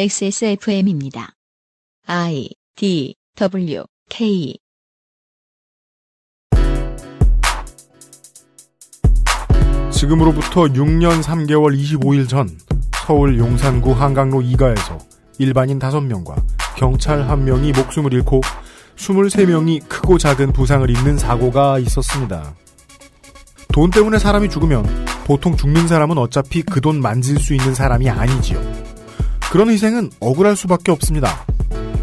XSFM입니다. I, D, W, K. 지금으로부터 6년 3개월 25일 전 서울 용산구 한강로 2가에서 일반인 5명과 경찰 1명이 목숨을 잃고 23명이 크고 작은 부상을 입는 사고가 있었습니다. 돈 때문에 사람이 죽으면 보통 죽는 사람은 어차피 그 돈 만질 수 있는 사람이 아니지요. 그런 희생은 억울할 수밖에 없습니다.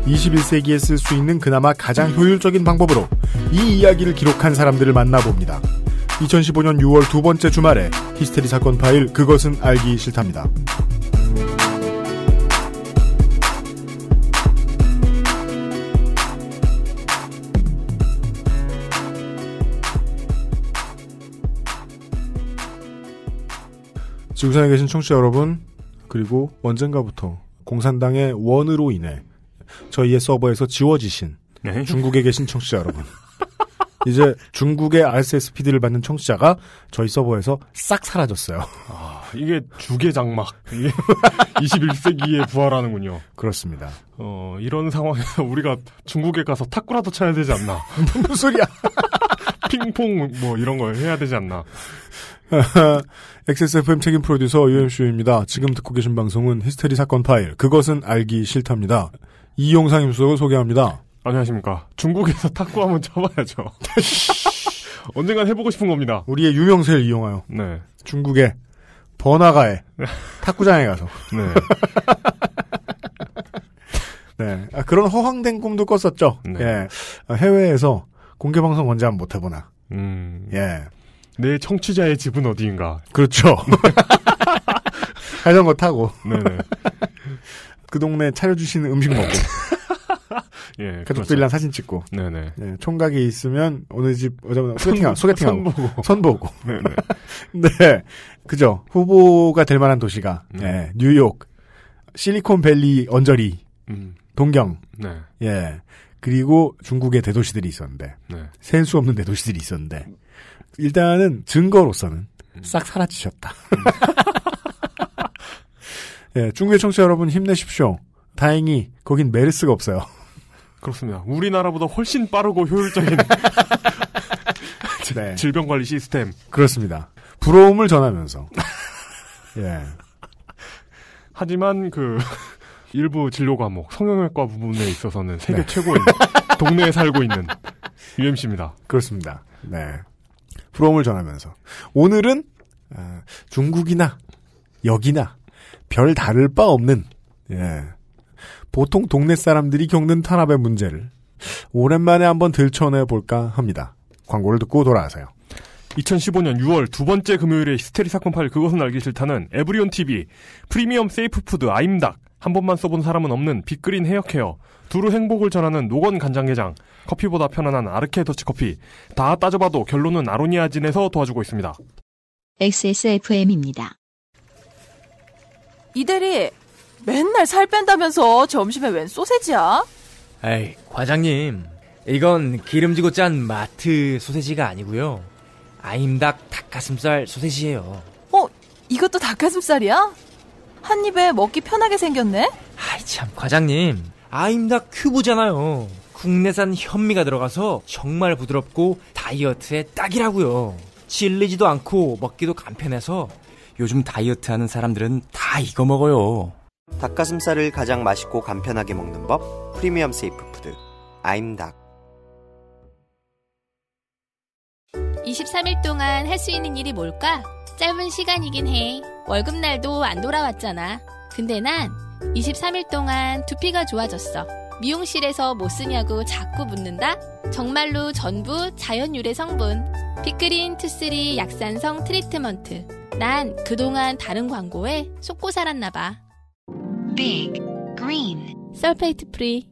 21세기에 쓸 수 있는 그나마 가장 효율적인 방법으로 이 이야기를 기록한 사람들을 만나봅니다. 2015년 6월 두 번째 주말에 히스테리 사건 파일 그것은 알기 싫답니다. 지구상에 계신 청취자 여러분, 그리고 언젠가부터 공산당의 원으로 인해 저희의 서버에서 지워지신 네? 중국에 계신 청취자 여러분. 이제 중국의 RSS 피드를 받는 청취자가 저희 서버에서 싹 사라졌어요. 아, 이게 주계장막. 이게 21세기에 부활하는군요. 그렇습니다. 이런 상황에서 우리가 중국에 가서 탁구라도 쳐야 되지 않나. 무슨 소리야. 핑퐁 뭐 이런 걸 해야 되지 않나. XSFM 책임 프로듀서 UMC입니다. 지금 듣고 계신 방송은 히스테리 사건 파일 그것은 알기 싫답니다. 이용상 임수석을 소개합니다. 안녕하십니까. 중국에서 탁구 한번 쳐봐야죠. 언젠간 해보고 싶은 겁니다. 우리의 유명세를 이용하여 네. 중국의 번화가에 탁구장에 가서 네. 그런 허황된 꿈도 꿨었죠. 네. 예. 해외에서 공개방송 언제 한번 못해보나. 예. 내 청취자의 집은 어디인가. 그렇죠. 자전거 타고. 네네. 그 동네 차려주시는 음식 먹고. 예. 가족들이랑 사진 찍고. 네네. 예, 총각이 있으면 어느 집, 소개팅하고. 선 보고. 네네. 네. 그죠. 후보가 될 만한 도시가. 예. 뉴욕, 실리콘밸리 언저리, 동경. 네. 예. 그리고 중국의 대도시들이 있었는데. 네. 셀 수 없는 대도시들이 있었는데. 일단은 증거로서는 싹 사라지셨다. 예, 중국의 청취자 여러분 힘내십시오. 다행히 거긴 메르스가 없어요. 그렇습니다. 우리나라보다 훨씬 빠르고 효율적인 네. 질병관리 시스템. 그렇습니다. 부러움을 전하면서. 예. 하지만 일부 진료 과목 성형외과 부분에 있어서는 세계 최고인 동네에 살고 있는 UMC입니다. 그렇습니다. 네. 부러움을 전하면서 오늘은 중국이나 여기나 별 다를 바 없는 보통 동네 사람들이 겪는 탄압의 문제를 오랜만에 한번 들춰내볼까 합니다. 광고를 듣고 돌아와서요. 2015년 6월 두 번째 금요일에 히스테리 사건 파일 그것은 알기 싫다는 에브리온 TV, 프리미엄 세이프 푸드 아임닭, 한 번만 써본 사람은 없는 빅그린 헤어케어, 두루 행복을 전하는 노건 간장게장, 커피보다 편안한 아르케 더치커피, 다 따져봐도 결론은 아로니아진에서 도와주고 있습니다. XSFM입니다. 이대리, 맨날 살 뺀다면서 점심에 웬 소세지야? 에이, 과장님, 이건 기름지고 짠 마트 소세지가 아니고요. 아임닭 닭가슴살 소세지예요. 이것도 닭가슴살이야? 한 입에 먹기 편하게 생겼네? 아이 참, 과장님, 아임닭 큐브잖아요. 국내산 현미가 들어가서 정말 부드럽고 다이어트에 딱이라고요. 질리지도 않고 먹기도 간편해서 요즘 다이어트하는 사람들은 다 이거 먹어요. 닭가슴살을 가장 맛있고 간편하게 먹는 법, 프리미엄 세이프 푸드 아임닭. 23일 동안 할 수 있는 일이 뭘까? 짧은 시간이긴 해. 월급날도 안 돌아왔잖아. 근데 난 23일 동안 두피가 좋아졌어. 미용실에서 뭐 쓰냐고 자꾸 묻는다? 정말로 전부 자연 유래 성분. 빅그린 투쓰리 약산성 트리트먼트. 난 그동안 다른 광고에 속고 살았나봐. Big Green 설페이트 프리.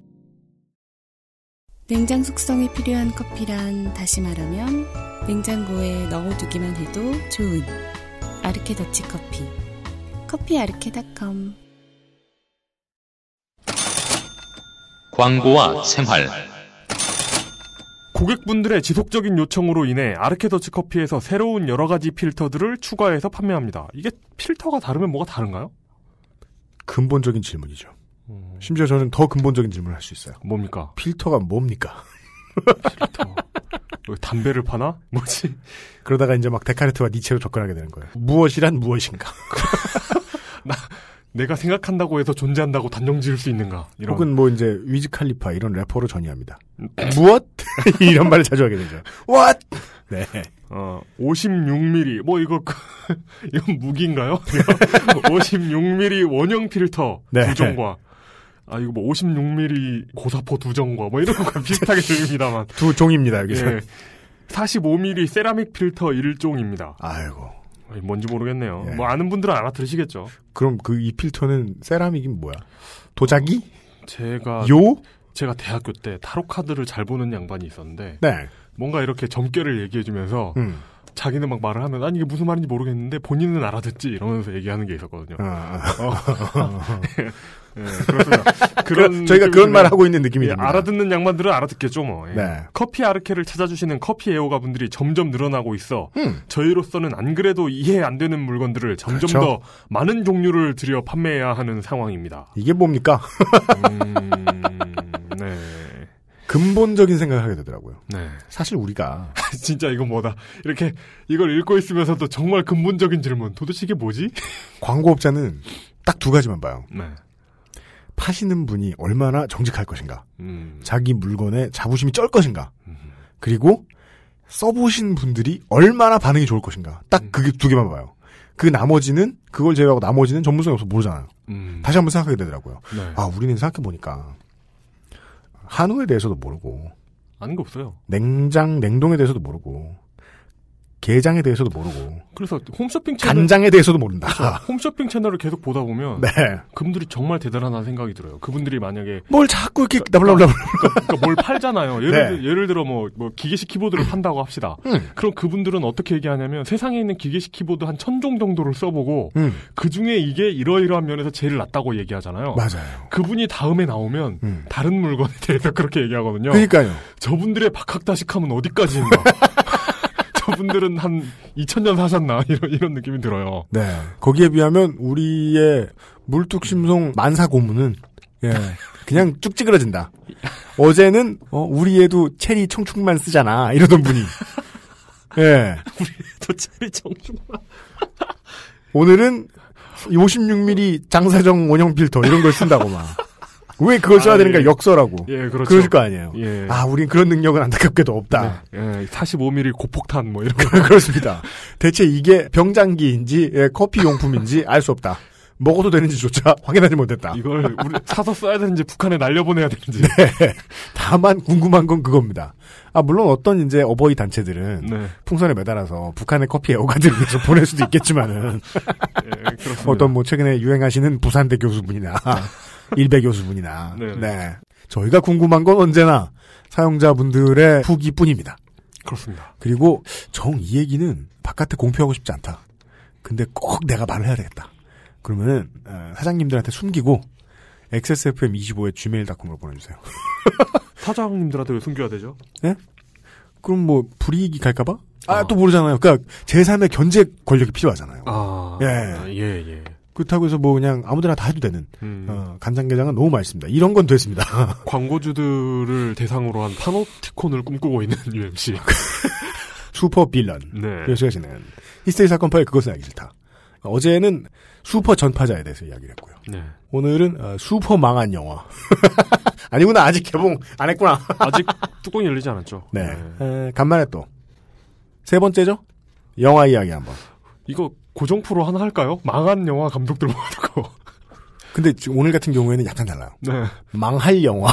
냉장 숙성이 필요한 커피란 다시 말하면 냉장고에 넣어두기만 해도 좋은 아르케 더치커피. 커피아르케.com. 광고와 생활. 고객분들의 지속적인 요청으로 인해 아르케 더치커피에서 새로운 여러 가지 필터들을 추가해서 판매합니다. 이게 필터가 다르면 뭐가 다른가요? 근본적인 질문이죠. 심지어 저는 더 근본적인 질문을 할 수 있어요. 뭡니까? 필터가 뭡니까? 필터. 담배를 파나? 뭐지? 그러다가 이제 막 데카르트와 니체로 접근하게 되는 거예요. 무엇이란 무엇인가? 내가 생각한다고 해서 존재한다고 단정 지을 수 있는가? 이런. 혹은 뭐 이제 위즈 칼리파 이런 래퍼로 전이합니다. 무엇? 이런 말을 자주 하게 되죠. What? 네. 56mm 뭐 이건 무기인가요? 56mm 원형 필터 네. 2종과 이거 뭐 56mm 고사포 2종과 뭐 이런 거랑 비슷하게 들립니다만 2종입니다 여기서. 예. 45mm 세라믹 필터 1종입니다. 아이고. 뭔지 모르겠네요. 예. 뭐 아는 분들은 알아들으시겠죠. 그럼 이 필터는 세라믹이 뭐야? 도자기? 제가 대학교 때 타로 카드를 잘 보는 양반이 있었는데 네. 뭔가 이렇게 점괘를 얘기해주면서 자기는 막 말을 하면 난 이게 무슨 말인지 모르겠는데 본인은 알아듣지 이러면서 얘기하는 게 있었거든요. 예, 그렇습니다. 저희가 그런 말 하고 있는 느낌이 듭니다. 알아듣는 양반들은 알아듣겠죠, 뭐. 예. 네. 커피 아르케를 찾아주시는 커피 애호가 분들이 점점 늘어나고 있어. 저희로서는 안 그래도 이해 안 되는 물건들을 점점 그렇죠. 더 많은 종류를 들여 판매해야 하는 상황입니다. 이게 뭡니까? 네. 근본적인 생각을 하게 되더라고요. 네. 사실 우리가 진짜 이건 뭐다. 이렇게 이걸 읽고 있으면서도 정말 근본적인 질문. 도대체 이게 뭐지? 광고업자는 딱 두 가지만 봐요. 네. 파시는 분이 얼마나 정직할 것인가. 자기 물건에 자부심이 쩔 것인가. 그리고 써보신 분들이 얼마나 반응이 좋을 것인가. 딱 그게 두 개만 봐요. 그 나머지는 그걸 제외하고 나머지는 전문성이 없어 모르잖아요. 다시 한번 생각하게 되더라고요. 네. 우리는 생각해보니까 한우에 대해서도 모르고 아는 게 없어요. 냉동에 대해서도 모르고 게장에 대해서도 모르고 그래서 홈쇼핑 채널 간장에 대해서도 모른다. 그렇죠. 홈쇼핑 채널을 계속 보다 보면 네. 그분들이 정말 대단하다는 생각이 들어요. 그분들이 만약에 뭘 자꾸 이렇게 나블라블라 그러니까 뭘 팔잖아요. 예를 들어 뭐 기계식 키보드를 판다고 합시다. 그럼 그분들은 어떻게 얘기하냐면 세상에 있는 기계식 키보드 한 1000종 정도를 써보고 그 중에 이게 이러이러한 면에서 제일 낫다고 얘기하잖아요. 맞아요. 그분이 다음에 나오면 다른 물건에 대해서 그렇게 얘기하거든요. 그러니까요. 저분들의 박학다식함은 어디까지인가? 저분들은 한 2000년 사셨나? 이런 느낌이 들어요. 네. 거기에 비하면 우리의 물뚝심송 만사고문은 그냥 쭉 찌그러진다. 어제는 우리 애도 체리 청축만 쓰잖아. 이러던 분이. 예. 우리 애도 체리 청축만. 오늘은 56mm 장사정 원형 필터 이런 걸 쓴다고 막. 왜 그걸 써야 되는가 역설하고. 예, 그렇죠. 그러실 거 아니에요. 예. 우린 그런 능력은 안타깝게도 없다. 네. 예, 45mm 고폭탄 뭐 이런 거. 그렇습니다. 대체 이게 병장기인지 커피 용품인지 알 수 없다. 먹어도 되는지조차 확인하지 못했다. 이걸 우리 사서 써야 되는지 북한에 날려보내야 되는지. 네. 다만 궁금한 건 그겁니다. 물론 어떤 이제 어버이 단체들은 네. 풍선에 매달아서 북한의 커피 애호가들을 위해서 보낼 수도 있겠지만은 어떤 뭐 최근에 유행하시는 부산대 교수분이나 일베 교수분이나 네. 저희가 궁금한 건 언제나 사용자분들의 후기뿐입니다. 그렇습니다. 그리고 이 얘기는 바깥에 공표하고 싶지 않다. 근데 꼭 내가 말을 해야 되겠다. 그러면은 사장님들한테 숨기고 xsfm25@gmail.com으로 보내주세요. 사장님들한테 왜 숨겨야 되죠? 네? 그럼 뭐 불이익이 갈까봐? 또 모르잖아요. 그러니까 제3의 견제 권력이 필요하잖아요. 예. 그렇다고 해서 뭐 그냥 아무데나 다 해도 되는 간장게장은 너무 맛있습니다. 이런 건 됐습니다. 광고주들을 대상으로 한 파노티콘을 꿈꾸고 있는 UMC. 슈퍼 빌런. 네. 요시가시는 히스테리 사건 파일 그것은 알기 싫다. 어제는 슈퍼 전파자에 대해서 이야기를 했고요. 네. 오늘은 슈퍼 망한 영화. 아니구나. 아직 개봉 안 했구나. 아직 뚜껑이 열리지 않았죠. 네. 간만에 또 세 번째죠. 영화 이야기 한번. 이거 고정 프로 하나 할까요? 망한 영화 감독들 모아두고. 근데 지금 오늘 같은 경우에는 약간 달라요. 네. 망할 영화.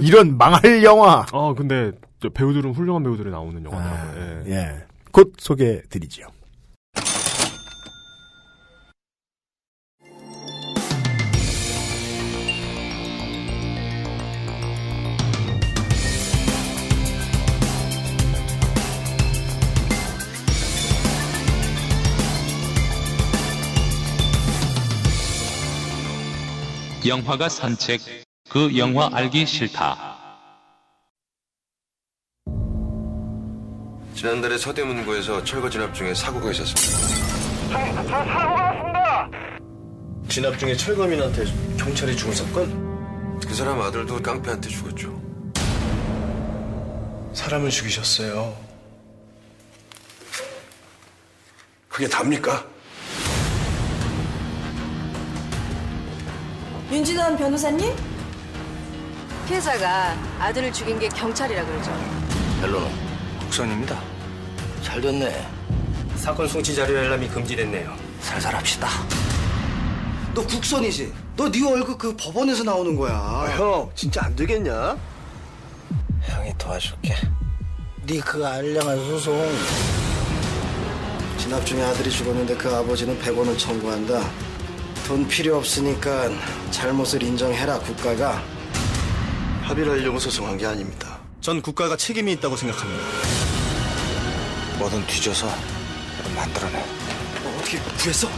이런 망할 영화. 근데 배우들은 훌륭한 배우들이 나오는 영화더라고요. 예. 곧 소개해드리지요. 영화가 산책, 그 영화 알기 싫다. 지난달에 서대문구에서 철거 진압 중에 사고가 있었습니다. 사고가 났습니다. 진압 중에 철거민한테 경찰이 죽은 사건? 그 사람 아들도 깡패한테 죽었죠. 사람을 죽이셨어요. 그게 답니까? 윤진원 변호사님? 피해자가 아들을 죽인 게 경찰이라 그러죠. 헬로는 국선입니다. 잘 됐네. 사건 송치 자료 열람이 금지됐네요. 살살 합시다. 너 국선이지? 너 네 월급 그 법원에서 나오는 거야. 형, 진짜 안 되겠냐? 형이 도와줄게. 네 그 알량한 소송. 진압 중에 아들이 죽었는데 그 아버지는 100원을 청구한다. 돈 필요 없으니까 잘못을 인정해라, 국가가. 합의를 하려고 소송한 게 아닙니다. 전 국가가 책임이 있다고 생각합니다. 뭐든 뒤져서 만들어내. 어떻게 구했어?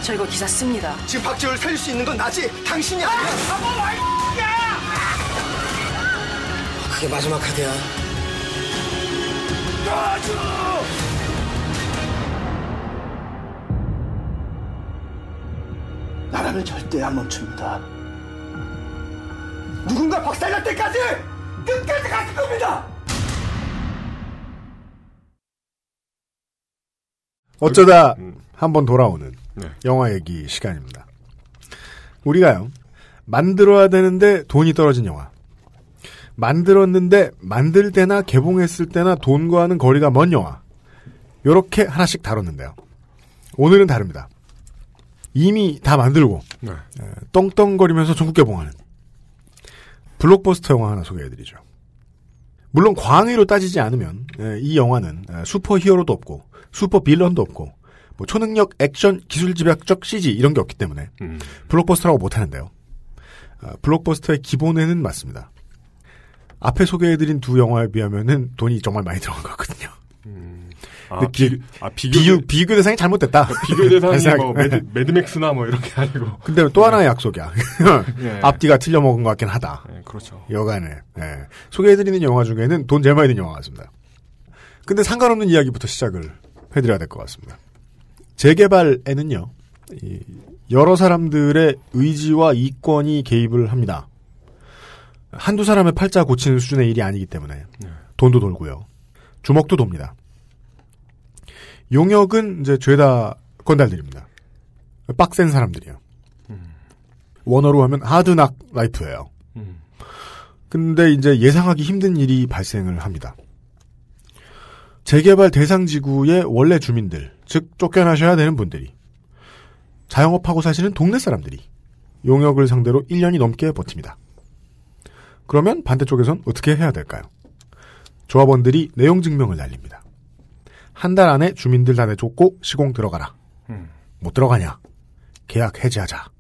저 이거 기사 씁니다. 지금 박재호를 살릴 수 있는 건 나지, 당신이 아니야. 그게 마지막 카드야. 나라는 절대 안 멈춥니다. 누군가 박살날 때까지 끝까지 갈 겁니다. 어쩌다 한번 돌아오는 영화 얘기 시간입니다. 우리가요, 만들어야 되는데 돈이 떨어진 영화, 만들었는데 만들 때나 개봉했을 때나 돈과는 거리가 먼 영화, 요렇게 하나씩 다뤘는데요. 오늘은 다릅니다. 이미 다 만들고 떵떵거리면서 전국 개봉하는 블록버스터 영화 하나 소개해드리죠. 물론 광의로 따지지 않으면 이 영화는 슈퍼히어로도 없고 슈퍼빌런도 없고 뭐 초능력, 액션, 기술집약적 CG 이런 게 없기 때문에 블록버스터라고 못하는데요. 블록버스터의 기본에는 맞습니다. 앞에 소개해드린 두 영화에 비하면은 돈이 정말 많이 들어간 것 같거든요. 비교 대상이 잘못됐다. 비교 대상이 뭐 매드맥스나 뭐 이렇게 아니고. 근데 또 하나의 약속이야. 예. 앞뒤가 틀려먹은 것 같긴 하다. 예, 그렇죠. 여간에 소개해드리는 영화 중에는 돈 제일 많이 든 영화 같습니다. 근데 상관없는 이야기부터 시작을 해드려야 될 것 같습니다. 재개발에는요, 여러 사람들의 의지와 이권이 개입을 합니다. 한두 사람의 팔자 고치는 수준의 일이 아니기 때문에 돈도 돌고요. 주먹도 돕니다. 용역은 이제 죄다 건달들입니다. 빡센 사람들이요. 원어로 하면 하드낙 라이프예요. 근데 이제 예상하기 힘든 일이 발생을 합니다. 재개발 대상 지구의 원래 주민들, 즉 쫓겨나셔야 되는 분들이, 자영업하고 사시는 동네 사람들이 용역을 상대로 1년이 넘게 버팁니다. 그러면 반대쪽에선 어떻게 해야 될까요? 조합원들이 내용 증명을 날립니다. 한 달 안에 주민들 다 내쫓고 시공 들어가라. 못 들어가냐? 계약 해지하자.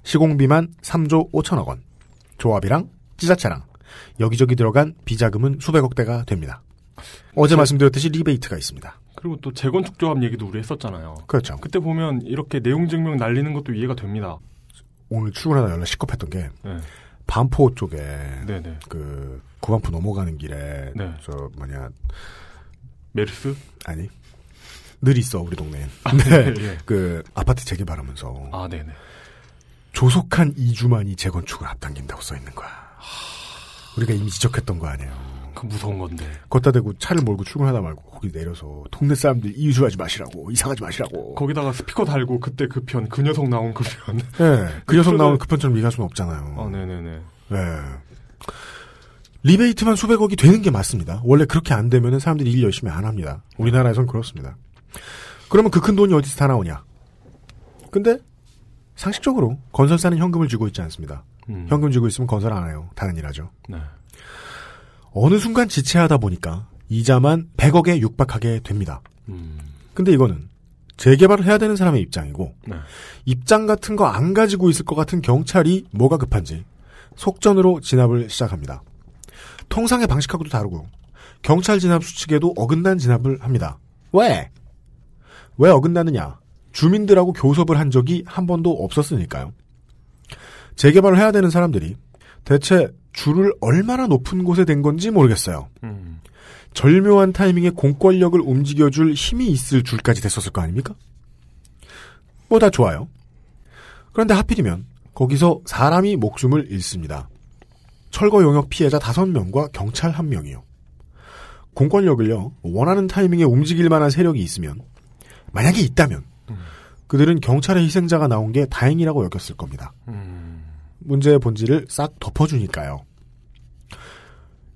시공비만 3조 5천억 원. 조합이랑 지자체랑 여기저기 들어간 비자금은 수백억 대가 됩니다. 어제 말씀드렸듯이 리베이트가 있습니다. 그리고 또 재건축 조합 얘기도 우리 했었잖아요. 그렇죠. 그때 보면 이렇게 내용 증명 날리는 것도 이해가 됩니다. 오늘 출근하다 연락 시겁했던 게 반포 쪽에 네네. 그 구반포 넘어가는 길에 저 메르스? 아니. 늘 있어, 우리 동네엔. 네. 그 아파트 재개발하면서 네네. 조속한 2주만이 재건축을 앞당긴다고 써 있는 거야. 우리가 이미 지적했던 거 아니에요. 그 무서운 건데. 걷다 대고 차를 몰고 출근하다 말고 거기 내려서 동네 사람들 이주하지 마시라고, 이상하지 마시라고. 거기다가 스피커 달고 그때 그 편, 그 녀석 나온 그 편. 네, 그 녀석 나온 그 편처럼 얘기할 수는 없잖아요. 네네네. 네. 리베이트만 수백억이 되는 게 맞습니다. 원래 그렇게 안 되면은 사람들이 일 열심히 안 합니다. 우리나라에선 그렇습니다. 그러면 그 큰 돈이 어디서 다 나오냐? 근데 상식적으로 건설사는 현금을 쥐고 있지 않습니다. 현금 쥐고 있으면 건설 안 해요. 다른 일 하죠. 네. 어느 순간 지체하다 보니까 이자만 100억에 육박하게 됩니다. 근데 이거는 재개발을 해야 되는 사람의 입장이고 입장 같은 거 안 가지고 있을 것 같은 경찰이 뭐가 급한지 속전으로 진압을 시작합니다. 통상의 방식하고도 다르고 경찰 진압 수칙에도 어긋난 진압을 합니다. 왜 어긋나느냐? 주민들하고 교섭을 한 적이 한 번도 없었으니까요. 재개발을 해야 되는 사람들이 대체 줄을 얼마나 높은 곳에 댄 건지 모르겠어요. 절묘한 타이밍에 공권력을 움직여줄 힘이 있을 줄까지 됐었을 거 아닙니까? 뭐 다 좋아요. 그런데 하필이면 거기서 사람이 목숨을 잃습니다. 철거 용역 피해자 5명과 경찰 1명이요. 공권력을요, 원하는 타이밍에 움직일 만한 세력이 있으면, 만약에 있다면 그들은 경찰의 희생자가 나온 게 다행이라고 여겼을 겁니다. 문제의 본질을 싹 덮어주니까요.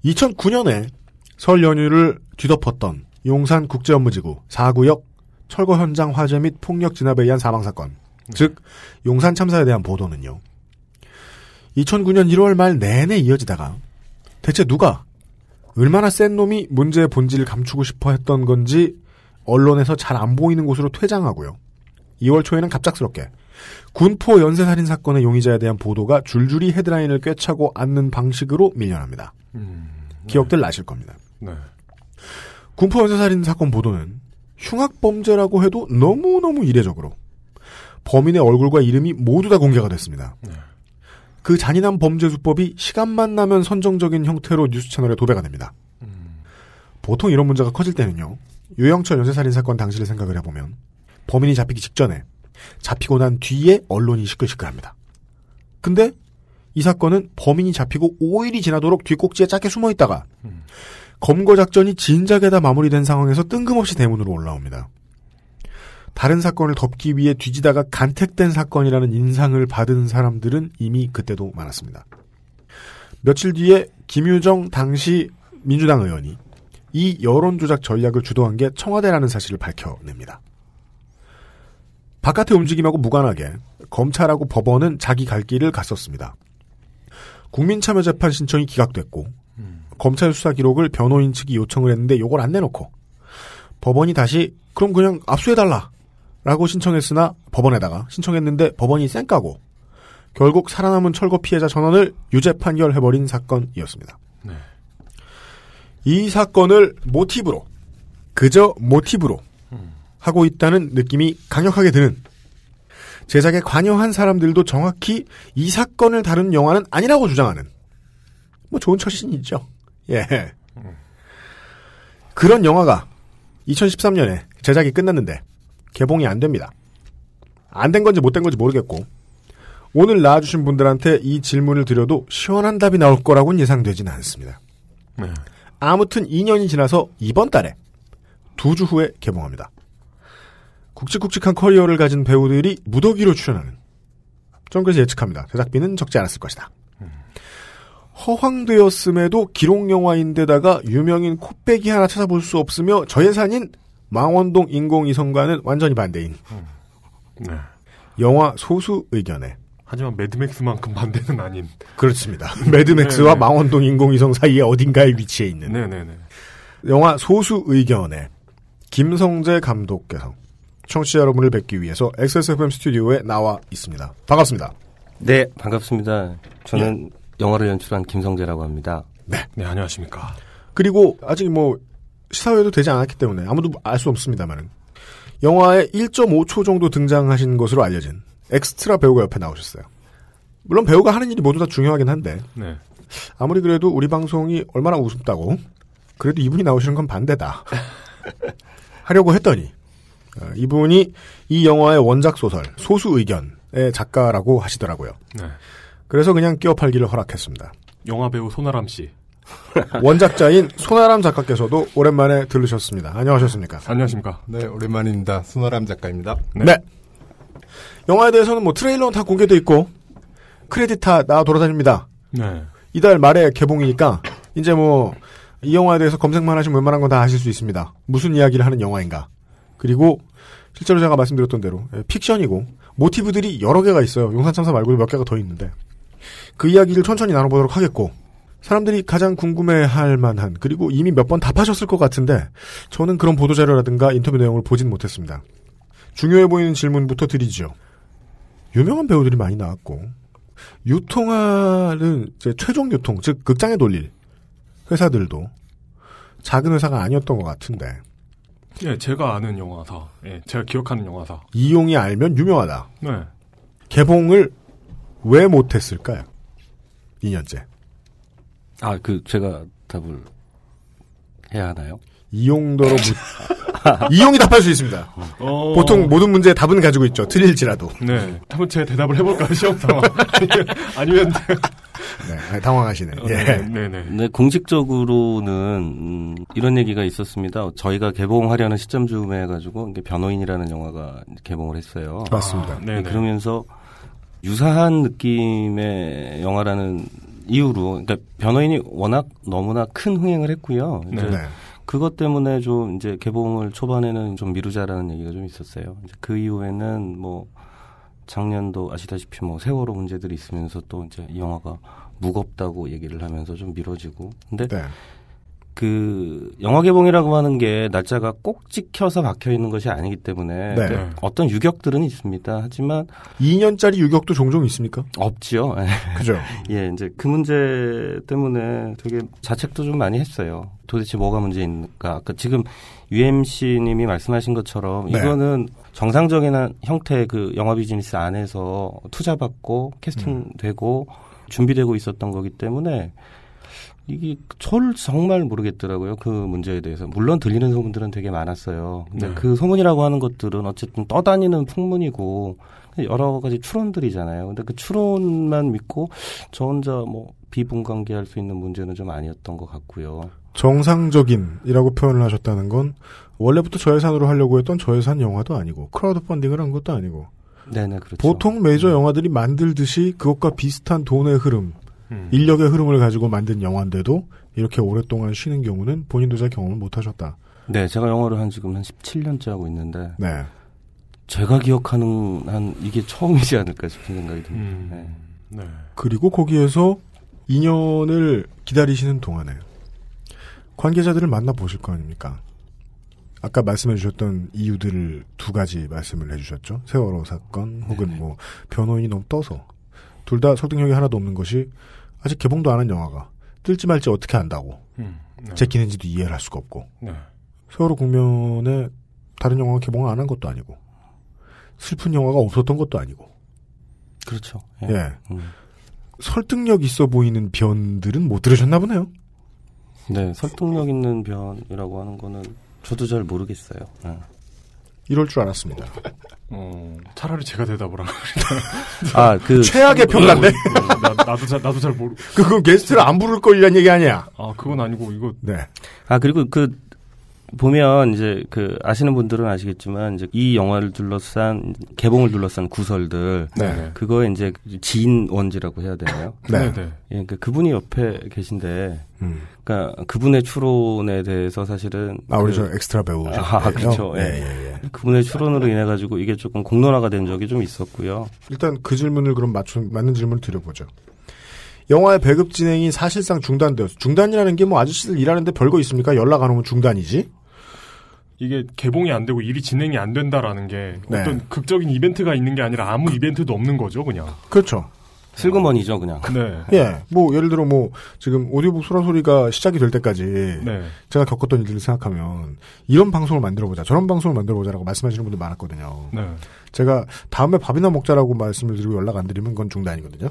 2009년에 설 연휴를 뒤덮었던 용산국제업무지구 4구역 철거 현장 화재 및 폭력 진압에 의한 사망사건, 즉 용산 참사에 대한 보도는요. 2009년 1월 말 내내 이어지다가 대체 누가 얼마나 센 놈이 문제의 본질을 감추고 싶어 했던 건지 언론에서 잘 안 보이는 곳으로 퇴장하고요. 2월 초에는 갑작스럽게 군포 연쇄살인 사건의 용의자에 대한 보도가 줄줄이 헤드라인을 꿰차고 앉는 방식으로 밀려납니다. 기억들 나실 겁니다. 네. 군포 연쇄살인 사건 보도는 흉악범죄라고 해도 너무너무 이례적으로 범인의 얼굴과 이름이 모두 다 공개가 됐습니다. 네. 그 잔인한 범죄 수법이 시간만 나면 선정적인 형태로 뉴스 채널에 도배가 됩니다. 보통 이런 문제가 커질 때는요. 유영철 연쇄살인 사건 당시를 생각을 해보면 범인이 잡히기 직전에 잡히고 난 뒤에 언론이 시끌시끌합니다. 근데 이 사건은 범인이 잡히고 5일이 지나도록 뒷꼭지에 짧게 숨어있다가 검거작전이 진작에다 마무리된 상황에서 뜬금없이 대문으로 올라옵니다. 다른 사건을 덮기 위해 뒤지다가 간택된 사건이라는 인상을 받은 사람들은 이미 그때도 많았습니다. 며칠 뒤에 김유정 당시 민주당 의원이 이 여론조작 전략을 주도한 게 청와대라는 사실을 밝혀냅니다. 바깥의 움직임하고 무관하게 검찰하고 법원은 자기 갈 길을 갔었습니다. 국민참여재판 신청이 기각됐고 검찰 수사 기록을 변호인 측이 요청을 했는데 요걸 안 내놓고 법원이 다시 그럼 그냥 압수해달라 라고 신청했으나 법원에다가 신청했는데 법원이 쌩까고 결국 살아남은 철거 피해자 전원을 유죄 판결해버린 사건이었습니다. 네. 이 사건을 모티브로 그저 모티브로 하고 있다는 느낌이 강력하게 드는 제작에 관여한 사람들도 정확히 이 사건을 다룬 영화는 아니라고 주장하는 뭐 좋은 처신이죠. 예. 그런 영화가 2013년에 제작이 끝났는데 개봉이 안 됩니다. 안 된 건지 못 된 건지 모르겠고 오늘 나와주신 분들한테 이 질문을 드려도 시원한 답이 나올 거라고는 예상되지는 않습니다. 네. 아무튼 2년이 지나서 이번 달에 2주 후에 개봉합니다. 굵직굵직한 커리어를 가진 배우들이 무더기로 출연하는 전 그래서 예측합니다. 제작비는 적지 않았을 것이다. 허황되었음에도 기록영화인데다가 유명인 코빼기 하나 찾아볼 수 없으며 저예산인 망원동 인공위성과는 완전히 반대인 네. 영화 소수 의견에 하지만 매드맥스만큼 반대는 아닌 그렇습니다. 매드맥스와 망원동 인공위성 사이에 어딘가에 위치해 있는 네네네. 영화 소수 의견에 김성재 감독께서 청취자 여러분을 뵙기 위해서 XSFM 스튜디오에 나와 있습니다. 반갑습니다. 네, 반갑습니다. 저는 영화를 연출한 김성재라고 합니다. 네. 네, 안녕하십니까. 그리고 아직 뭐 시사회도 되지 않았기 때문에 아무도 알 수 없습니다만은 영화에 1.5초 정도 등장하신 것으로 알려진 엑스트라 배우가 옆에 나오셨어요. 물론 배우가 하는 일이 모두 다 중요하긴 한데 네. 아무리 그래도 우리 방송이 얼마나 우습다고 그래도 이분이 나오시는 건 반대다 하려고 했더니 이분이 이 영화의 원작 소설 소수 의견의 작가라고 하시더라고요. 네. 그래서 그냥 끼워 팔기를 허락했습니다. 영화 배우 손아람 씨. 원작자인 손아람 작가께서도 오랜만에 들으셨습니다. 안녕하셨습니까? 안녕하십니까? 네, 오랜만입니다. 손아람 작가입니다. 네. 영화에 대해서는 뭐 트레일러는 다 공개돼 있고 크레딧 다 나와 돌아다닙니다. 네. 이달 말에 개봉이니까 이제 뭐 이 영화에 대해서 검색만 하시면 웬만한 건 다 아실 수 있습니다. 무슨 이야기를 하는 영화인가. 그리고 실제로 제가 말씀드렸던 대로 픽션이고 모티브들이 여러 개가 있어요. 용산참사 말고도 몇 개가 더 있는데 그 이야기를 천천히 나눠보도록 하겠고 사람들이 가장 궁금해할 만한 그리고 이미 몇 번 답하셨을 것 같은데 저는 그런 보도자료라든가 인터뷰 내용을 보진 못했습니다. 중요해 보이는 질문부터 드리죠. 유명한 배우들이 많이 나왔고 유통하는 이제 최종 유통 즉 극장에 돌릴 회사들도 작은 회사가 아니었던 것 같은데 예, 제가 아는 영화사, 예, 제가 기억하는 영화사. 이용이 알면 유명하다. 네. 개봉을 왜 못했을까요? 2년째. 제가 답을 해야 하나요? 이용도로 이용이 답할 수 있습니다. 보통 모든 문제에 답은 가지고 있죠. 틀릴지라도. 네. 한번 제가 대답을 해볼까요? 시험 상황. 아니면. 네, 당황하시네. 예. 네, 공식적으로는 이런 얘기가 있었습니다. 저희가 개봉하려는 시점쯤에 해가지고 변호인이라는 영화가 개봉을 했어요. 맞습니다. 그러면서 유사한 느낌의 영화라는 이유로, 그러니까 변호인이 워낙 너무나 큰 흥행을 했고요. 이제 그것 때문에 좀 이제 개봉을 초반에는 좀 미루자라는 얘기가 좀 있었어요. 이제 그 이후에는 뭐 작년도 아시다시피 뭐 세월호 문제들이 있으면서 또 이제 이 영화가 무겁다고 얘기를 하면서 좀 미뤄지고. 근데 그 영화 개봉이라고 하는 게 날짜가 꼭 찍혀서 박혀 있는 것이 아니기 때문에 어떤 유격들은 있습니다. 하지만 2년짜리 유격도 종종 있습니까? 없지요. 그죠. 예, 이제 그 문제 때문에 되게 자책도 좀 많이 했어요. 도대체 뭐가 문제인가? 아까 지금 UMC님이 말씀하신 것처럼 이거는 정상적인 형태의 그 영화 비즈니스 안에서 투자받고 캐스팅되고 준비되고 있었던 거기 때문에 이게 저를 정말 모르겠더라고요. 그 문제에 대해서. 물론 들리는 소문들은 되게 많았어요. 근데 그 소문이라고 하는 것들은 어쨌든 떠다니는 풍문이고 여러 가지 추론들이잖아요. 근데 그 추론만 믿고 저 혼자 뭐 비분관계할 수 있는 문제는 좀 아니었던 것 같고요. 정상적인이라고 표현을 하셨다는 건 원래부터 저예산으로 하려고 했던 저예산 영화도 아니고 크라우드 펀딩을 한 것도 아니고 네네, 그렇죠. 보통 메이저 영화들이 만들듯이 그것과 비슷한 돈의 흐름, 인력의 흐름을 가지고 만든 영화인데도 이렇게 오랫동안 쉬는 경우는 본인도 잘 경험을 못하셨다. 네, 제가 영화를 지금 한 17년째 하고 있는데 제가 기억하는 한 이게 처음이지 않을까 싶은 생각이 듭니다. 그리고 거기에서 2년을 기다리시는 동안에 관계자들을 만나보실 거 아닙니까? 아까 말씀해 주셨던 이유들을 두 가지 말씀을 해주셨죠. 세월호 사건 혹은 뭐 변호인이 너무 떠서 둘 다 설득력이 하나도 없는 것이 아직 개봉도 안 한 영화가 뜰지 말지 어떻게 안다고 제끼는지도 이해를 할 수가 없고 세월호 국면에 다른 영화가 개봉을 안 한 것도 아니고 슬픈 영화가 없었던 것도 아니고 그렇죠. 예. 설득력 있어 보이는 변들은 못 들으셨나 보네요. 네, 설득력 있는 변이라고 하는 거는 저도 잘 모르겠어요. 이럴 줄 알았습니다. 차라리 제가 대답을 하면. 최악의 평가인데? 나도 잘 모르. 그건 게스트를 안 부를 거라는 얘기 아니야? 그건 아니고, 이거. 네. 그리고 보면 이제 아시는 분들은 아시겠지만 이제 이 영화를 둘러싼 개봉을 둘러싼 구설들 그거에 이제 지인 원지라고 해야 되나요? 네. 예, 그러니까 그분이 옆에 계신데, 그러니까 그분의 추론에 대해서 사실은 우리 저 엑스트라 배우죠. 그렇죠. 예. 그분의 추론으로 인해 가지고 이게 조금 공론화가 된 적이 좀 있었고요. 일단 그 질문을 그럼 맞는 질문을 드려보죠. 영화의 배급 진행이 사실상 중단되었어. 중단이라는 게 뭐 아저씨들 일하는데 별거 있습니까? 연락 안 오면 중단이지. 이게 개봉이 안 되고 일이 진행이 안 된다라는 게 어떤 극적인 이벤트가 있는 게 아니라 아무 이벤트도 없는 거죠, 그냥. 그렇죠. 슬그머니죠, 그냥. 네. 예. 뭐 예를 들어 지금 오디오북 소라소리가 시작이 될 때까지 제가 겪었던 일들을 생각하면 이런 방송을 만들어보자, 저런 방송을 만들어보자라고 말씀하시는 분들 많았거든요. 제가 다음에 밥이나 먹자라고 말씀을 드리고 연락 안 드리면 그건 중단이거든요.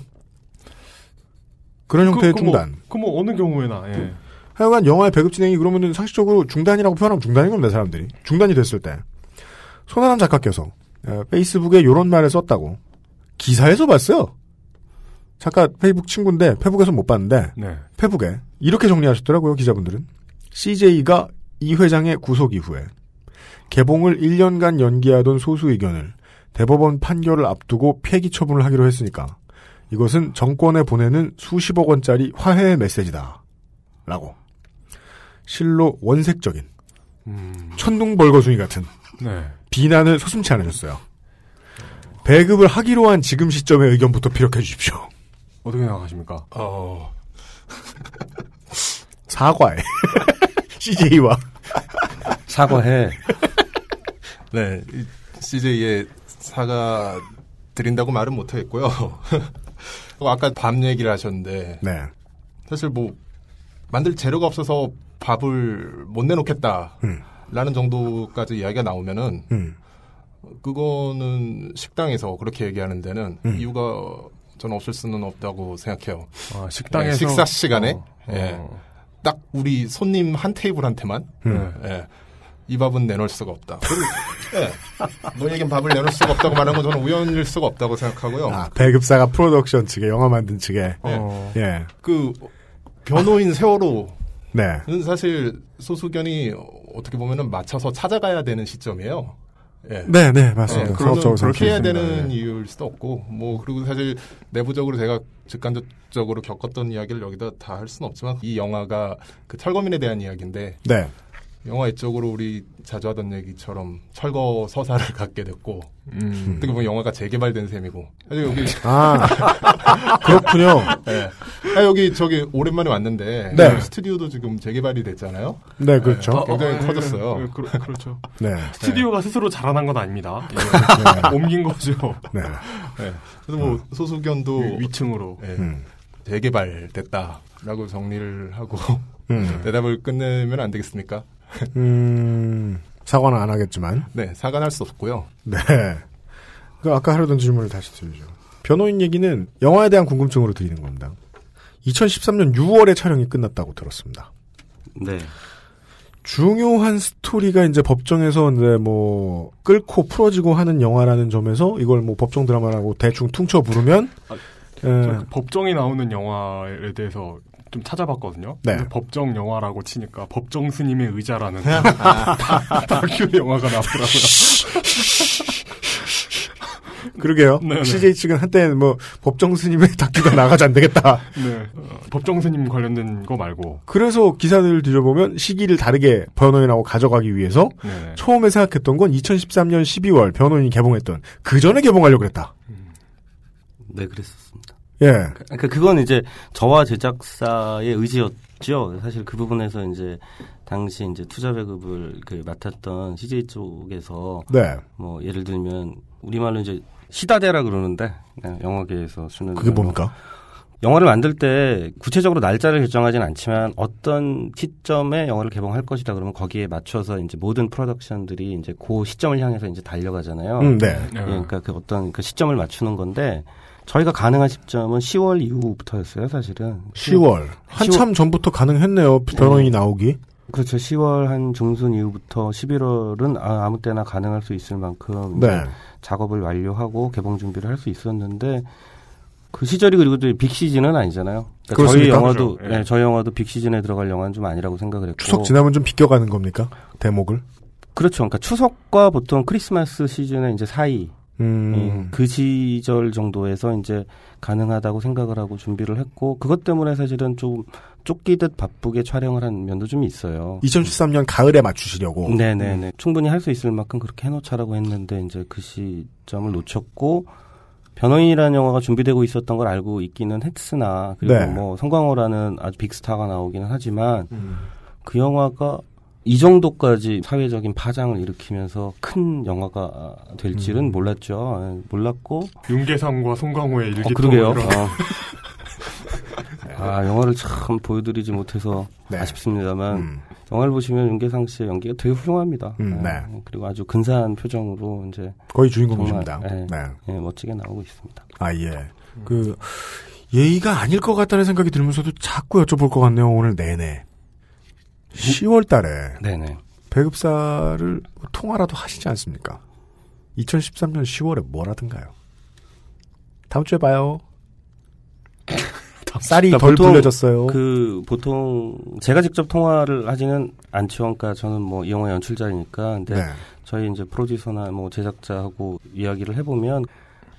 그런 형태의 중단. 뭐 어느 경우에나. 예. 하여간 영화의 배급 진행이 그러면은 상식적으로 중단이라고 표현하면 중단인 겁니다, 사람들이. 중단이 됐을 때 손아람 작가께서 페이스북에 이런 말을 썼다고 기사에서 봤어요. 작가 페이북 친구인데 페북에서 못 봤는데 페북에 이렇게 정리하셨더라고요, 기자분들은. CJ가 이 회장의 구속 이후에 개봉을 1년간 연기하던 소수 의견을 대법원 판결을 앞두고 폐기 처분을 하기로 했으니까 이것은 정권에 보내는 수십억 원짜리 화해의 메시지다 라고 실로 원색적인 천둥벌거숭이 같은 비난을 서슴지 않으셨어요. 배급을 하기로 한 지금 시점의 의견부터 피력해 주십시오. 어떻게 생각하십니까? 사과해. CJ와 사과해. 네, CJ에 사과 드린다고 말은 못하겠고요. 아까 밥 얘기를 하셨는데 사실 만들 재료가 없어서 밥을 못 내놓겠다라는 정도까지 이야기가 나오면은 그거는 식당에서 그렇게 얘기하는 데는 이유가 저는 없을 수는 없다고 생각해요. 식당에서 식사 시간에 딱 우리 손님 한 테이블한테만 이 밥은 내놓을 수가 없다. 네. 너에겐 밥을 내놓을 수가 없다고 말하는 건 저는 우연일 수가 없다고 생각하고요. 아, 배급사가 프로덕션 측에, 영화 만든 측에. 예. 그 변호인 세월호. 네. 사실 소수견이 어떻게 보면은 맞춰서 찾아가야 되는 시점이에요. 예. 네, 맞습니다. 그렇게 해야 되는 이유일 수도 없고, 그리고 사실 내부적으로 제가 직간접적으로 겪었던 이야기를 여기다 다 할 수는 없지만, 이 영화가 그 철거민에 대한 이야기인데, 네. 영화 이쪽으로 우리 자주 하던 얘기처럼 철거 서사를 갖게 됐고, 어떻게 보면 영화가 재개발된 셈이고, 사실 여기. 그렇군요. 네. 여기 오랜만에 왔는데, 네. 스튜디오도 지금 재개발이 됐잖아요. 네, 그렇죠. 네, 굉장히 커졌어요. 그렇죠. 네. 스튜디오가 스스로 자라난 건 아닙니다. 옮긴 거죠. 네. 네. 그래서 소수견도 위층으로 재개발됐다라고 정리를 하고 대답을 끝내면 안 되겠습니까? 사과는 안 하겠지만. 네, 사과는 할 수 없고요. 네. 아까 하려던 질문을 다시 드리죠. 변호인 얘기는 영화에 대한 궁금증으로 드리는 겁니다. 2013년 6월에 촬영이 끝났다고 들었습니다. 네. 중요한 스토리가 이제 법정에서 이제 끌고 풀어지고 하는 영화라는 점에서 이걸 법정 드라마라고 대충 퉁쳐 부르면 법정이 나오는 영화에 대해서 좀 찾아봤거든요. 네. 법정 영화라고 치니까 법정 스님의 의자라는 다큐 영화가 나오더라고요. 그러게요. 네네. CJ 측은 한때는 법정 스님의 다큐가 나가지 안 되겠다. 네. 법정 스님 관련된 거 말고. 그래서 기사들을 뒤져보면 시기를 다르게 변호인하고 가져가기 위해서 네네. 처음에 생각했던 건 2013년 12월 변호인이 개봉했던 그 전에 개봉하려고 그랬다. 네, 그랬었습니다. 예. 그러니까 그건 이제 저와 제작사의 의지였죠. 사실 그 부분에서 이제 당시 이제 투자 배급을 맡았던 CJ 쪽에서 네. 예를 들면 우리말로 이제 시다대라 그러는데 영화계에서 쓰는 그게 뭡니까? 영화를 만들 때 구체적으로 날짜를 결정하진 않지만 어떤 시점에 영화를 개봉할 것이다 그러면 거기에 맞춰서 이제 모든 프로덕션들이 이제 그 시점을 향해서 이제 달려가잖아요. 네. 그러니까 그 어떤 그 시점을 맞추는 건데 저희가 가능한 시점은 10월 이후부터였어요, 사실은. 10월. 한참 전부터 가능했네요, 변호인이 나오기. 그렇죠. 10월 한 중순 이후부터 11월은 아무 때나 가능할 수 있을 만큼 네. 작업을 완료하고 개봉 준비를 할 수 있었는데 그 시절이 그리고 또 빅 시즌은 아니잖아요. 그러니까 저희 영화도 그렇죠. 예. 저희 영화도 빅 시즌에 들어갈 영화는 좀 아니라고 생각을 했고. 추석 지나면 좀 비껴가는 겁니까? 대목을? 그렇죠. 그러니까 추석과 보통 크리스마스 시즌의 이제 사이 그 시절 정도에서 이제 가능하다고 생각을 하고 준비를 했고 그것 때문에 사실은 좀 쫓기듯 바쁘게 촬영을 한 면도 좀 있어요. 2013년 가을에 맞추시려고. 네네네. 충분히 할 수 있을 만큼 그렇게 해놓자라고 했는데 이제 그 시점을 놓쳤고 변호인이라는 영화가 준비되고 있었던 걸 알고 있기는 했으나 그리고 네. 송강호라는 아주 빅스타가 나오기는 하지만 그 영화가 이 정도까지 사회적인 파장을 일으키면서 큰 영화가 될지는 몰랐죠. 몰랐고 윤계상과 송강호의 일기토 그러게요. 영화를 참 보여드리지 못해서 네. 아쉽습니다만 영화를 보시면 윤계상 씨의 연기가 되게 훌륭합니다. 네. 그리고 아주 근사한 표정으로 이제 거의 주인공이십니다. 멋지게 나오고 있습니다. 예. 예의가 아닐 것 같다는 생각이 들면서도 자꾸 여쭤볼 것 같네요. 오늘 내내. 10월 달에 네네. 배급사를 통화라도 하시지 않습니까? 2013년 10월에 뭘 하던가요? 다음 주에 봐요. 쌀이 덜 불려졌어요. 보통 제가 직접 통화를 하지는 않죠. 그러니까 저는 이 영화 연출자이니까. 근데 네. 저희 이제 프로듀서나 제작자하고 이야기를 해보면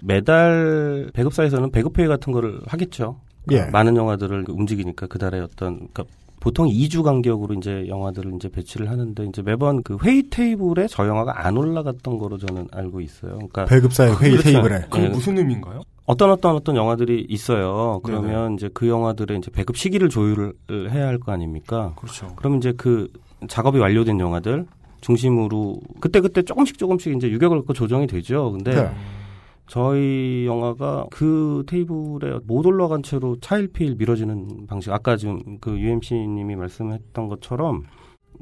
매달 배급사에서는 배급회의 같은 거를 하겠죠. 그러니까 예. 많은 영화들을 움직이니까 그달에 그러니까 보통 2주 간격으로 이제 영화들을 이제 배치를 하는데 이제 매번 그 회의 테이블에 저 영화가 안 올라갔던 거로 저는 알고 있어요. 그러니까 배급사의 회의 테이블에. 그게 무슨 의미인가요? 어떤 영화들이 있어요. 그러면 네네. 이제 그 영화들의 이제 배급 시기를 조율을 해야 할 거 아닙니까? 그렇죠. 그러면 이제 그 작업이 완료된 영화들 중심으로 그때 조금씩 이제 유격을 긋고 조정이 되죠. 근데 네. 저희 영화가 그 테이블에 못 올라간 채로 차일피일 미뤄지는 방식. 아까 지금 그 UMC님이 말씀했던 것처럼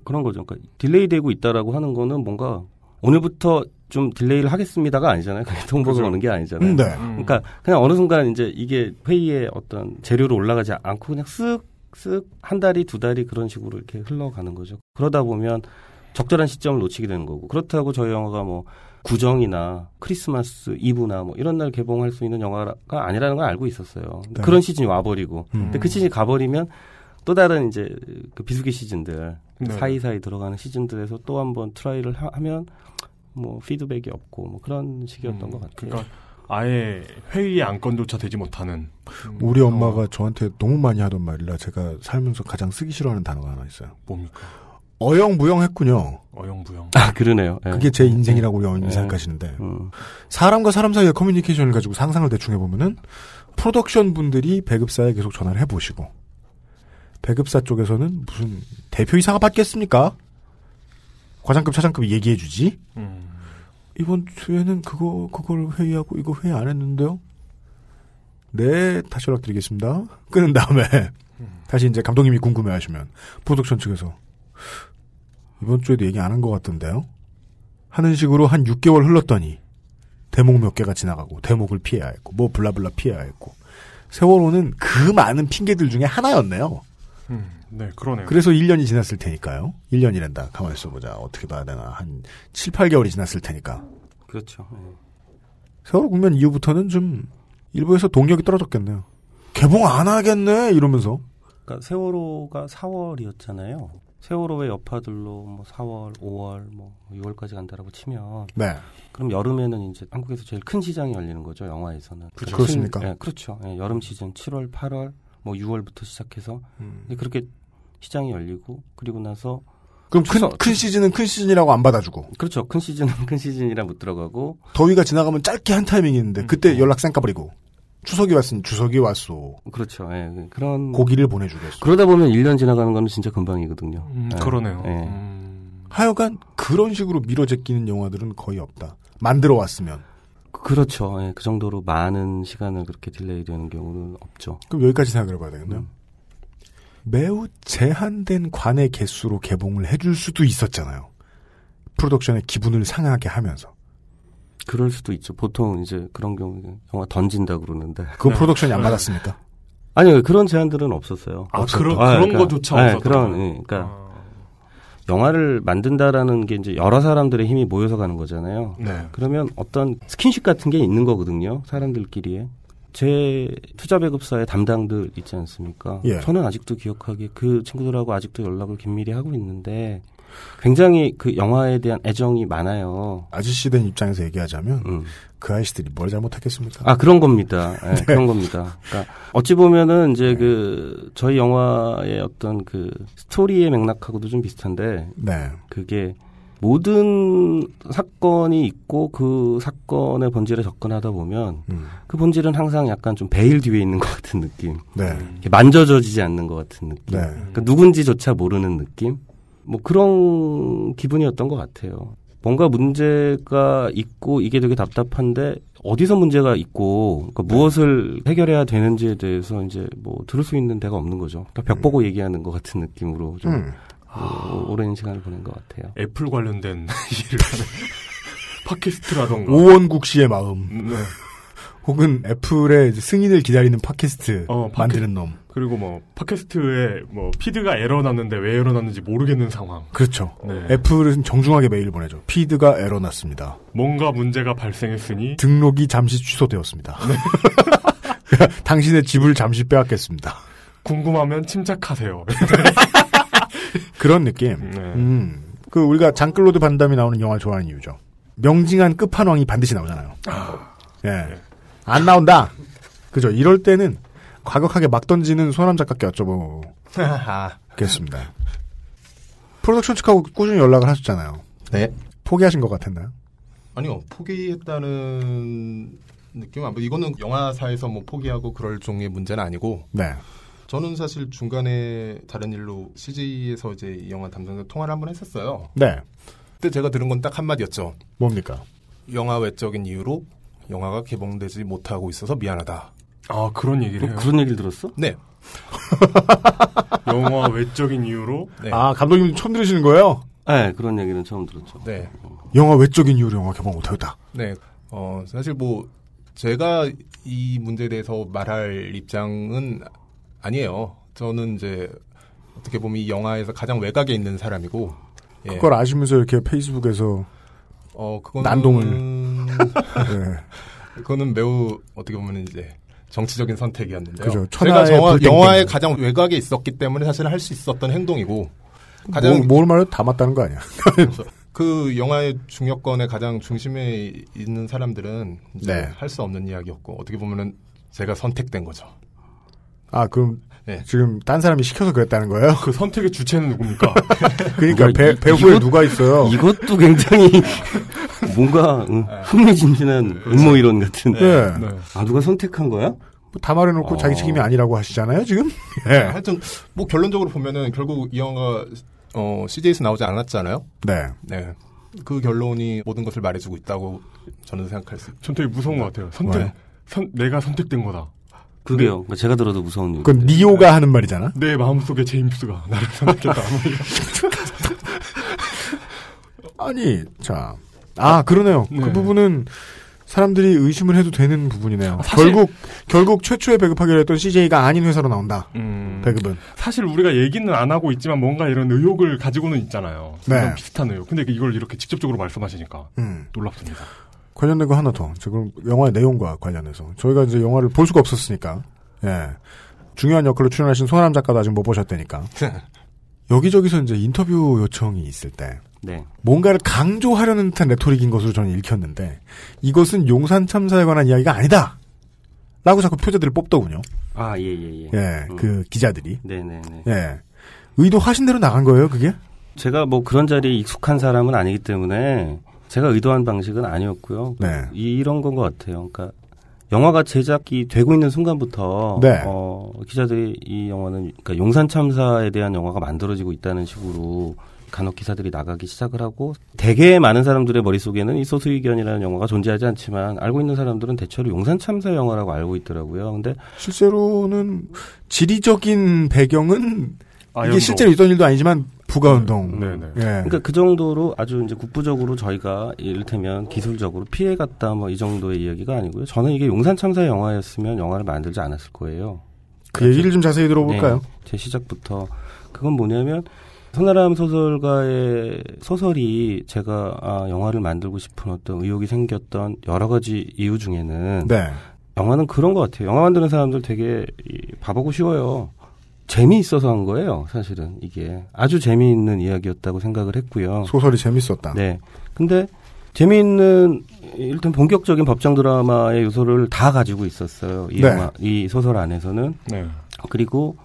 그런 거죠. 그러니까 딜레이되고 있다라고 하는 거는 뭔가 오늘부터 좀 딜레이를 하겠습니다가 아니잖아요. 그냥 통보가 그렇죠. 오는 게 아니잖아요. 네. 그러니까 그냥 어느 순간 이제 이게 회의에 어떤 재료로 올라가지 않고 그냥 쓱 한 달이 두 달이 그런 식으로 이렇게 흘러가는 거죠. 그러다 보면 적절한 시점을 놓치게 되는 거고 그렇다고 저희 영화가 뭐 구정이나 크리스마스 이브나 뭐 이런 날 개봉할 수 있는 영화가 아니라는 걸 알고 있었어요. 근데 그런 시즌이 와버리고 근데 그 시즌이 가버리면 또 다른 이제 그 비수기 시즌들 사이사이 들어가는 시즌들에서 또 한번 트라이를 하면 뭐 피드백이 없고 뭐 그런 식이었던 것 같아요. 그러니까 아예 회의의 안건조차 되지 못하는. 우리 엄마가 저한테 너무 많이 하던 말이라 제가 살면서 가장 쓰기 싫어하는 단어가 하나 있어요. 뭡니까? 어영부영했군요. 어영부영. 아 그러네요. 네. 그게 제 인생이라고 우리 어머님이 생각하시는데 사람과 사람 사이의 커뮤니케이션을 가지고 상상을 대충 해보면은 프로덕션 분들이 배급사에 계속 전화를 해보시고 배급사 쪽에서는 무슨 대표이사가 받겠습니까? 과장급 차장급이 얘기해주지. 이번 주에는 그걸 회의하고 이거 회의 안 했는데요. 네, 다시 연락드리겠습니다. 끊은 다음에 다시 이제 감독님이 궁금해하시면 프로덕션 측에서 이번 주에도 얘기 안 한 것 같던데요. 하는 식으로 한 6개월 흘렀더니 대목 몇 개가 지나가고 대목을 피해야 했고 뭐 블라블라 피해야 했고 세월호는 그 많은 핑계들 중에 하나였네요. 네, 그러네요. 그래서 1년이 지났을 테니까요. 1년이란다. 가만히 있어보자. 어떻게 봐야 되나. 한 7, 8개월이 지났을 테니까. 그렇죠. 세월호 국면 이후부터는 좀 일부에서 동력이 떨어졌겠네요. 개봉 안 하겠네 이러면서. 그러니까 세월호가 4월이었잖아요. 세월호의 여파들로 뭐 4월, 5월, 뭐 6월까지 간다라고 치면. 네. 그럼 여름에는 이제 한국에서 제일 큰 시장이 열리는 거죠. 영화에서는. 그렇죠. 그렇습니까? 네, 그렇죠. 네, 여름 시즌 7월, 8월, 뭐 6월부터 시작해서 그렇게 시장이 열리고 그리고 나서 그럼 큰 시즌은 큰 시즌이라고 안 받아주고. 그렇죠. 큰 시즌은 큰 시즌이라 못 들어가고. 더위가 지나가면 짧게 한 타이밍이 있는데 그때 연락 쌩까버리고. 추석이 왔으니 추석이 왔소. 그렇죠. 예, 그런 고기를 보내주겠소. 그러다 보면 1년 지나가는 건 진짜 금방이거든요. 그러네요. 예. 하여간 그런 식으로 미뤄제끼는 영화들은 거의 없다. 만들어 왔으면. 그렇죠. 예, 그 정도로 많은 시간을 그렇게 딜레이 되는 경우는 없죠. 그럼 여기까지 생각을 해봐야 되겠네요. 매우 제한된 관의 개수로 개봉을 해줄 수도 있었잖아요. 프로덕션의 기분을 상하게 하면서. 그럴 수도 있죠. 보통 이제 그런 경우에 영화 던진다 그러는데. 그건 프로덕션이 안 받았습니까? 아니요. 그런 제한들은 없었어요. 그런 그러니까, 거조차 없었어요. 그러니까 영화를 만든다라는 게 이제 여러 사람들의 힘이 모여서 가는 거잖아요. 네. 그러면 어떤 스킨십 같은 게 있는 거거든요. 사람들끼리에. 제 투자배급사의 담당들 있지 않습니까? 예. 저는 아직도 기억하기에 그 친구들하고 아직도 연락을 긴밀히 하고 있는데 굉장히 그 영화에 대한 애정이 많아요. 아저씨 된 입장에서 얘기하자면 그 아저씨들이 뭘 잘못했겠습니까? 아, 그런 겁니다. 네, 네. 그런 겁니다. 그러니까 어찌 보면은 이제 그 저희 영화의 어떤 그 스토리의 맥락하고도 좀 비슷한데 네. 그게 모든 사건이 있고 그 사건의 본질에 접근하다 보면 그 본질은 항상 약간 좀 베일 뒤에 있는 것 같은 느낌. 네. 만져져지지 않는 것 같은 느낌. 네. 그러니까 누군지조차 모르는 느낌. 뭐 그런 기분이었던 것 같아요. 뭔가 문제가 있고 이게 되게 답답한데 어디서 문제가 있고 그러니까 무엇을 해결해야 되는지에 대해서 이제 뭐 들을 수 있는 데가 없는 거죠. 그러니까 벽 보고 얘기하는 것 같은 느낌으로 좀 오랜 시간을 보낸 것 같아요. 애플 관련된 일을 하는 팟캐스트라던가 오원국 씨의 마음. 네. 혹은 애플의 승인을 기다리는 팟캐스트 만드는 놈. 그리고 뭐 팟캐스트에 뭐 피드가 에러 났는데 왜 에러 났는지 모르겠는 상황. 그렇죠. 네. 애플은 정중하게 메일을 보내죠. 피드가 에러 났습니다. 뭔가 문제가 발생했으니 등록이 잠시 취소되었습니다. 네. 당신의 집을 잠시 빼앗겠습니다. 궁금하면 침착하세요. 그런 느낌. 네. 그 우리가 장클로드 반담이 나오는 영화 좋아하는 이유죠. 명징한 끝판왕이 반드시 나오잖아요. 예. 네. 안 나온다. 그죠. 이럴 때는 과격하게 막 던지는 소남 작가께 여쭤보겠습니다. 프로덕션 측하고 꾸준히 연락을 하셨잖아요. 네. 포기하신 것 같았나요? 아니요. 포기했다는 느낌은 이거는 영화사에서 뭐 포기하고 그럴 종류의 문제는 아니고. 네. 저는 사실 중간에 다른 일로 CJ에서 이제 이 영화 담당자 통화를 한번 했었어요. 네. 그때 제가 들은 건 딱 한마디였죠. 뭡니까? 영화 외적인 이유로 영화가 개봉되지 못하고 있어서 미안하다. 아, 그런 얘기를 해요? 그런 얘기를 들었어? 네. 영화 외적인 이유로? 네. 아, 감독님 처음 들으시는 거예요? 네, 그런 얘기는 처음 들었죠. 네. 영화 외적인 이유로 영화 개봉 못하겠다. 네. 사실 뭐 제가 이 문제에 대해서 말할 입장은 아니에요. 저는 이제 어떻게 보면 이 영화에서 가장 외곽에 있는 사람이고 그걸 아시면서 이렇게 페이스북에서 그거는 난동을. 그거는 매우 어떻게 보면 이제 정치적인 선택이었는데요. 그죠. 제가 영화에 가장 외곽에 있었기 때문에 사실 할 수 있었던 행동이고 가장 뭘 말해도 다 맞다는 거 아니야? 그 영화의 중요권의 가장 중심에 있는 사람들은 할 수 없는 이야기였고 어떻게 보면은 제가 선택된 거죠. 아 그럼 지금 딴 사람이 시켜서 그랬다는 거예요? 그 선택의 주체는 누굽니까? 그러니까 배후에 누가 있어요? 이것도 굉장히 뭔가 흥미진진한 음모 이론 같은. 아 누가 선택한 거야? 다 말해놓고 자기 책임이 아니라고 하시잖아요 지금? 하여튼 뭐 결론적으로 보면은 결국 이 영화 CJ에서 나오지 않았잖아요. 네. 그 결론이 모든 것을 말해주고 있다고 저는 생각할 수 있죠. 전 되게 무서운 것 같아요. 내가 선택된 거다. 그게요. 제가 들어도 무서운 얘기. 그건 니오가 하는 말이잖아. 내 마음속에 제임스가 나를 선택했다. 아니, 자, 그러네요. 그 부분은 사람들이 의심을 해도 되는 부분이네요. 결국 최초에 배급하기로 했던 CJ가 아닌 회사로 나온다. 배급은. 사실 우리가 얘기는 안 하고 있지만 뭔가 이런 의혹을 가지고는 있잖아요. 네. 비슷한 의혹. 근데 이걸 이렇게 직접적으로 말씀하시니까 놀랍습니다. 관련된 거 하나 더. 지금 영화의 내용과 관련해서 저희가 이제 영화를 볼 수가 없었으니까. 중요한 역할로 출연하신 손아람 작가도 아직 못 보셨다니까. 여기저기서 이제 인터뷰 요청이 있을 때 뭔가를 강조하려는 듯한 레토릭인 것으로 저는 읽혔는데 이것은 용산 참사에 관한 이야기가 아니다. 라고 자꾸 표제들을 뽑더군요. 그 기자들이. 네네네. 의도하신 대로 나간 거예요, 그게? 제가 뭐 그런 자리에 익숙한 사람은 아니기 때문에 제가 의도한 방식은 아니었고요. 이런 건 것 같아요. 그러니까 영화가 제작이 되고 있는 순간부터 기자들이 이 영화는 그러니까 용산 참사에 대한 영화가 만들어지고 있다는 식으로 간혹 기사들이 나가기 시작을 하고 되게 많은 사람들의 머릿속에는 이 소수의견이라는 영화가 존재하지 않지만 알고 있는 사람들은 대체로 용산 참사 영화라고 알고 있더라고요. 근데 실제로는 지리적인 배경은 이게 실제로 있던 일도 아니지만 부가운동. 그러니까 그 정도로 아주 이제 국부적으로 저희가 이를테면 기술적으로 피해갔다 뭐 이 정도의 이야기가 아니고요. 저는 이게 용산 참사 영화였으면 영화를 만들지 않았을 거예요. 그 얘기를 좀 자세히 들어볼까요? 제 시작부터 그건 뭐냐면 손아람 소설가의 소설이 제가 영화를 만들고 싶은 어떤 의욕이 생겼던 여러 가지 이유 중에는 영화는 그런 것 같아요. 영화 만드는 사람들 되게 바보고 쉬워요. 재미있어서 한 거예요, 사실은. 이게. 아주 재미있는 이야기였다고 생각을 했고요. 소설이 재밌었다. 근데 재미있는 일단 본격적인 법정 드라마의 요소를 다 가지고 있었어요. 이 영화, 이 소설 안에서는. 그리고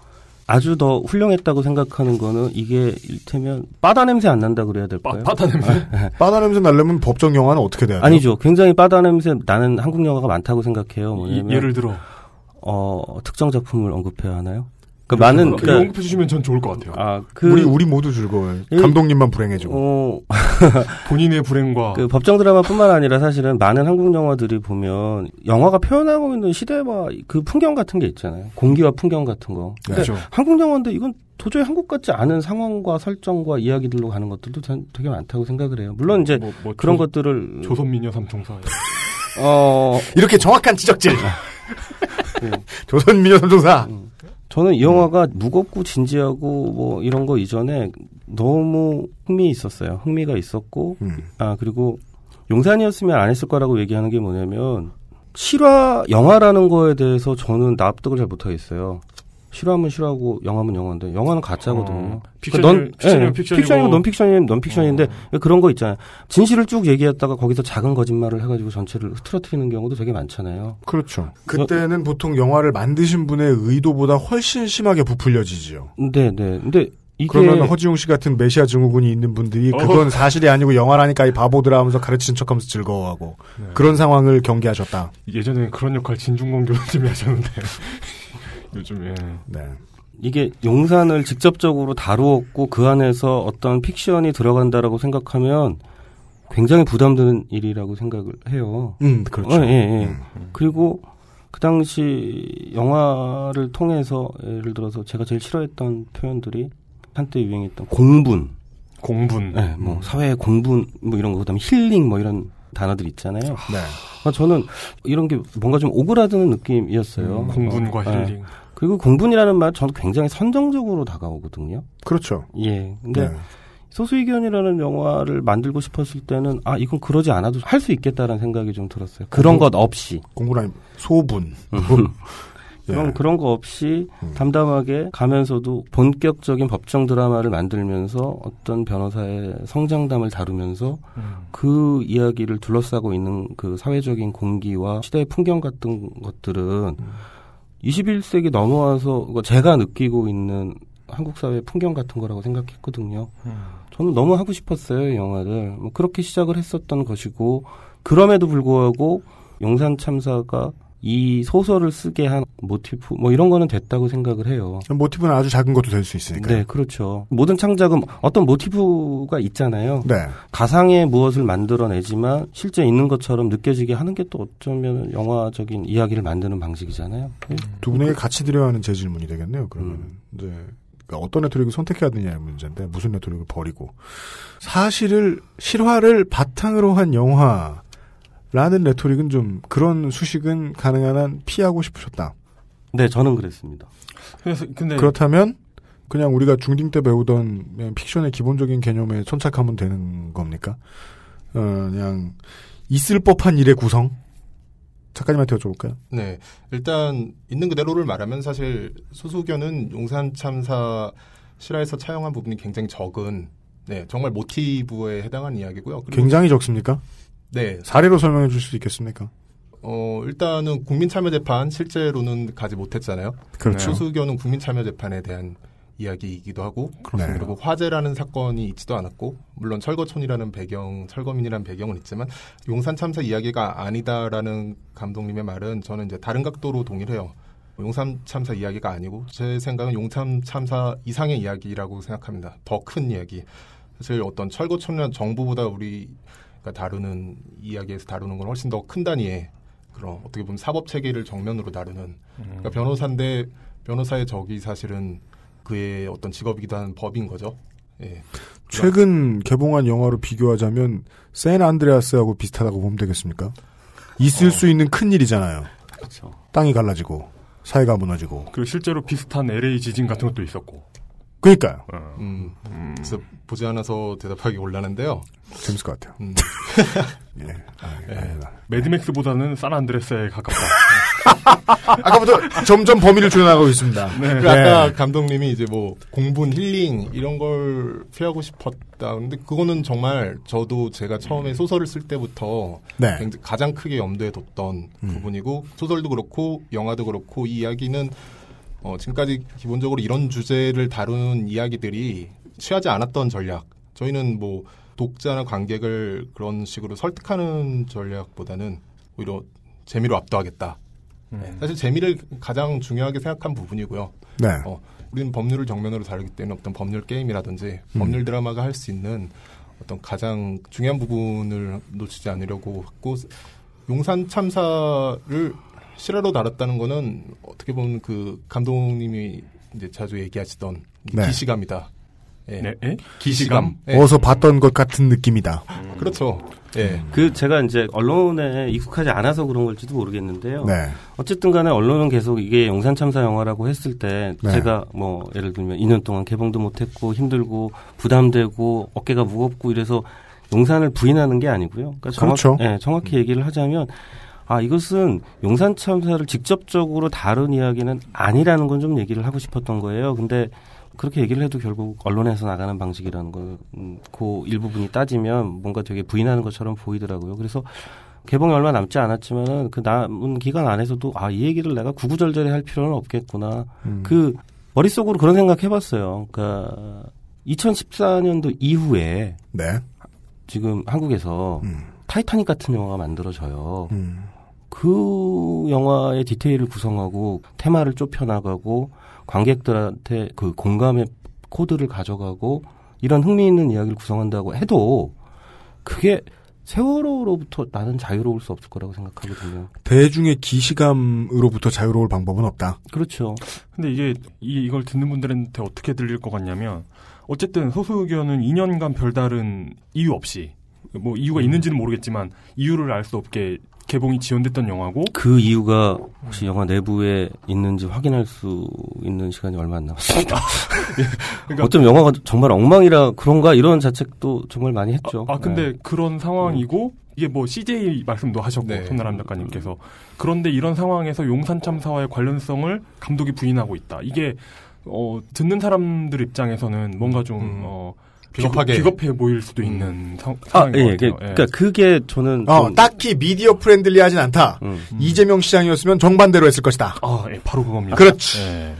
아주 더 훌륭했다고 생각하는 거는 이게 일테면 바다 냄새 안 난다 그래야 될까요? 바다 냄새? 바다 냄새 나려면 법정 영화는 어떻게 돼야 돼요? 아니죠. 굉장히 바다 냄새 나는 한국 영화가 많다고 생각해요. 뭐냐면 예를 들어 특정 작품을 언급해야 하나요? 많은 언급해 주시면 전 좋을 것 같아요. 우리 모두 즐거워요. 감독님만 불행해지고. 본인의 불행과 법정 드라마뿐만 아니라 사실은 많은 한국 영화들이 보면 영화가 표현하고 있는 시대와 그 풍경 같은 게 있잖아요. 공기와 풍경 같은 거. 그렇죠. 한국 영화인데 이건 도저히 한국 같지 않은 상황과 설정과 이야기들로 가는 것들도 되게 많다고 생각을 해요. 물론 이제 그런 것들을 조선미녀 삼총사 이렇게 정확한 지적질. 조선미녀 삼총사. 저는 이 영화가 무겁고 진지하고 뭐 이런 거 이전에 너무 흥미가 있었고, 그리고 용산이었으면 안 했을 거라고 얘기하는 게 뭐냐면, 실화 영화라는 거에 대해서 저는 납득을 잘 못하겠어요. 실화면 실화고 영화면 영화인데, 영화는 가짜거든요. 픽션이면 픽션이고. 픽션이면 넌픽션이면 넌픽션인데, 그런 거 있잖아요. 진실을 쭉 얘기했다가 거기서 작은 거짓말을 해가지고 전체를 흐트러뜨리는 경우도 되게 많잖아요. 그렇죠. 그때는 보통 영화를 만드신 분의 의도보다 훨씬 심하게 부풀려지죠. 네네. 근데 이게. 그러면 허지웅 씨 같은 메시아 증후군이 있는 분들이 그건 사실이 아니고 영화라니까 이 바보들아 하면서 가르치는 척 하면서 즐거워하고. 그런 상황을 경계하셨다. 예전에 그런 역할 진중권 교수님이 하셨는데. 요즘에. 이게 용산을 직접적으로 다루었고 그 안에서 어떤 픽션이 들어간다라고 생각하면 굉장히 부담되는 일이라고 생각을 해요. 그렇죠. 그리고 그 당시 영화를 통해서 예를 들어서 제가 제일 싫어했던 표현들이 한때 유행했던 공분. 뭐 사회의 공분 뭐 이런 거 그다음에 힐링 뭐 이런 단어들 있잖아요. 저는 이런 게 뭔가 좀 오그라드는 느낌이었어요. 공분과 힐링. 그리고 공분이라는 말 저는 굉장히 선정적으로 다가오거든요. 그렇죠. 근데 소수의견이라는 영화를 만들고 싶었을 때는 이건 그러지 않아도 할 수 있겠다라는 생각이 좀 들었어요. 그런 것 없이. 공부라니 소분. 그런 거 없이 담담하게 가면서도 본격적인 법정 드라마를 만들면서 어떤 변호사의 성장담을 다루면서 그 이야기를 둘러싸고 있는 그 사회적인 공기와 시대의 풍경 같은 것들은 21세기 넘어와서 제가 느끼고 있는 한국 사회의 풍경 같은 거라고 생각했거든요. 저는 너무 하고 싶었어요, 이 영화를. 그렇게 시작을 했었던 것이고, 그럼에도 불구하고 용산 참사가 이 소설을 쓰게 한 모티프 이런 거는 됐다고 생각을 해요. 모티프는 아주 작은 것도 될 수 있으니까. 네, 그렇죠. 모든 창작은 어떤 모티프가 있잖아요. 네. 가상의 무엇을 만들어내지만 실제 있는 것처럼 느껴지게 하는 게 또 어쩌면 영화적인 이야기를 만드는 방식이잖아요. 두 분에게 같이 드려야 하는 제 질문이 되겠네요. 그러면 이제 그러니까 어떤 레토릭을 선택해야 되냐의 문제인데 무슨 레토릭을 버리고 실화를 바탕으로 한 영화. 라는 레토릭은 좀 그런 수식은 가능한 한 피하고 싶으셨다. 네, 저는 그랬습니다. 근데 그렇다면 그냥 우리가 중딩 때 배우던 그냥 픽션의 기본적인 개념에 천착하면 되는 겁니까? 그냥 있을 법한 일의 구성? 작가님한테 여쭤볼까요? 네, 일단 있는 그대로를 말하면 사실 소수견은 용산 참사 실화에서 차용한 부분이 굉장히 적은 정말 모티브에 해당한 이야기고요. 그리고 굉장히 적습니까? 네. 사례로 설명해 줄 수 있겠습니까? 일단은 국민참여재판 실제로는 가지 못했잖아요. 그렇죠. 소수견은 국민참여재판에 대한 이야기이기도 하고, 그리고 화재라는 사건이 있지도 않았고, 물론 철거촌이라는 철거민이라는 배경은 있지만, 용산 참사 이야기가 아니다라는 감독님의 말은 저는 이제 다른 각도로 동의를 해요. 용산 참사 이야기가 아니고, 제 생각은 용산 참사 이상의 이야기라고 생각합니다. 더 큰 이야기. 사실 어떤 철거촌이나 정부보다 다루는 이야기에서 다루는 건 훨씬 더 큰 단위의 그런 어떻게 보면 사법 체계를 정면으로 다루는 그러니까 변호사인데 변호사의 적이 사실은 그의 어떤 직업이기도 한 법인 거죠. 예. 최근 개봉한 영화로 비교하자면 샌 안드레아스하고 비슷하다고 보면 되겠습니까? 있을 수 있는 큰 일이잖아요. 그렇죠. 땅이 갈라지고 사회가 무너지고. 그리고 실제로 비슷한 LA 지진 같은 것도 있었고. 그러니까요. 그래서 보지 않아서 대답하기 곤란한데요. 재밌을 것 같아요. 매드맥스보다는 산안드레스에 가깝다. 아까부터 점점 범위를 줄여나가고 있습니다. 네. 아까 감독님이 이제 공분, 힐링 이런 걸 피하고 싶었다. 근데 그거는 정말 저도 제가 처음에 소설을 쓸 때부터 가장 크게 염두에 뒀던 부분이고 소설도 그렇고 영화도 그렇고 이 이야기는 지금까지 기본적으로 이런 주제를 다루는 이야기들이 취하지 않았던 전략. 저희는 독자나 관객을 그런 식으로 설득하는 전략보다는 오히려 재미로 압도하겠다. 사실 재미를 가장 중요하게 생각한 부분이고요. 네. 우리는 법률을 정면으로 다루기 때문에 어떤 법률 게임이라든지 법률 드라마가 할 수 있는 어떤 가장 중요한 부분을 놓치지 않으려고 했고 용산 참사를 실화로 다뤘다는 거는 어떻게 보면 그 감독님이 이제 자주 얘기하시던 기시감이다. 네. 기시감? 어디서 봤던 것 같은 느낌이다. 그렇죠. 예. 제가 이제 언론에 익숙하지 않아서 그런 걸지도 모르겠는데요. 네. 어쨌든 간에 언론은 계속 이게 용산 참사 영화라고 했을 때 제가 예를 들면 2년 동안 개봉도 못했고 힘들고 부담되고 어깨가 무겁고 이래서 용산을 부인하는 게 아니고요. 그러니까 그렇죠. 정확히 얘기를 하자면 이것은 용산 참사를 직접적으로 다룬 이야기는 아니라는 건 좀 얘기를 하고 싶었던 거예요. 근데 그렇게 얘기를 해도 결국 언론에서 나가는 방식이라는 걸 그 일부분이 따지면 뭔가 되게 부인하는 것처럼 보이더라고요. 그래서 개봉이 얼마 남지 않았지만은 그 남은 기간 안에서도 이 얘기를 내가 구구절절히 할 필요는 없겠구나. 그 머릿속으로 그런 생각 해봤어요. 그러니까 2014년도 이후에 지금 한국에서 타이타닉 같은 영화가 만들어져요. 그 영화의 디테일을 구성하고 테마를 좁혀나가고 관객들한테 그 공감의 코드를 가져가고 이런 흥미있는 이야기를 구성한다고 해도 그게 세월호로부터 나는 자유로울 수 없을 거라고 생각하거든요. 대중의 기시감으로부터 자유로울 방법은 없다. 그렇죠. 근데 이걸 듣는 분들한테 어떻게 들릴 것 같냐면 어쨌든 소수견은 2년간 별다른 이유 없이 이유가 있는지는 모르겠지만 이유를 알 수 없게 개봉이 지연됐던 영화고 그 이유가 혹시 영화 내부에 있는지 확인할 수 있는 시간이 얼마 안 남았습니다. 그러니까 어쩜 영화가 정말 엉망이라 그런가 이런 자책도 정말 많이 했죠. 근데 네. 그런 상황이고 이게 뭐 CJ 말씀도 하셨고 네. 손나람 작가님께서 그런데 이런 상황에서 용산 참사와의 관련성을 감독이 부인하고 있다. 이게 듣는 사람들 입장에서는 뭔가 좀 비겁해 보일 수도 있는 상황인 것 같아요. 그러니까 그게 저는 딱히 미디어 프렌들리하진 않다. 이재명 시장이었으면 정반대로 했을 것이다. 바로 그겁니다. 그렇지. 네.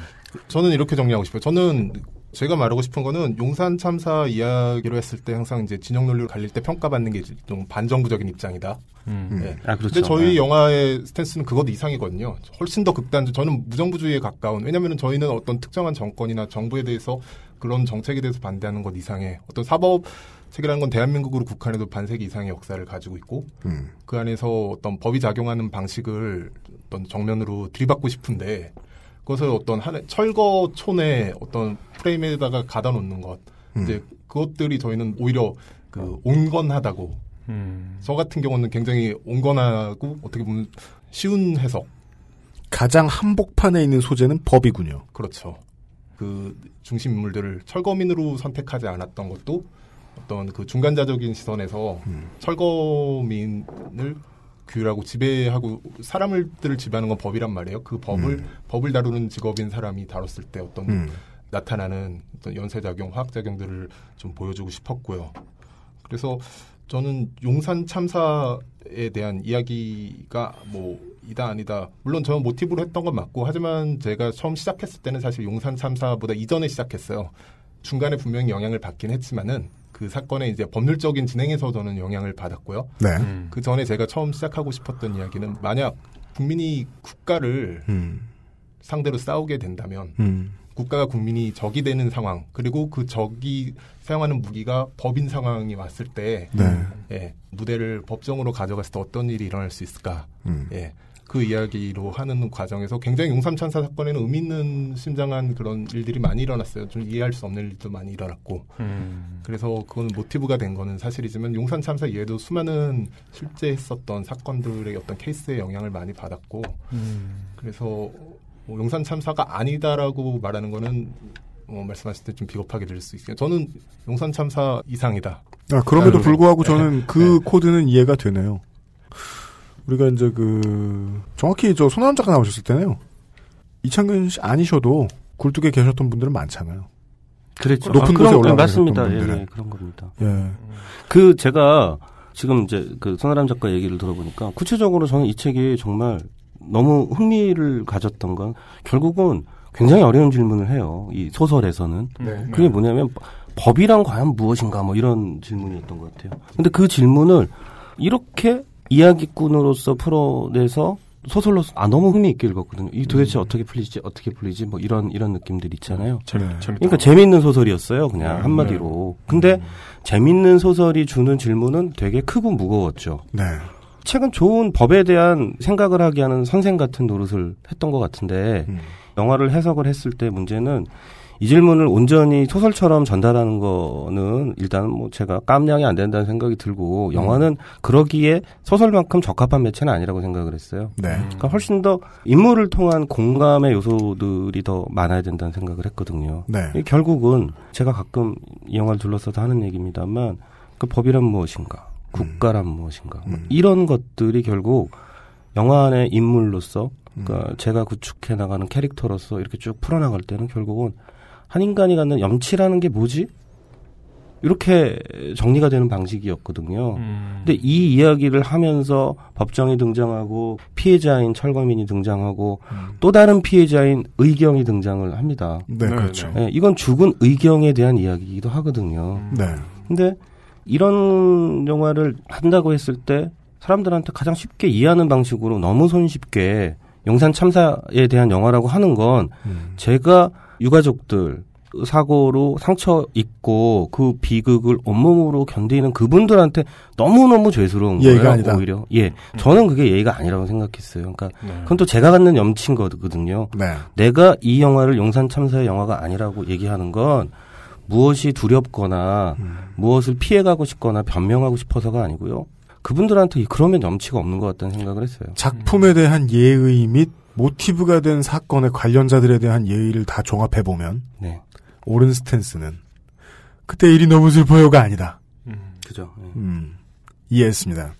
저는 이렇게 정리하고 싶어요. 저는 제가 말하고 싶은 거는 용산 참사 이야기로 했을 때 항상 이제 진영 논리로 갈릴 때 평가받는 게 좀 반정부적인 입장이다. 네. 그렇죠. 근데 저희 영화의 스탠스는 그것 이상이거든요. 훨씬 더 극단적. 저는 무정부주의에 가까운. 왜냐하면 저희는 어떤 특정한 정권이나 정부에 대해서 그런 정책에 대해서 반대하는 것 이상의 어떤 사법 체계라는 건 대한민국으로 국한해도 반세기 이상의 역사를 가지고 있고 그 안에서 어떤 법이 작용하는 방식을 어떤 정면으로 들이받고 싶은데 그것을 어떤 철거촌의 어떤 프레임에다가 가다 놓는 것 이제 그것들이 저희는 오히려 그 온건하다고 저 같은 경우는 굉장히 온건하고 어떻게 보면 쉬운 해석 가장 한복판에 있는 소재는 법이군요. 그렇죠. 그 중심 인물들을 철거민으로 선택하지 않았던 것도 어떤 그 중간자적인 시선에서 철거민을 규율하고 지배하고 사람들을 지배하는 건 법이란 말이에요. 그 법을 다루는 직업인 사람이 다뤘을 때 어떤 나타나는 어떤 연쇄작용, 화학작용들을 좀 보여주고 싶었고요. 그래서 저는 용산 참사에 대한 이야기가 뭐 이다 아니다. 물론 저는 모티브로 했던 건 맞고 하지만 제가 처음 시작했을 때는 사실 용산 참사보다 이전에 시작했어요. 중간에 분명히 영향을 받긴 했지만은 그 사건의 이제 법률적인 진행에서 저는 영향을 받았고요. 네. 그 전에 제가 처음 시작하고 싶었던 이야기는 만약 국민이 국가를 상대로 싸우게 된다면 국가가 국민이 적이 되는 상황 그리고 그 적이 사용하는 무기가 법인 상황이 왔을 때 무대를 법정으로 가져갔을 때 어떤 일이 일어날 수 있을까. 그 이야기로 하는 과정에서 굉장히 용산 참사 사건에는 의미 있는 심장한 그런 일들이 많이 일어났어요. 좀 이해할 수 없는 일도 많이 일어났고. 그래서 그건 모티브가 된 거는 사실이지만 용산 참사 이외에도 수많은 실제 했었던 사건들의 어떤 케이스에 영향을 많이 받았고. 그래서 뭐 용산 참사가 아니다라고 말하는 거는 말씀하실 때 좀 비겁하게 들릴 수 있어요. 저는 용산 참사 이상이다. 그럼에도 불구하고 저는 그 코드는 이해가 되네요. 우리가 이제 정확히 손나람 작가 나오셨을 때는요. 이창근 씨 아니셔도 굴뚝에 계셨던 분들은 많잖아요. 그렇죠. 높은 곳에 올라가셨던 맞습니다. 분들은. 예, 그런 겁니다. 예. 제가 지금 이제 손나람 작가 얘기를 들어보니까 구체적으로 저는 이 책이 정말 너무 흥미를 가졌던 건 결국은 굉장히 어려운 질문을 해요. 이 소설에서는. 그게 뭐냐면 법이란 과연 무엇인가 뭐 이런 질문이었던 것 같아요. 근데 그 질문을 이렇게 이야기꾼으로서 풀어내서 소설로서 너무 흥미있게 읽었거든요. 이 도대체 어떻게 풀리지 뭐 이런 느낌들 있잖아요. 그러니까 재미있는 소설이었어요. 그냥 한마디로. 근데 재미있는 소설이 주는 질문은 되게 크고 무거웠죠. 책은 좋은 법에 대한 생각을 하게 하는 선생 같은 노릇을 했던 것 같은데 영화를 해석을 했을 때 문제는 이 질문을 온전히 소설처럼 전달하는 거는 일단 뭐 제가 깜냥이 안 된다는 생각이 들고 영화는 그러기에 소설만큼 적합한 매체는 아니라고 생각을 했어요. 그러니까 훨씬 더 인물을 통한 공감의 요소들이 더 많아야 된다는 생각을 했거든요. 결국은 제가 가끔 이 영화를 둘러싸서 하는 얘기입니다만 그 법이란 무엇인가, 국가란 무엇인가 이런 것들이 결국 영화 안의 인물로서 그러니까 제가 구축해 나가는 캐릭터로서 이렇게 쭉 풀어나갈 때는 결국은 한 인간이 갖는 염치라는 게 뭐지? 이렇게 정리가 되는 방식이었거든요. 근데 이 이야기를 하면서 법정이 등장하고 피해자인 철거민이 등장하고 또 다른 피해자인 의경이 등장을 합니다. 그렇죠. 이건 죽은 의경에 대한 이야기이기도 하거든요. 근데 이런 영화를 한다고 했을 때 사람들한테 가장 쉽게 이해하는 방식으로 너무 손쉽게 용산 참사에 대한 영화라고 하는 건 제가 유가족들 사고로 상처 입고 그 비극을 온몸으로 견디는 그분들한테 너무너무 죄스러운 거예요. 아니다. 오히려. 저는 그게 예의가 아니라고 생각했어요. 그러니까 그건 또 제가 갖는 염치인 거거든요. 내가 이 영화를 용산 참사의 영화가 아니라고 얘기하는 건 무엇이 두렵거나 무엇을 피해가고 싶거나 변명하고 싶어서가 아니고요. 그분들한테 그러면 염치가 없는 것 같다는 생각을 했어요. 작품에 대한 예의 및 모티브가 된 사건의 관련자들에 대한 예의를 다 종합해보면 네. 옳은 스탠스는 그때 일이 너무 슬퍼요가 아니다. 그죠. 네. 이해했습니다.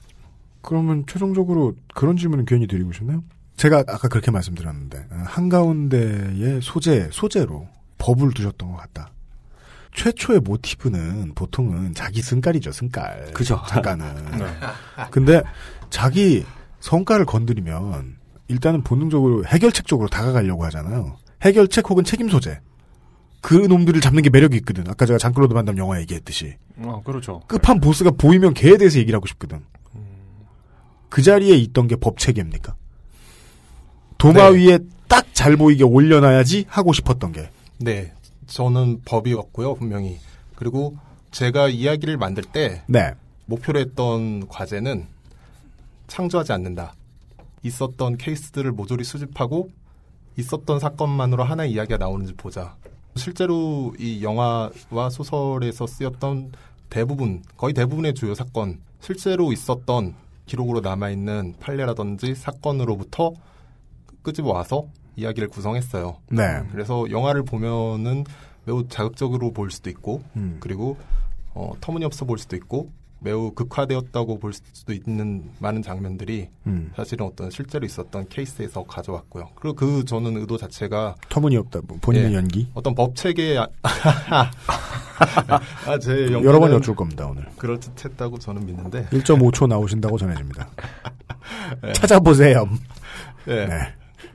그러면 최종적으로 그런 질문은 괜히 드리고 싶나요? 제가 아까 그렇게 말씀드렸는데 한가운데의 소재로 법을 두셨던 것 같다. 최초의 모티브는 보통은 자기 승깔이죠, 승깔. 그죠. 작가는. 근데 자기 성깔을 건드리면 일단은 본능적으로 해결책 쪽으로 다가가려고 하잖아요. 해결책 혹은 책임 소재. 그 놈들을 잡는 게 매력이 있거든. 아까 제가 장클로드 반담 영화 얘기했듯이. 그렇죠. 끝판 보스가 보이면 걔에 대해서 얘기를 하고 싶거든. 그 자리에 있던 게 법 체계입니까? 도마 네. 위에 딱 잘 보이게 올려놔야지 하고 싶었던 게. 네. 저는 법이었고요, 분명히. 그리고 제가 이야기를 만들 때 네. 목표로 했던 과제는 창조하지 않는다. 있었던 케이스들을 모조리 수집하고 있었던 사건만으로 하나의 이야기가 나오는지 보자. 실제로 이 영화와 소설에서 쓰였던 거의 대부분의 주요 사건, 실제로 있었던 기록으로 남아있는 판례라든지 사건으로부터 끄집어 와서 이야기를 구성했어요. 네. 그래서 영화를 보면은 매우 자극적으로 볼 수도 있고, 그리고 터무니없어 볼 수도 있고, 매우 극화되었다고 볼 수도 있는 많은 장면들이 사실은 어떤 실제로 있었던 케이스에서 가져왔고요. 그리고 저는 의도 자체가 터무니없다. 본인의 예, 연기. 어떤 법 체계 제 여러 번 여쭐 겁니다 오늘. 그럴듯했다고 저는 믿는데 1.5초 나오신다고 전해집니다. 네. 찾아보세요. 네. 네.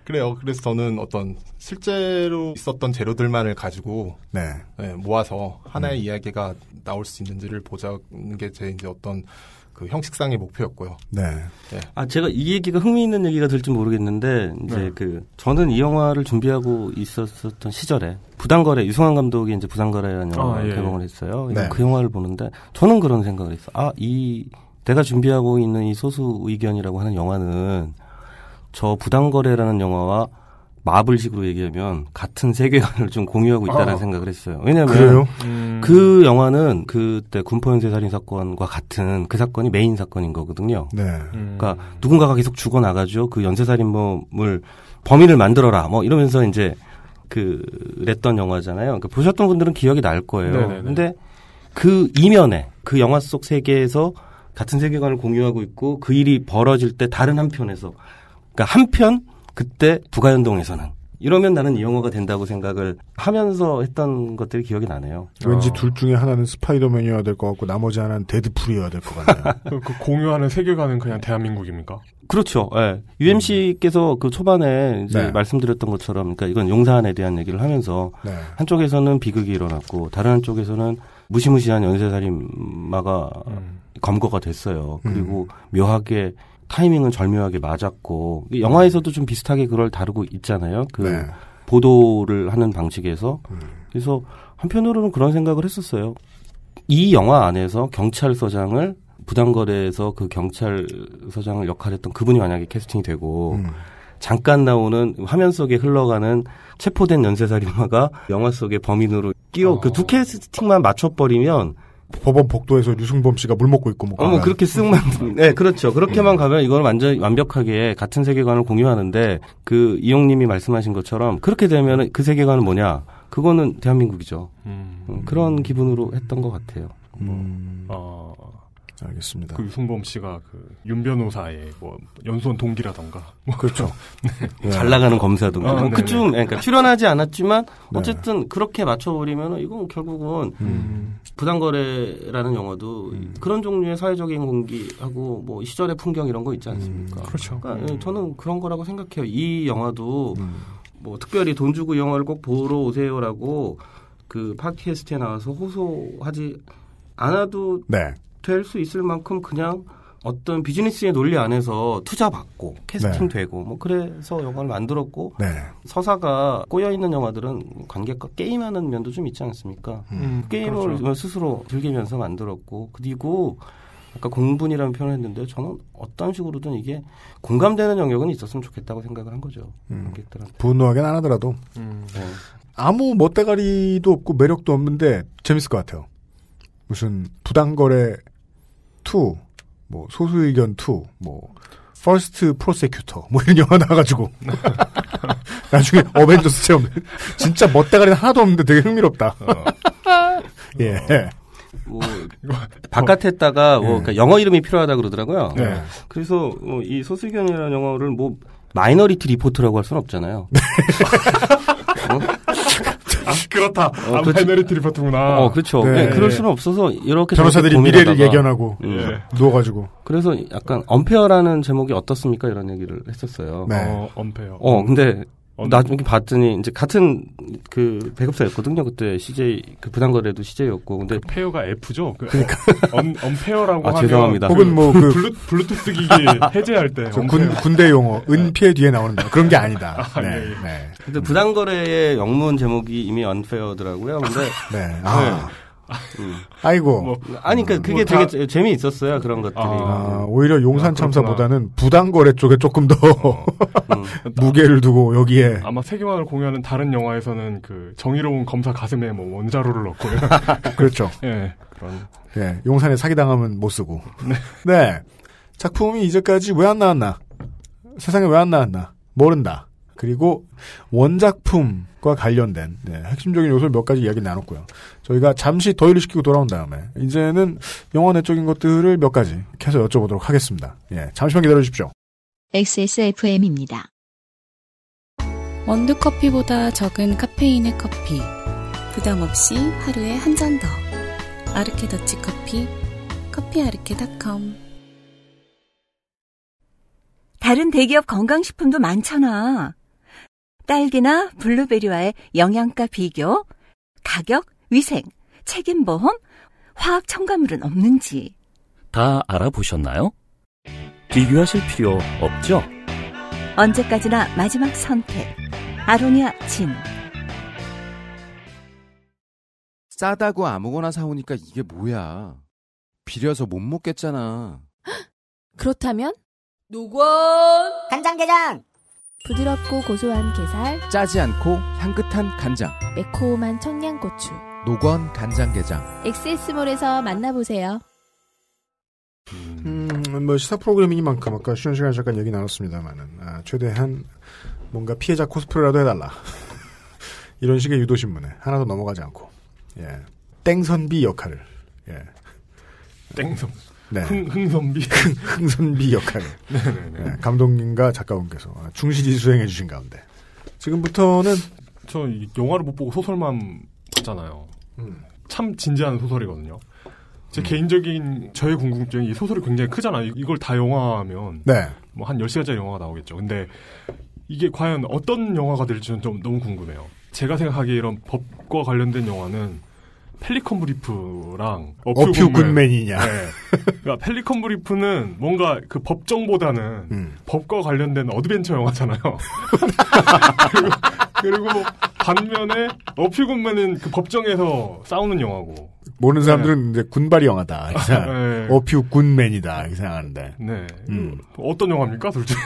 그래요. 그래서 저는 어떤 실제로 있었던 재료들만을 가지고 네. 네, 모아서 하나의 이야기가 나올 수 있는지를 보자는 게 제 이제 어떤 그 형식상의 목표였고요. 네. 네. 제가 이 얘기가 흥미있는 얘기가 될지 모르겠는데 이제 저는 이 영화를 준비하고 있었던 시절에 부당거래 유승환 감독이 이제 부당거래라는 영화를 개봉을 했어요. 네. 그 영화를 보는데 저는 그런 생각을 했어. 내가 준비하고 있는 이 소수 의견이라고 하는 영화는 저 부당거래라는 영화와 마블식으로 얘기하면 같은 세계관을 좀 공유하고 있다는 생각을 했어요. 왜냐하면 그래요? 그 영화는 그때 군포연쇄 살인 사건과 같은 그 사건이 메인 사건인 거거든요. 네. 그러니까 누군가가 계속 죽어나가죠. 그 연쇄살인범을 범인을 만들어라 뭐 이러면서 이제 그랬던 영화잖아요. 그러니까 보셨던 분들은 기억이 날 거예요. 네네네. 근데 그 이면에 그 영화 속 세계에서 같은 세계관을 공유하고 있고 그 일이 벌어질 때 다른 한편에서 그러니까 한편 그때 부가연동에서는 이러면 나는 이 영화가 된다고 생각을 하면서 했던 것들이 기억이 나네요. 왠지 둘 중에 하나는 스파이더맨이어야 될 것 같고 나머지 하나는 데드풀이어야 될 것 같네요. 그 공유하는 세계관은 그냥 대한민국입니까? 그렇죠. 네. UMC께서 그 초반에 이제 말씀드렸던 것처럼 그러니까 이건 용산에 대한 얘기를 하면서 한쪽에서는 비극이 일어났고 다른 한쪽에서는 무시무시한 연쇄살인마가 검거가 됐어요. 그리고 묘하게 타이밍은 절묘하게 맞았고 영화에서도 좀 비슷하게 그걸 다루고 있잖아요. 보도를 하는 방식에서. 그래서 한편으로는 그런 생각을 했었어요. 이 영화 안에서 경찰서장을 부당거래에서 그 경찰서장을 역할했던 그분이 만약에 캐스팅이 되고 잠깐 나오는 화면 속에 흘러가는 체포된 연쇄살인마가 영화 속의 범인으로 끼워 그 두 캐스팅만 맞춰버리면 법원 복도에서 류승범 씨가 물 먹고 있고 뭐 그렇게 쓱만 네 그렇죠. 그렇게만 가면 이건 완전 완벽하게 같은 세계관을 공유하는데 그 이용님이 말씀하신 것처럼 그렇게 되면 그 세계관은 뭐냐? 그거는 대한민국이죠. 그런 기분으로 했던 것 같아요. 알겠습니다. 그 유승범 씨가 그 윤 변호사의 뭐 연수원 동기라던가. 그렇죠. 네. 잘 나가는 검사도. 그쯤, 그러니까 출연하지 않았지만 어쨌든 그렇게 맞춰버리면 이건 결국은 부당거래라는 영화도 그런 종류의 사회적인 공기하고 뭐 시절의 풍경 이런 거 있지 않습니까? 그렇죠. 그러니까 저는 그런 거라고 생각해요. 이 영화도 뭐 특별히 돈 주고 이 영화를 꼭 보러 오세요라고 그 팟캐스트에 나와서 호소하지 않아도 될 수 있을 만큼 그냥 어떤 비즈니스의 논리 안에서 투자받고 캐스팅되고 뭐 그래서 영화를 만들었고 서사가 꼬여있는 영화들은 관객과 게임하는 면도 좀 있지 않습니까? 게임을 그렇죠. 스스로 즐기면서 만들었고 그리고 아까 공분이라는 표현을 했는데 저는 어떤 식으로든 이게 공감되는 영역은 있었으면 좋겠다고 생각을 한 거죠. 관객들한테. 분노하긴 안 하더라도 아무 멋대가리도 없고 매력도 없는데 재밌을 것 같아요. 무슨 부당거래 2 뭐 소수의견 2, 뭐 퍼스트 프로세큐터 뭐 이런 영화 나와가지고 나중에 어벤져스처럼 진짜 멋대가리는 하나도 없는데 되게 흥미롭다. 예. 뭐 바깥에다가 뭐 그러니까 영어 이름이 필요하다 그러더라고요. 네. 그래서 이 소수의견이라는 영어를 뭐 마이너리티 리포트라고 할 수는 없잖아요. 그렇다. 마이너리티 리포트구나. 그렇죠. 네. 그럴 수는 없어서 이렇게 변호사들이 미래를 예견하고 누워가지고. 그래서 약간 언페어라는 제목이 어떻습니까? 이런 얘기를 했었어요. 네. 언페어. 근데 나중에 봤더니 이제 같은 그 배급사였거든요. 그때 CJ 그 부당거래도 CJ였고 근데 페어가 F죠. 그러니까 언페어라고 하면 죄송합니다. 혹은 뭐 그 블루투스 기기 해제할 때 군대 용어 은피해 뒤에 나오는 거 그런 게 아니다. 네. 네. 근데 부당거래의 영문 제목이 이미 unfair더라고요. 근데 네. 아이고. 아니 그러니까 그게 되게 재미있었어요. 그런 것들이. 오히려 용산 참사보다는 부당거래 쪽에 조금 더 무게를 두고 여기에 아마 세계관을 공유하는 다른 영화에서는 그 정의로운 검사 가슴에 뭐 원자로를 넣고요. 그렇죠. 예. 그런. 예. 용산에 사기당하면 못 쓰고. 네. 작품이 이제까지 왜 안 나왔나? 세상에 왜 안 나왔나? 모른다. 그리고 원작품과 관련된 핵심적인 요소를 몇 가지 이야기 나눴고요. 저희가 잠시 더위를 식히고 돌아온 다음에 이제는 영화 내적인 것들을 몇 가지 계속 여쭤보도록 하겠습니다. 예, 잠시만 기다려주십시오. XSFM입니다. 원두커피보다 적은 카페인의 커피. 부담 없이 하루에 한 잔 더. 아르케 더치커피. 커피아르케.com. 다른 대기업 건강식품도 많잖아. 딸기나 블루베리와의 영양가 비교, 가격, 위생, 책임보험, 화학 첨가물은 없는지. 다 알아보셨나요? 비교하실 필요 없죠? 언제까지나 마지막 선택. 아로니아 진. 싸다고 아무거나 사오니까 이게 뭐야. 비려서 못 먹겠잖아. 그렇다면? 노건 간장게장. 부드럽고 고소한 게살, 짜지 않고 향긋한 간장, 매콤한 청양고추. 노건 간장게장. XS몰에서 만나보세요. 뭐 시사 프로그램이니만큼 아까 쉬는 시간에 잠깐 얘기 나눴습니다만은 최대한 뭔가 피해자 코스프레라도 해달라. 이런 식의 유도신문에 하나도 넘어가지 않고 땡선비 역할을 땡선. 네. 흥선비. 흥선비 역할을. 네, 감독님과 작가분께서 충실히 수행해 주신 가운데. 지금부터는. 저 영화를 못 보고 소설만 봤잖아요. 참 진지한 소설이거든요. 제 개인적인 저의 궁금증이 이 소설이 굉장히 크잖아요. 이걸 다 영화하면. 뭐 한 10시간짜리 영화가 나오겠죠. 근데 이게 과연 어떤 영화가 될지는 좀 너무 궁금해요. 제가 생각하기에 이런 법과 관련된 영화는 펠리컨 브리프랑 어퓨 굿맨이냐. 그러니까 펠리컨 브리프는 뭔가 그 법정보다는 법과 관련된 어드벤처 영화잖아요. 그리고 반면에 어퓨 굿맨은 그 법정에서 싸우는 영화고. 모르는 사람들은 이제 군발이 영화다. 어퓨 굿맨이다. 이렇게 생각하는데. 네. 어떤 영화입니까, 둘 중에?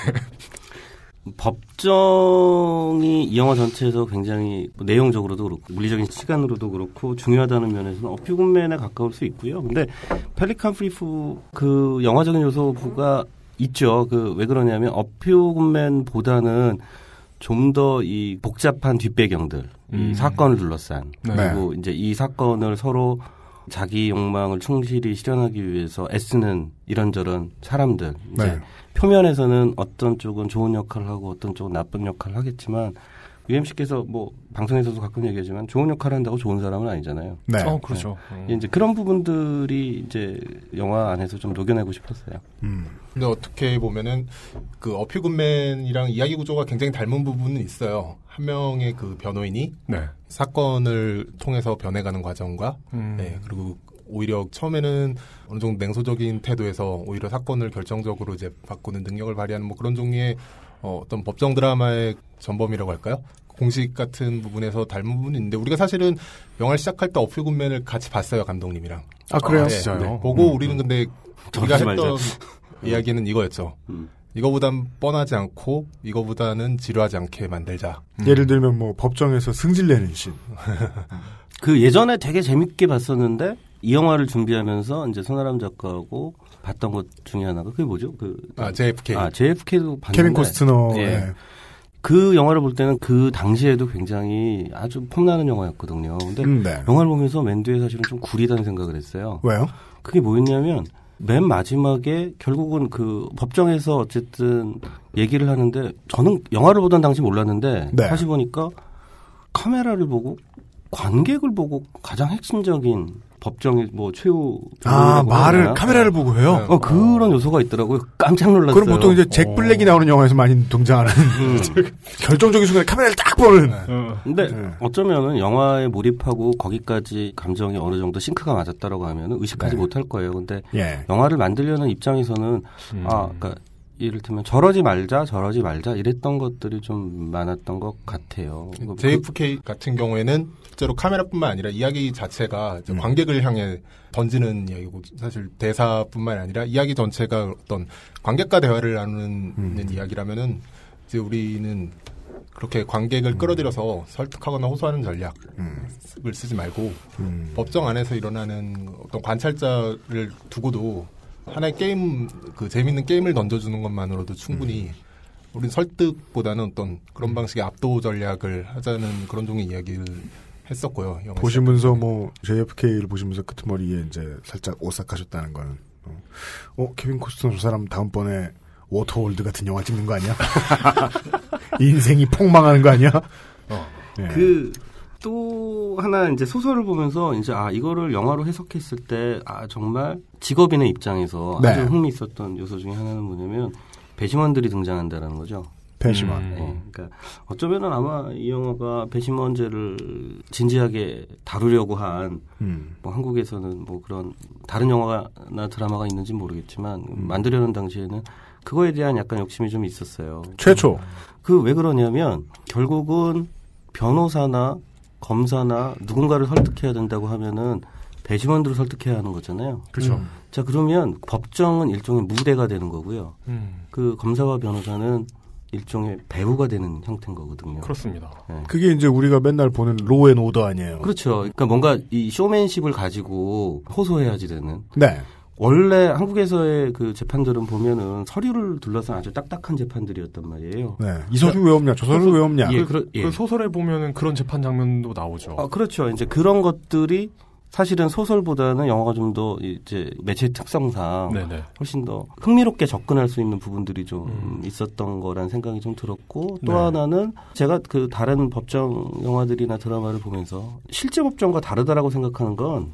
법정이 이 영화 전체에서 굉장히 내용적으로도 그렇고 물리적인 시간으로도 그렇고 중요하다는 면에서는 어퓨 굿맨에 가까울 수 있고요. 근데 펠리컨 브리프 그 영화적인 요소가 있죠. 그 왜 그러냐면 어퓨 굿맨보다는 좀 더 이 복잡한 뒷배경들, 이 사건을 둘러싼 그리고 이제 이 사건을 서로 자기 욕망을 충실히 실현하기 위해서 애쓰는 이런저런 사람들. 이제 표면에서는 어떤 쪽은 좋은 역할을 하고 어떤 쪽은 나쁜 역할을 하겠지만 UMC께서 뭐 방송에서도 가끔 얘기하지만 좋은 역할을 한다고 좋은 사람은 아니잖아요. 네. 그렇죠. 이제 그런 부분들이 이제 영화 안에서 좀 녹여내고 싶었어요. 근데 어떻게 보면은 그 어퓨 굿맨이랑 이야기 구조가 굉장히 닮은 부분은 있어요. 한 명의 그 변호인이 사건을 통해서 변해가는 과정과 그리고 오히려 처음에는 어느 정도 냉소적인 태도에서 오히려 사건을 결정적으로 이제 바꾸는 능력을 발휘하는 뭐 그런 종류의 어떤 법정 드라마의 전범이라고 할까요? 공식 같은 부분에서 닮은 부분이 있는데 우리가 사실은 영화를 시작할 때 어퓨 굿맨을 같이 봤어요, 감독님이랑. 아, 그래요? 진짜요? 보고 우리는 근데 우리가 했던 이야기는 이거였죠. 이거보단 뻔하지 않고 이거보다는 지루하지 않게 만들자. 예를 들면 뭐 법정에서 승질내는 씬. 그 예전에 되게 재밌게 봤었는데 이 영화를 준비하면서 이제 손아람 작가하고 봤던 것 중에 하나가 그게 뭐죠? JFK. JFK도 봤는데. 케빈 코스트너. 예. 네. 그 영화를 볼 때는 그 당시에도 굉장히 아주 폼나는 영화였거든요. 근데 네. 영화를 보면서 맨 뒤에 사실은 좀 구리다는 생각을 했어요. 왜요? 그게 뭐였냐면 맨 마지막에 결국은 그 법정에서 어쨌든 얘기를 하는데 저는 영화를 보던 당시 몰랐는데 네. 다시 보니까 카메라를 보고 관객을 보고 가장 핵심적인 법정의 뭐 최후 말을 카메라를 보고 해요? 그런 요소가 있더라고요. 깜짝 놀랐어요. 그럼 보통 이제 잭 블랙이 나오는 영화에서 많이 등장하는 결정적인 순간에 카메라를 딱 보는. 근데 어쩌면은 영화에 몰입하고 거기까지 감정이 어느 정도 싱크가 맞았다라고 하면은 의식하지 못할 거예요. 근데 영화를 만들려는 입장에서는 그러니까 이를테면 저러지 말자 이랬던 것들이 좀 많았던 것 같아요. JFK 같은 경우에는 실제로 카메라뿐만 아니라 이야기 자체가 이제 관객을 향해 던지는 이야기고 사실 대사뿐만 아니라 이야기 전체가 어떤 관객과 대화를 나누는 이야기라면은 이제 우리는 그렇게 관객을 끌어들여서 설득하거나 호소하는 전략을 쓰지 말고 법정 안에서 일어나는 어떤 관찰자를 두고도 하나의 게임, 재밌는 게임을 던져주는 것만으로도 충분히 우리는 설득보다는 어떤 그런 방식의 압도 전략을 하자는 그런 종의 이야기를 했었고요. 보시면서 JFK를 보시면서 끄트머리에 이제 살짝 오싹하셨다는 거는 케빈 코스트너 저 사람 다음번에 워터월드 같은 영화 찍는 거 아니야? 인생이 폭망하는 거 아니야? 또 하나 이제 소설을 보면서 이제 이거를 영화로 해석했을 때 정말 직업인의 입장에서 아주 흥미있었던 요소 중에 하나는 뭐냐면 배심원들이 등장한다라는 거죠. 배심원. 그러니까 어쩌면은 아마 이 영화가 배심원제를 진지하게 다루려고 한 뭐 한국에서는 뭐 그런 다른 영화나 드라마가 있는지 모르겠지만 만들려는 당시에는 그거에 대한 약간 욕심이 좀 있었어요. 최초. 왜 그러냐면 결국은 변호사나 검사나 누군가를 설득해야 된다고 하면은 배심원들을 설득해야 하는 거잖아요. 그렇죠. 자, 그러면 법정은 일종의 무대가 되는 거고요. 그 검사와 변호사는 일종의 배우가 되는 형태인 거거든요. 그렇습니다. 그게 이제 우리가 맨날 보는 로우 앤 오더 아니에요. 그렇죠. 그러니까 뭔가 이 쇼맨십을 가지고 호소해야지 되는. 네. 원래 한국에서의 그 재판들은 보면은 서류를 둘러싼 아주 딱딱한 재판들이었단 말이에요. 네. 이 서류 왜 없냐, 저 서류 왜 없냐. 그 소설에 보면은 그런 재판 장면도 나오죠. 그렇죠. 이제 그런 것들이 사실은 소설보다는 영화가 좀 더 이제 매체 특성상 훨씬 더 흥미롭게 접근할 수 있는 부분들이 좀 있었던 거란 생각이 좀 들었고 또 하나는 제가 그 다른 법정 영화들이나 드라마를 보면서 실제 법정과 다르다라고 생각하는 건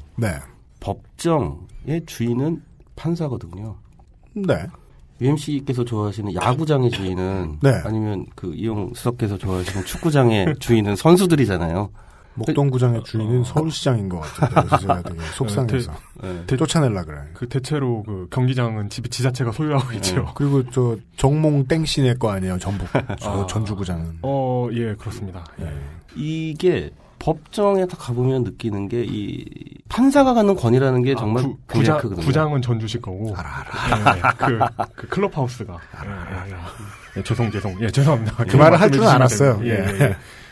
법정의 주인은 판사거든요. 네. UMC께서 좋아하시는 야구장의 주인은 아니면 그 이용 수석께서 좋아하시는 축구장의 주인은 선수들이잖아요. 목동구장의 주인은 서울시장인 것 같아요. 그래서 제가 되게 속상해서 쫓아내려 그래. 대체로 그 경기장은 지자체가 소유하고 있죠. 그리고 저 정몽 땡신의 거 아니에요. 전북 전주구장은. 예, 그렇습니다. 이게 법정에 딱 가보면 느끼는 게 이 판사가 갖는 권위라는 게 정말 굉장히 크거든요. 구장은 전주시 거고. 그 클럽하우스가. 죄송합니다. 그 말을 할 줄은 알았어요.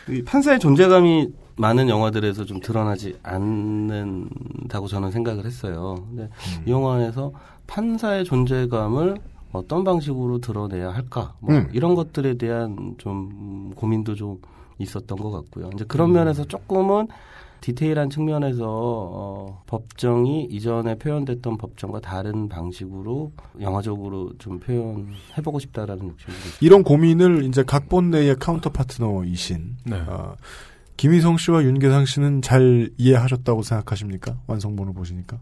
이 판사의 존재감이 많은 영화들에서 좀 드러나지 않는다고 저는 생각을 했어요. 근데 이 영화에서 판사의 존재감을 어떤 방식으로 드러내야 할까? 이런 것들에 대한 좀 고민도 좀 있었던 것 같고요. 이제 그런 면에서 조금은 디테일한 측면에서 법정이 이전에 표현됐던 법정과 다른 방식으로 영화적으로 좀 표현해보고 싶다라는 욕심이 있습니다. 이런 고민을 이제 각본 내의 카운터 파트너이신 김희성 씨와 윤계상 씨는 잘 이해하셨다고 생각하십니까? 완성본을 보시니까?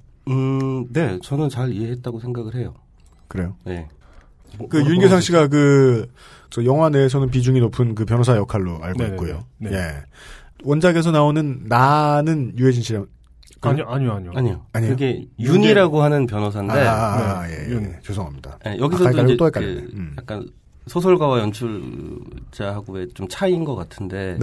네, 저는 잘 이해했다고 생각을 해요. 그래요? 네. 윤계상 씨가 저 영화 내에서는 비중이 높은 그 변호사 역할로 알고 있고요. 원작에서 나오는 나는 유해진 씨랑 아니요. 그게 윤이라고 하는 변호사인데. 죄송합니다. 여기서도 이제 약간 소설가와 연출자하고의 좀 차이인 것 같은데.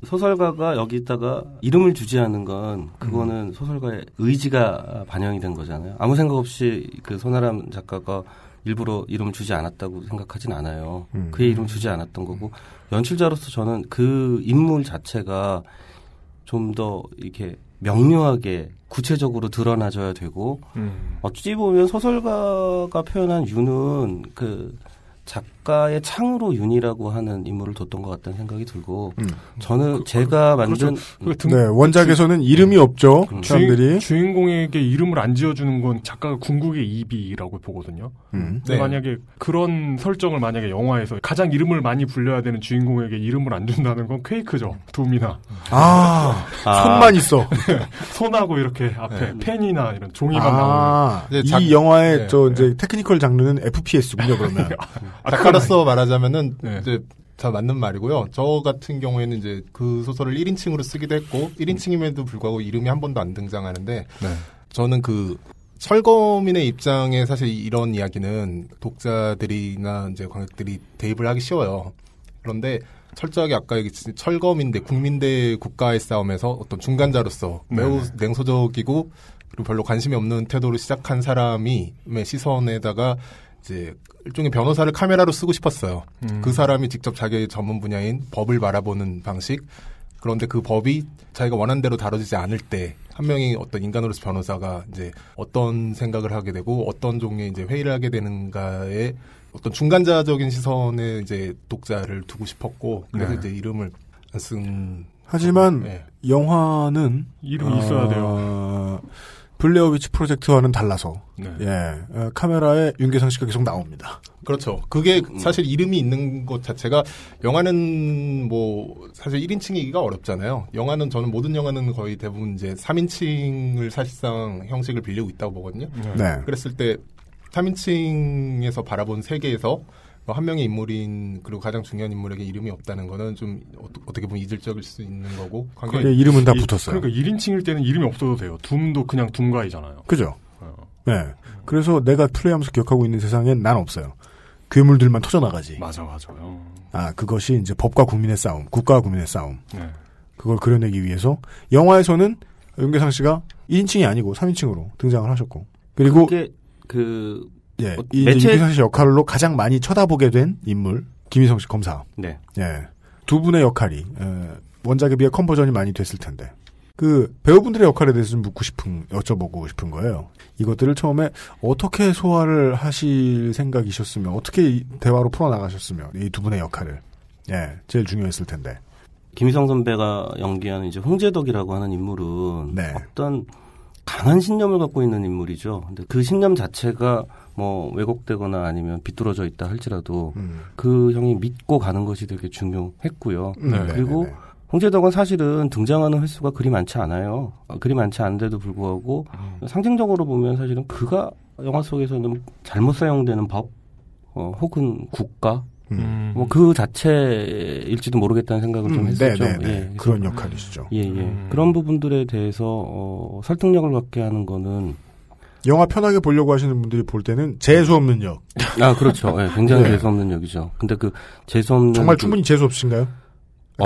소설가가 여기다가 이름을 주지 않은 건 그거는 소설가의 의지가 반영이 된 거잖아요. 아무 생각 없이 그 손아람 작가가 일부러 이름을 주지 않았다고 생각하진 않아요. 그의 이름을 주지 않았던 거고 연출자로서 저는 그 인물 자체가 좀 더 이렇게 명료하게 구체적으로 드러나줘야 되고 어찌 보면 소설가가 표현한 윤은 그 작가의 창으로 윤이라고 하는 인물을 뒀던 것 같다는 생각이 들고 저는 제가 만든 그렇죠. 네, 원작에서는 이름이 없죠. 사람들이 주인공에게 이름을 안 지어주는 건 작가가 궁극의 이비라고 보거든요. 네. 만약에 그런 설정을 만약에 영화에서 가장 이름을 많이 불려야 되는 주인공에게 이름을 안 준다는 건 퀘이크죠. 둠이나 손만 있어. 손하고 이렇게 앞에 펜이나 이런 종이만 나오는. 이 영화의 이제 테크니컬 장르는 FPS군요. 그러면. 작가로서 말하자면은 이제 다 맞는 말이고요. 저 같은 경우에는 이제 그 소설을 1인칭으로 쓰기도 했고 1인칭임에도 불구하고 이름이 한 번도 안 등장하는데 저는 그 철거민의 입장에 사실 이런 이야기는 독자들이나 이제 관객들이 대입을 하기 쉬워요. 그런데 철저하게 아까 얘기했듯이 철거민대 국민대 국가의 싸움에서 어떤 중간자로서 매우 냉소적이고 그리고 별로 관심이 없는 태도로 시작한 사람이 시선에다가 이제 일종의 변호사를 카메라로 쓰고 싶었어요. 그 사람이 직접 자기의 전문 분야인 법을 바라보는 방식. 그런데 그 법이 자기가 원하는 대로 다뤄지지 않을 때 한 명이 어떤 인간으로서 변호사가 이제 어떤 생각을 하게 되고 어떤 종류의 이제 회의를 하게 되는가에 어떤 중간자적인 시선에 이제 독자를 두고 싶었고 그래서 이제 이름을 안 쓴. 하지만 영화는 이름이 있어야 돼요. 블레어 위치 프로젝트와는 달라서 카메라에 윤계상 씨가 계속 나옵니다. 그렇죠. 그게 사실 이름이 있는 것 자체가 영화는 뭐 사실 1인칭이기가 어렵잖아요. 영화는 저는 모든 영화는 거의 대부분 이제 3인칭을 사실상 형식을 빌리고 있다고 보거든요. 그랬을 때 3인칭에서 바라본 세계에서 한 명의 인물인 그리고 가장 중요한 인물에게 이름이 없다는 거는 좀 어떻게 보면 이질적일 수 있는 거고. 이름은 다 붙었어요. 그러니까 1인칭일 때는 이름이 없어도 돼요. 둠도 그냥 둠가이잖아요. 그죠? 네. 그래서 내가 플레이하면서 기억하고 있는 세상엔 난 없어요. 괴물들만 터져나가지. 맞아요. 그것이 이제 법과 국민의 싸움, 국가와 국민의 싸움. 그걸 그려내기 위해서 영화에서는 윤계상 씨가 2인칭이 아니고 3인칭으로 등장을 하셨고. 그리고 그게 이 윤계상 씨 역할로 가장 많이 쳐다보게 된 인물 김희성 씨 검사. 네. 두 분의 역할이 원작에 비해 컨버전이 많이 됐을 텐데 그 배우분들의 역할에 대해서 좀 여쭤보고 싶은 거예요. 이것들을 처음에 어떻게 소화를 하실 생각이셨으면 어떻게 대화로 풀어나가셨으면 이 두 분의 역할을 제일 중요했을 텐데. 김희성 선배가 연기하는 이제 홍재덕이라고 하는 인물은 어떤 강한 신념을 갖고 있는 인물이죠. 근데 그 신념 자체가 뭐 왜곡되거나 아니면 비뚤어져 있다 할지라도 그 형이 믿고 가는 것이 되게 중요했고요. 그리고 홍재덕은 사실은 등장하는 횟수가 그리 많지 않아요. 그리 많지 않은데도 불구하고 상징적으로 보면 사실은 그가 영화 속에서는 잘못 사용되는 법 혹은 국가 뭐 그 자체일지도 모르겠다는 생각을 좀 했었죠. 그런 역할이시죠. 그런 부분들에 대해서 설득력을 갖게 하는 거는 영화 편하게 보려고 하시는 분들이 볼 때는 재수 없는 역. 그렇죠. 굉장히 재수 없는 역이죠. 근데 그 재수 없는 정말 충분히 재수 없으신가요?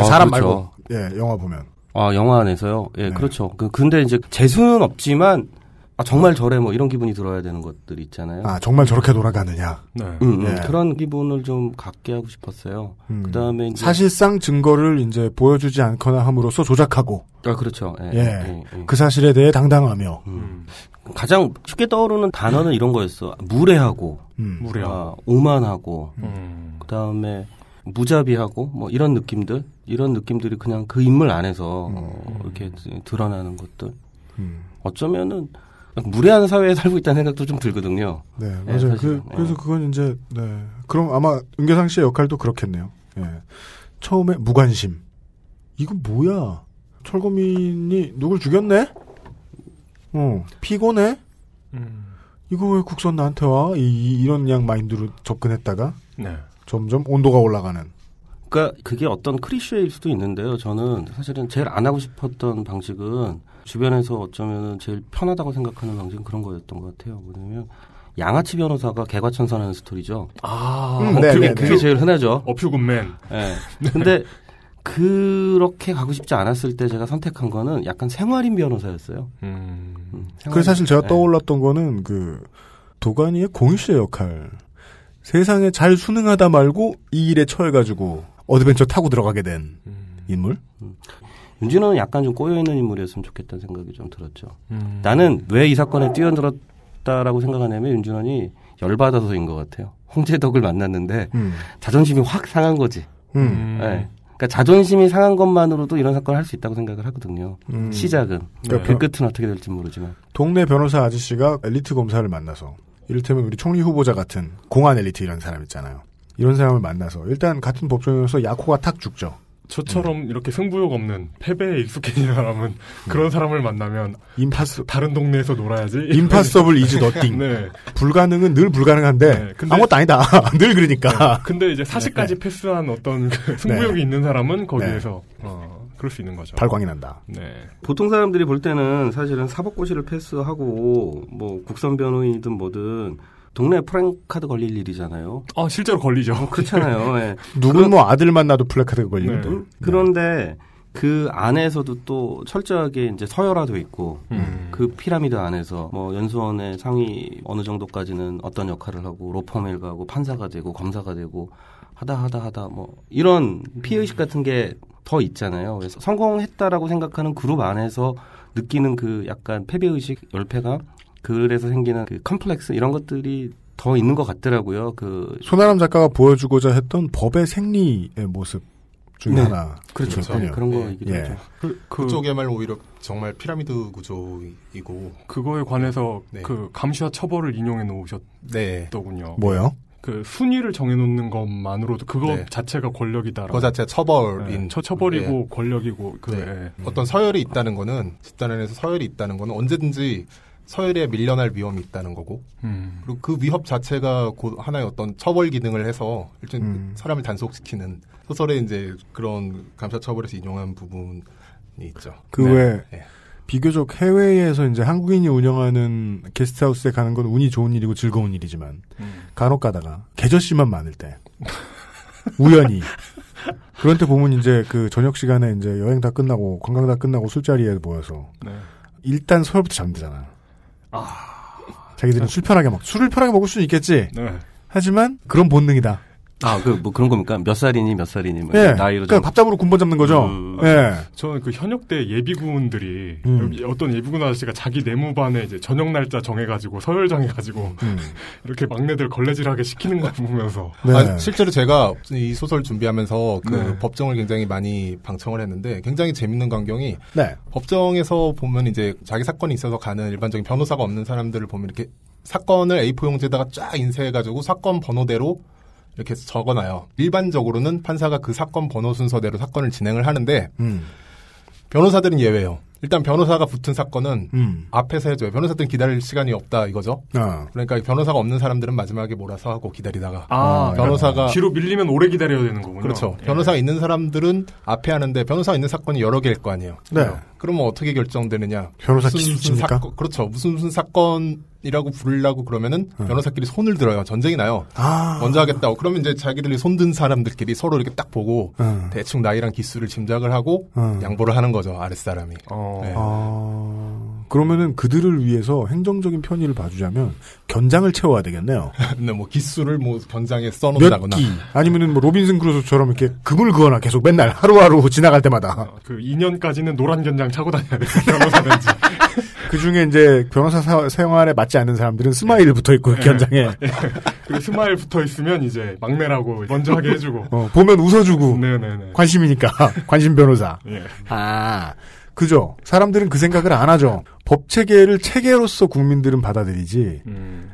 사람 그렇죠. 말고 영화 보면. 영화 안에서요. 그렇죠. 근데 이제 재수는 없지만 정말 저래 뭐 이런 기분이 들어야 되는 것들이 있잖아요. 정말 저렇게 돌아가느냐. 그런 기분을 좀 갖게 하고 싶었어요. 그다음에 이제 사실상 증거를 이제 보여주지 않거나 함으로써 조작하고. 그렇죠. 그 사실에 대해 당당하며. 가장 쉽게 떠오르는 단어는 이런 거였어. 무례하고, 오만하고, 그다음에 무자비하고 뭐 이런 느낌들이 그냥 그 인물 안에서 이렇게 드러나는 것들. 어쩌면은 무례한 사회에 살고 있다는 생각도 좀 들거든요. 맞아요. 그래서 그건 이제 그럼 아마 윤계상 씨의 역할도 그렇겠네요. 처음에 무관심. 이거 뭐야? 철거민이 누굴 죽였네? 피곤해? 이거 왜 국선 나한테 와? 이런 그냥 마인드로 접근했다가 점점 온도가 올라가는. 그러니까 그게 어떤 클리셰일 수도 있는데요. 저는 사실은 제일 안 하고 싶었던 방식은 주변에서 어쩌면 제일 편하다고 생각하는 방식은 그런 거였던 것 같아요. 뭐냐면 양아치 변호사가 개과천선하는 스토리죠. 그게 제일 흔하죠. 어퓨굿맨. 근데 그렇게 가고 싶지 않았을 때 제가 선택한 거는 약간 생활인 변호사였어요. 그래서 사실 제가 떠올랐던 거는 도가니의 공유 씨의 역할. 세상에 잘 순응하다 말고 이 일에 처해가지고 어드벤처 타고 들어가게 된 인물. 윤준호는 약간 좀 꼬여있는 인물이었으면 좋겠다는 생각이 좀 들었죠. 나는 왜 이 사건에 뛰어들었다라고 생각하냐면 윤준호이 열받아서인 것 같아요. 홍재덕을 만났는데 자존심이 확 상한 거지. 네. 그러니까 자존심이 상한 것만으로도 이런 사건을 할 수 있다고 생각을 하거든요. 시작은. 그 끝은 어떻게 될지 모르지만. 동네 변호사 아저씨가 엘리트 검사를 만나서 이를테면 우리 총리 후보자 같은 공안 엘리트 이런 사람 있잖아요. 이런 사람을 만나서 일단 같은 법정에서 약호가 탁 죽죠. 저처럼 이렇게 승부욕 없는 패배에 익숙해진 사람은 그런 사람을 만나면 다른 동네에서 놀아야지. 임파서블 이즈 너띵. 네. 불가능은 늘 불가능한데 근데, 아무것도 아니다. 늘 그러니까. 네. 근데 이제 사실까지 패스한 어떤 그 승부욕이 있는 사람은 거기에서 그럴 수 있는 거죠. 발광이 난다. 네. 보통 사람들이 볼 때는 사실은 사법고시를 패스하고 뭐 국선 변호인이든 뭐든 동네 프랭카드 걸릴 일이잖아요. 실제로 걸리죠. 그렇잖아요. 네. 누군 뭐 아들 만나도 플래카드가 걸리는데. 네. 그런데 그 안에서도 또 철저하게 이제 서열화도 있고 그 피라미드 안에서 뭐 연수원의 상위 어느 정도까지는 어떤 역할을 하고 로펌에 가고 판사가 되고 검사가 되고 하다 뭐 이런 피해의식 같은 게 더 있잖아요. 그래서 성공했다라고 생각하는 그룹 안에서 느끼는 그 약간 패배의식, 열패감, 그래서 생기는 그 컴플렉스 이런 것들이 더 있는 것 같더라고요. 그 손아람 작가가 보여주고자 했던 법의 생리의 모습 중에 하나. 그렇죠. 네, 그런 거이기도 하죠. 그쪽에만 오히려 정말 피라미드 구조이고 그거에 관해서 그 감시와 처벌을 인용해 놓으셨더군요. 뭐요? 그 순위를 정해놓는 것만으로도 그거 자체가 권력이다. 그거 자체가 처벌인. 처벌이고 권력이고. 어떤 서열이 있다는 거는 집단 안에서 서열이 있다는 거는 언제든지 서열에 밀려날 위험이 있다는 거고 그리고 그 위협 자체가 곧 하나의 어떤 처벌 기능을 해서 일단 사람을 단속시키는 소설에 이제 그런 감사 처벌에서 인용한 부분이 있죠. 그 외 비교적 해외에서 이제 한국인이 운영하는 게스트하우스에 가는 건 운이 좋은 일이고 즐거운 일이지만 간혹 가다가 계절씨만 많을 때 우연히 그런 때 보면 이제 그 저녁 시간에 이제 여행 다 끝나고 관광 다 끝나고 술자리에 모여서 일단 서열부터 잠들잖아. 자기들은 술을 편하게 먹을 수는 있겠지. 하지만 그런 본능이다. 뭐 그런 겁니까? 몇 살이니 뭐 나이로. 그러니까 밥잡으로 군번 잡는 거죠. 저는 그 현역대 예비군들이 어떤 예비군 아저씨가 자기 내무반에 이제 저녁 날짜 정해가지고 서열 정해가지고 이렇게 막내들 걸레질하게 시키는 거 보면서. 실제로 제가 이 소설 준비하면서 그 법정을 굉장히 많이 방청을 했는데 굉장히 재밌는 광경이 법정에서 보면 이제 자기 사건이 있어서 가는 일반적인 변호사가 없는 사람들을 보면 이렇게 사건을 A4 용지에다가 쫙 인쇄해가지고 사건 번호대로 이렇게 적어놔요. 일반적으로는 판사가 그 사건 번호 순서대로 사건을 진행을 하는데 변호사들은 예외예요. 일단 변호사가 붙은 사건은 앞에서 해줘요. 변호사들은 기다릴 시간이 없다 이거죠. 그러니까 변호사가 없는 사람들은 마지막에 몰아서 하고 기다리다가 변호사가 뒤로 밀리면 오래 기다려야 되는 거군요. 그렇죠. 변호사가 있는 사람들은 앞에 하는데 변호사가 있는 사건이 여러 개일 거 아니에요. 그러면 어떻게 결정되느냐. 변호사 기수입니까? 그렇죠. 무슨 사건이라고 부르려고 그러면은 변호사끼리 손을 들어요. 전쟁이 나요. 먼저 하겠다고. 그러면 이제 자기들이 손든 사람들끼리 서로 이렇게 딱 보고 대충 나이랑 기수를 짐작을 하고 양보를 하는 거죠. 아랫사람이. 그러면은 그들을 위해서 행정적인 편의를 봐주자면 견장을 채워야 되겠네요. 근데 뭐 기수를 뭐 견장에 써놓는다거나. 몇 기. 아니면은 뭐 로빈슨 크루소처럼 이렇게 금을 그거나 계속 맨날 하루하루 지나갈 때마다. 그 2년까지는 노란 견장 차고 다녀야 돼요. 변호사든지. 그 중에 이제 변호사 생활에 맞지 않는 사람들은 스마일 붙어 있고 견장에. 그리고 스마일 붙어 있으면 이제 막내라고 먼저 하게 해주고. 보면 웃어주고. 네네네. 관심이니까 관심 변호사. 그죠. 사람들은 그 생각을 안 하죠. 법 체계를 체계로서 국민들은 받아들이지.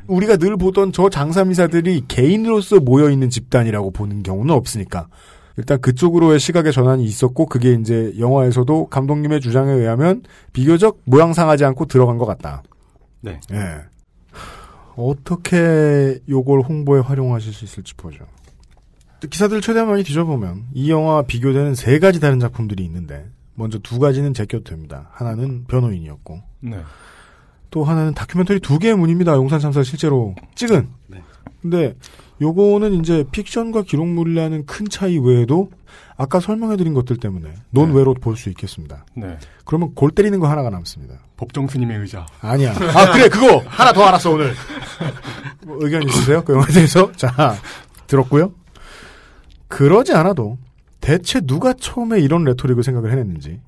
우리가 늘 보던 저 장사미사들이 개인으로서 모여있는 집단이라고 보는 경우는 없으니까. 일단 그쪽으로의 시각의 전환이 있었고 그게 이제 영화에서도 감독님의 주장에 의하면 비교적 모양상하지 않고 들어간 것 같다. 네. 어떻게 요걸 홍보에 활용하실 수 있을지 보죠. 기사들 최대한 많이 뒤져보면 이 영화와 비교되는 3가지 다른 작품들이 있는데 먼저 2가지는 제껴도 됩니다. 하나는 변호인이었고 또 하나는 다큐멘터리 2개의 문입니다. 용산 참사를 실제로 찍은. 근데 요거는 이제 픽션과 기록물이라는 큰 차이 외에도 아까 설명해드린 것들 때문에 논외로 볼 수 있겠습니다. 그러면 골 때리는 거 하나가 남습니다. 법정 스님의 의자. 아니야. 그래 그거 하나 더 알았어 오늘. 뭐 의견 있으세요? 그 영화에 대해서? 자 들었고요. 그러지 않아도 대체 누가 처음에 이런 레토릭을 생각을 해냈는지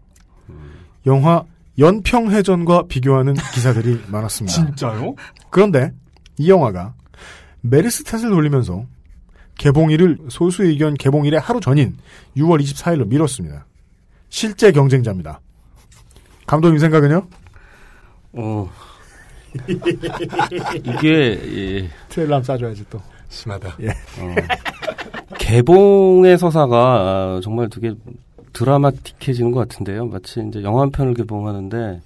영화 연평해전과 비교하는 기사들이 많았습니다. 진짜요? 그런데 이 영화가 메르스탓을 돌리면서 개봉일을 소수의견 개봉일의 하루 전인 6월 24일로 미뤘습니다. 실제 경쟁자입니다. 감독님 생각은요? 이게 트레일러 싸줘야지 또. 심하다. 예. 개봉의 서사가 정말 되게 드라마틱해지는 것 같은데요. 마치 이제 영화 한 편을 개봉하는데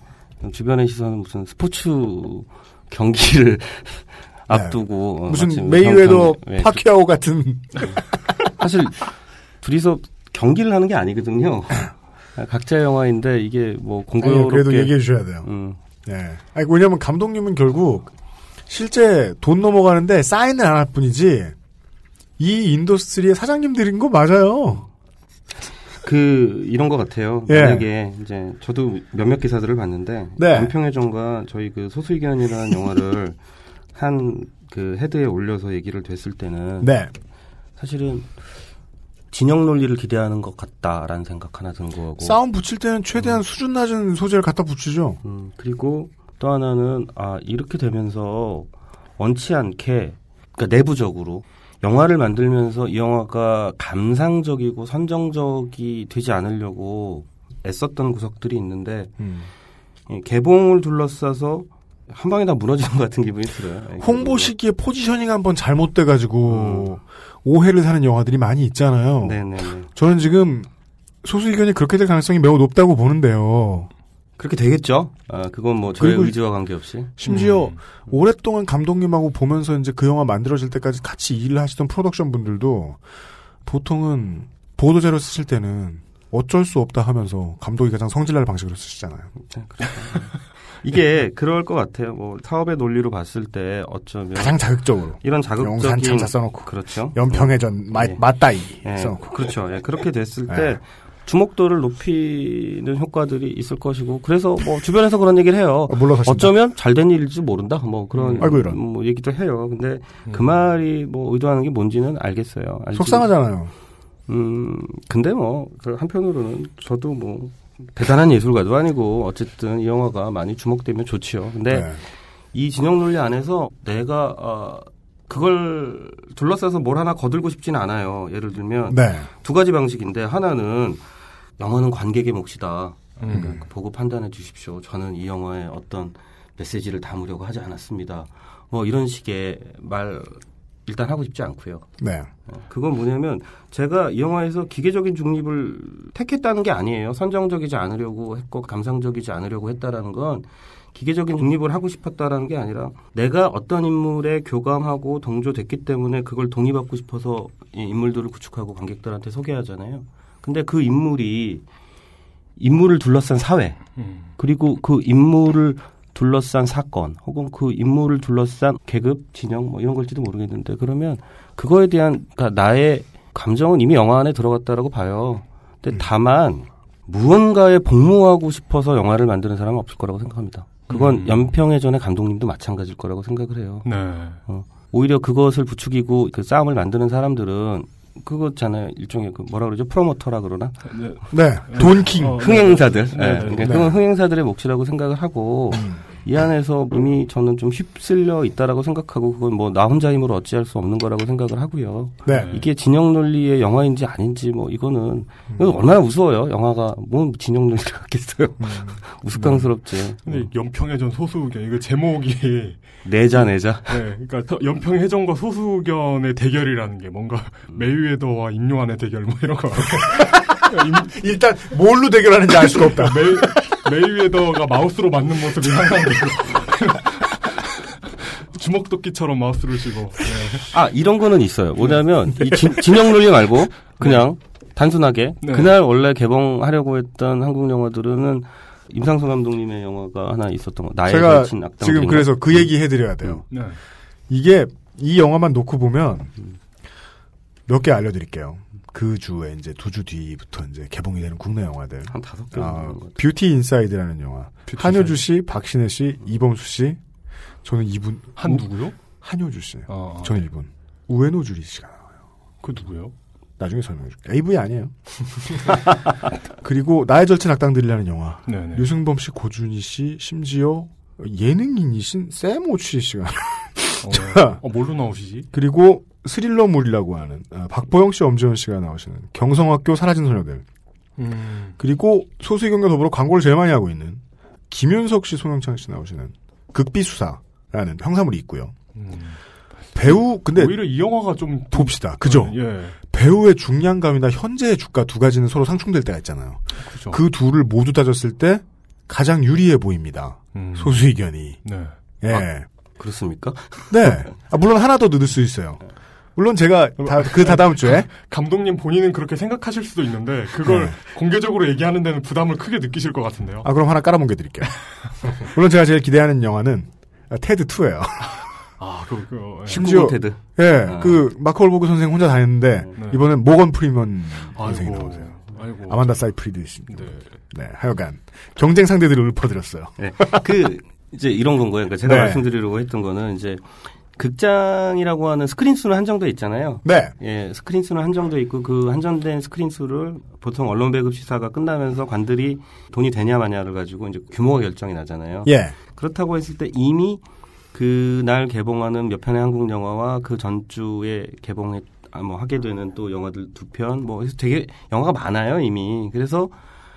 주변의 시선은 무슨 스포츠 경기를 앞두고 무슨 메이웨더 파키아오 같은 사실 둘이서 경기를 하는 게 아니거든요. 각자의 영화인데 이게 뭐 공교롭게 그래도 얘기해 주셔야 돼요. 네. 아니, 왜냐면 감독님은 결국 실제 돈 넘어가는데 사인을 안 할 뿐이지 이 인더스트리의 사장님들인 거 맞아요. 이런 것 같아요. 예. 만약에 이제 저도 몇몇 기사들을 봤는데 네. 연평해전과 저희 그 소수의견이라는 영화를 한 그 헤드에 올려서 얘기를 됐을 때는 네. 사실은 진영 논리를 기대하는 것 같다라는 생각 하나 든 거고 싸움 붙일 때는 최대한 수준 낮은 소재를 갖다 붙이죠. 그리고 또 하나는 이렇게 되면서 원치 않게 그러니까 내부적으로 영화를 만들면서 이 영화가 감상적이고 선정적이 되지 않으려고 애썼던 구석들이 있는데 개봉을 둘러싸서 한 방에 다 무너지는 것 같은 기분이 들어요. 홍보 시기에 포지셔닝 한번 잘못돼가지고 오해를 사는 영화들이 많이 있잖아요. 네네. 저는 지금 소수 의견이 그렇게 될 가능성이 매우 높다고 보는데요. 그렇게 되겠죠. 그건 뭐 저의 의지와 관계없이. 심지어 오랫동안 감독님하고 보면서 이제 그 영화 만들어질 때까지 같이 일을 하시던 프로덕션 분들도 보통은 보도자료 쓰실 때는 어쩔 수 없다 하면서 감독이 가장 성질날 방식으로 쓰시잖아요. 네, 그렇죠. 이게 그럴 것 같아요. 뭐 사업의 논리로 봤을 때 어쩌면 가장 자극적으로 이런 자극적인 영산 참사 써놓고 그렇죠. 연평해전 맞다이 써놓고 그렇죠. 그렇게 됐을 때 주목도를 높이는 효과들이 있을 것이고 그래서 뭐 주변에서 그런 얘기를 해요. 어쩌면 잘된 일일지 모른다. 뭐 그런 뭐 얘기도 해요. 근데 그 말이 뭐 의도하는 게 뭔지는 알겠어요. 속상하잖아요. 근데 뭐 한편으로는 저도 뭐 대단한 예술가도 아니고 어쨌든 이 영화가 많이 주목되면 좋지요. 근데 이 진영 논리 안에서 내가 그걸 둘러싸서 뭘 하나 거들고 싶지는 않아요. 예를 들면 두 가지 방식인데 하나는 영화는 관객의 몫이다. 그러니까 보고 판단해 주십시오. 저는 이 영화에 어떤 메시지를 담으려고 하지 않았습니다. 뭐 이런 식의 말 일단 하고 싶지 않고요. 네. 그건 뭐냐면 제가 이 영화에서 기계적인 중립을 택했다는 게 아니에요. 선정적이지 않으려고 했고 감상적이지 않으려고 했다라는 건 기계적인 중립을 하고 싶었다라는 게 아니라 내가 어떤 인물에 교감하고 동조됐기 때문에 그걸 동의받고 싶어서 이 인물들을 구축하고 관객들한테 소개하잖아요. 근데 그 인물을 둘러싼 사회 그리고 그 인물을 둘러싼 사건 혹은 그 인물을 둘러싼 계급, 진영 뭐 이런 걸지도 모르겠는데 그러면 그거에 대한 그러니까 나의 감정은 이미 영화 안에 들어갔다라고 봐요. 근데 다만 무언가에 복무하고 싶어서 영화를 만드는 사람은 없을 거라고 생각합니다. 그건 연평해전의 감독님도 마찬가지일 거라고 생각을 해요. 네. 오히려 그것을 부추기고 그 싸움을 만드는 사람들은 그거잖아요. 일종의 그 뭐라 그러죠? 프로모터라 그러나? 네. 돈킹. 흥행사들. 네. 그러니까 그건 흥행사들의 몫이라고 생각을 하고 이 안에서 이미 저는 좀 휩쓸려 있다라고 생각하고 그건 뭐 나 혼자 힘으로 어찌할 수 없는 거라고 생각을 하고요. 네. 이게 진영 논리의 영화인지 아닌지 뭐 이거는 얼마나 우스워요. 영화가 뭐 진영 논리를 갖겠어요. 우스꽝스럽지. 근데 연평해전 소수견 이거 제목이 내자. 네, 그러니까 연평해전과 소수견의 대결이라는 게 뭔가 메이웨더와 인요한의 대결 뭐 이런 거. 일단 뭘로 대결하는지 알 수가 없다. 메이웨더가 마우스로 맞는 모습이 상상되고 주먹도끼처럼 마우스를 쥐고. 네. 이런 거는 있어요. 뭐냐면 이 진영 논리 말고 그냥 단순하게 그날 원래 개봉하려고 했던 한국 영화들은 임상수 감독님의 영화가 하나 있었던 거. 나의 절친 악당. 지금 그래서 그 얘기 해드려야 돼요. 이게 이 영화만 놓고 보면 몇 개 알려드릴게요. 그 주에 이제 2주 뒤부터 이제 개봉이 되는 국내 영화들. 한 5개. 뷰티 인사이드라는 영화. 한효주 씨, 박신혜 씨, 이범수 씨. 저는 이분. 누구요? 한효주 씨. 저는 이분. 우에노 주리 씨가 나와요. 그 누구요? 나중에 설명해 줄게요. AV 아니에요. 그리고 나의 절친 악당들이라는 영화. 네네. 유승범 씨, 고준희 씨, 심지어 예능인이신 샘 오치 씨가. 뭘로 나오시지? 그리고 스릴러물이라고 하는 박보영 씨, 엄지원 씨가 나오시는 경성학교 사라진 소녀들. 그리고 소수의견과 더불어 광고를 제일 많이 하고 있는 김윤석 씨, 송영창 씨 나오시는 극비수사라는 형사물이 있고요. 배우 근데 오히려 이 영화가 좀 봅시다. 그죠? 예. 배우의 중량감이나 현재의 주가 두 가지는 서로 상충될 때가 있잖아요. 그죠. 그 둘을 모두 따졌을 때 가장 유리해 보입니다. 소수의견이. 네. 예. 그렇습니까? 네. 물론 하나 더 늦을 수 있어요. 물론 제가 다다음 주에 감독님 본인은 그렇게 생각하실 수도 있는데 그걸 공개적으로 얘기하는 데는 부담을 크게 느끼실 것 같은데요. 그럼 하나 깔아뭉개 드릴게요. 물론 제가 제일 기대하는 영화는 테드 2예요. 심지어 테드. 예, 마크 월버그 선생 혼자 다녔는데 이번엔 모건 프리먼 선생이 나오세요. 아만다 사이프리드 씨입니다. 네, 하여간 경쟁 상대들을 읊어드렸어요. 네, 이제 이런 건 거예요. 그러니까 제가 말씀드리려고 했던 거는 이제 극장이라고 하는 스크린 수는 한정돼 있잖아요. 네. 예, 스크린 수는 한정돼 있고 그 한정된 스크린 수를 보통 언론 배급 시사가 끝나면서 관들이 돈이 되냐 마냐를 가지고 이제 규모가 결정이 나잖아요. 예. 그렇다고 했을 때 이미 그날 개봉하는 몇 편의 한국 영화와 그 전주에 하게 되는 또 영화들 2편, 그래서 되게 영화가 많아요, 이미. 그래서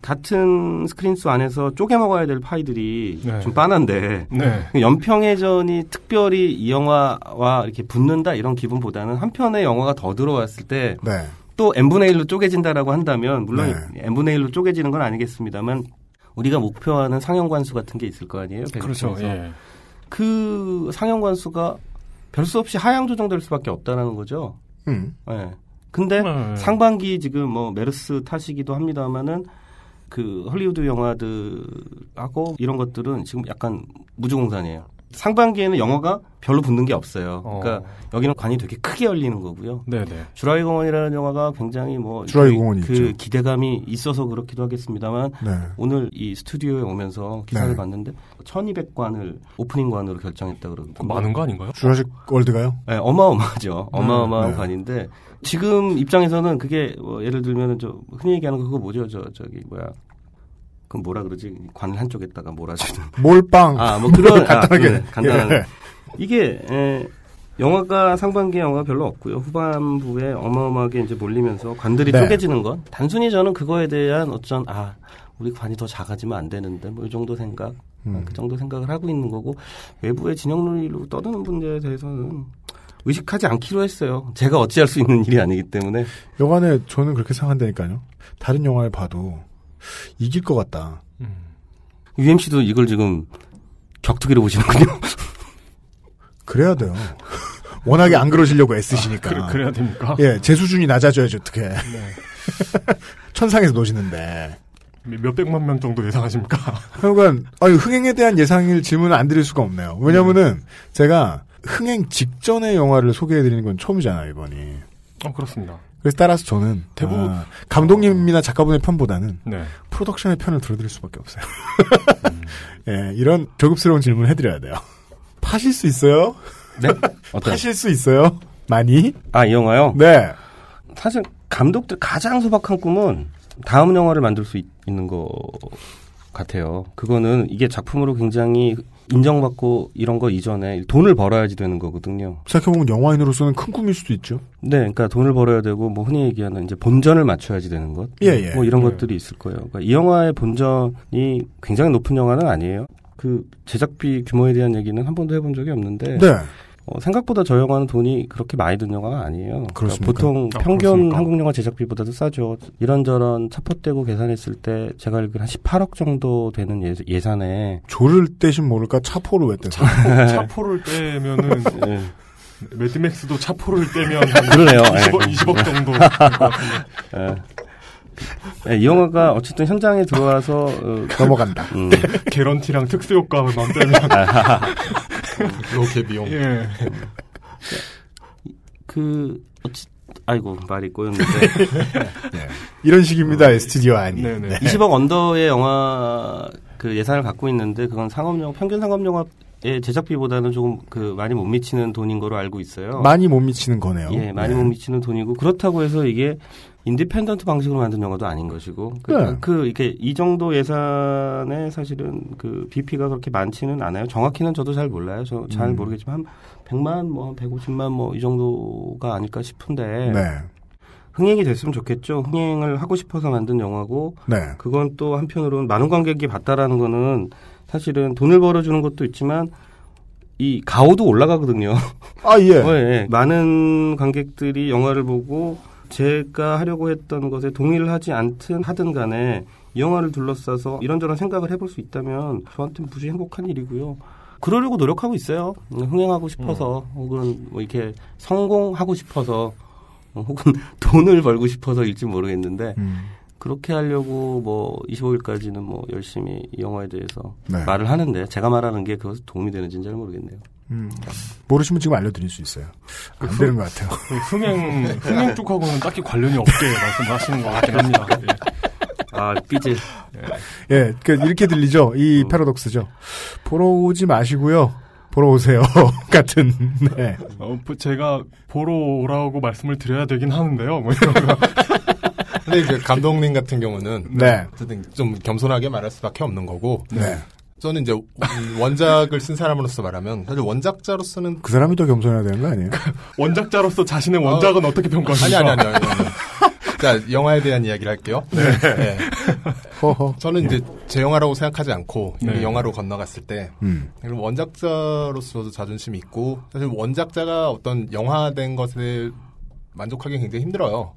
같은 스크린 수 안에서 쪼개 먹어야 될 파이들이 좀 빤한데, 연평해전이 특별히 이 영화와 이렇게 붙는다 이런 기분보다는 한 편의 영화가 더 들어왔을 때, 또 n분의 1로 쪼개진다라고 한다면, 물론 n분의 1로 쪼개지는 건 아니겠습니다만, 우리가 목표하는 상영 수 같은 게 있을 거 아니에요? 그렇죠. 예. 그 상영 수가 별 수 없이 하향 조정될 수밖에 없다라는 거죠. 네. 근데 상반기 지금 메르스 탓이기도 합니다만은 그 헐리우드 영화들하고 이런 것들은 지금 약간 무주공산이에요. 상반기에는 영화가 별로 붙는 게 없어요. 그러니까 여기는 관이 되게 크게 열리는 거고요. 네네. 주라기 공원이라는 영화가 굉장히 주라기 공원이 있죠. 기대감이 있어서 그렇기도 하겠습니다만 오늘 이 스튜디오에 오면서 기사를 봤는데 1200관을 오프닝관으로 결정했다 그러고 많은 거 아닌가요? 주라식 월드가요? 네, 어마어마하죠. 어마어마한 관인데 지금 입장에서는 그게 예를 들면은 흔히 얘기하는 그거 뭐죠? 그럼 뭐라 그러지? 관 한쪽에다가 몰아주는. 몰빵. 그런. 간단하게. 간단하게. 이게, 영화가 상반기에 영화가 별로 없고요. 후반부에 어마어마하게 이제 몰리면서 관들이 쪼개지는 건 단순히 저는 그거에 대한 우리 관이 더 작아지면 안 되는데, 이 정도 생각. 그 정도 생각을 하고 있는 거고, 외부의 진영론리로 떠드는 분들에 대해서는 의식하지 않기로 했어요. 제가 어찌할 수 있는 일이 아니기 때문에. 여간에 저는 그렇게 생각한다니까요. 다른 영화를 봐도, 이길 것 같다. UMC도 이걸 지금 격투기로 보시는군요. 그래야 돼요. 워낙에 안 그러시려고 애쓰시니까. 그래야 됩니까? 예, 제 수준이 낮아져야지 어떡해. 천상에서 노시는데. 몇백만 명 정도 예상하십니까? 그러니까 흥행에 대한 질문을 안 드릴 수가 없네요. 왜냐면은 제가 흥행 직전의 영화를 소개해드리는 건 처음이잖아요, 이번이. 그렇습니다. 그래서 따라서 저는 대부분 감독님이나 작가분의 편보다는 프로덕션의 편을 들어드릴 수밖에 없어요. 예, 이런 조급스러운 질문을 해드려야 돼요. 파실 수 있어요? 네? 파실 수 있어요? 많이? 이 영화요? 네. 사실 감독들 가장 소박한 꿈은 다음 영화를 만들 수 있는 거 같아요. 그거는 이게 작품으로 굉장히 인정받고 이런 거 이전에 돈을 벌어야지 되는 거거든요. 생각해보면 영화인으로서는 큰 꿈일 수도 있죠. 네, 그러니까 돈을 벌어야 되고 흔히 얘기하는 이제 본전을 맞춰야지 되는 것, 이런 것들이 있을 거예요. 그러니까 이 영화의 본전이 굉장히 높은 영화는 아니에요. 그 제작비 규모에 대한 얘기는 한 번도 해본 적이 없는데. 생각보다 저 영화는 돈이 그렇게 많이 든 영화가 아니에요. 그러니까 보통 평균 한국 영화 제작비보다도 싸죠. 이런저런 차포떼고 계산했을 때 제가 알기로 한 18억 정도 되는 예산에 조를 떼신 모를까 차포를 왜 떼서? 차포를 떼면은 매드맥스도 차포를 떼면 그러네요. 20억 정도 될 것 같은데. 이 영화가 어쨌든 현장에 들어와서 넘어간다. 개런티랑 특수효과만 빼면 로켓 비용. 예. 말이 꼬였는데. 이런 식입니다. 스튜디오 안이. 20억 언더의 영화 예산을 갖고 있는데 그건 평균 상업 영화 제작비보다는 조금 많이 못 미치는 돈인 거로 알고 있어요. 많이 못 미치는 거네요. 예, 많이 못 미치는 돈이고 그렇다고 해서 이게 인디펜던트 방식으로 만든 영화도 아닌 것이고 이렇게 이 정도 예산에 사실은 BP가 그렇게 많지는 않아요. 정확히는 저도 잘 몰라요. 저 잘 모르겠지만 한 100만 한 150만 이 정도가 아닐까 싶은데 흥행이 됐으면 좋겠죠. 흥행을 하고 싶어서 만든 영화고 그건 또 한편으로는 많은 관객이 봤다라는 거는 사실은 돈을 벌어주는 것도 있지만 이 가오도 올라가거든요. 아, 예. 네, 많은 관객들이 영화를 보고 제가 하려고 했던 것에 동의를 하지 하든 간에 이 영화를 둘러싸서 이런저런 생각을 해볼 수 있다면 저한테는 무지 행복한 일이고요. 그러려고 노력하고 있어요. 흥행하고 싶어서 혹은 이렇게 성공하고 싶어서 혹은 돈을 벌고 싶어서일지 모르겠는데 그렇게 하려고 25일까지는 열심히 이 영화에 대해서 말을 하는데 제가 말하는 게 그것에 도움이 되는지는 잘 모르겠네요. 모르시면 지금 알려드릴 수 있어요. 안 되는 것 같아요. 흥행 쪽하고는 딱히 관련이 없게 말씀하시는 것 같긴 합니다. 아, 삐질. 예, 이렇게 들리죠? 이 패러독스죠. 보러 오지 마시고요. 보러 오세요. 같은, 네. 제가 보러 오라고 말씀을 드려야 되긴 하는데요. 근데 이제 감독님 같은 경우는 어쨌든 좀 겸손하게 말할 수밖에 없는 거고. 저는 이제 원작을 쓴 사람으로서 말하면 사실 원작자로서는 그 사람이 더 겸손해야 되는 거 아니에요? 원작자로서 자신의 원작은 어떻게 평가하십니까? 아니. 자, 영화에 대한 이야기를 할게요. 네. 저는 이제 제 영화라고 생각하지 않고 영화로 건너갔을 때 원작자로서도 자존심이 있고 사실 원작자가 어떤 영화된 것에 만족하기 굉장히 힘들어요.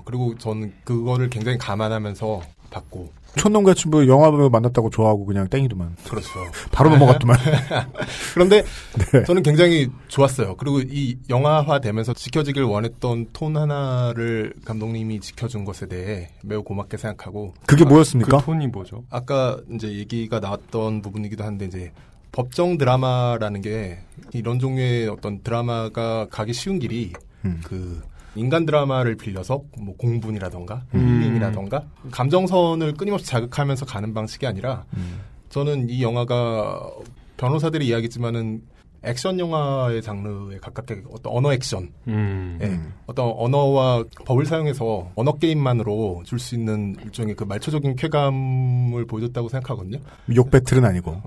그리고 저는 그거를 굉장히 감안하면서 봤고 촌놈같이 영화배우 만났다고 좋아하고 그냥 땡이더만. 그렇죠. 바로 넘어갔더만. 그런데 저는 굉장히 좋았어요. 그리고 이 영화화 되면서 지켜지길 원했던 톤 하나를 감독님이 지켜준 것에 대해 매우 고맙게 생각하고. 그게 뭐였습니까? 그 톤이 뭐죠? 아까 이제 얘기가 나왔던 부분이기도 한데 이제 법정 드라마라는 게 이런 종류의 어떤 드라마가 가기 쉬운 길이 인간 드라마를 빌려서 공분이라던가 힐링이라던가 감정선을 끊임없이 자극하면서 가는 방식이 아니라 저는 이 영화가 변호사들의 이야기지만은 액션 영화의 장르에 가깝게 어떤 언어 액션, 어떤 언어와 법을 사용해서 언어 게임만으로 줄 수 있는 일종의 말초적인 쾌감을 보여줬다고 생각하거든요. 욕 배틀은 아니고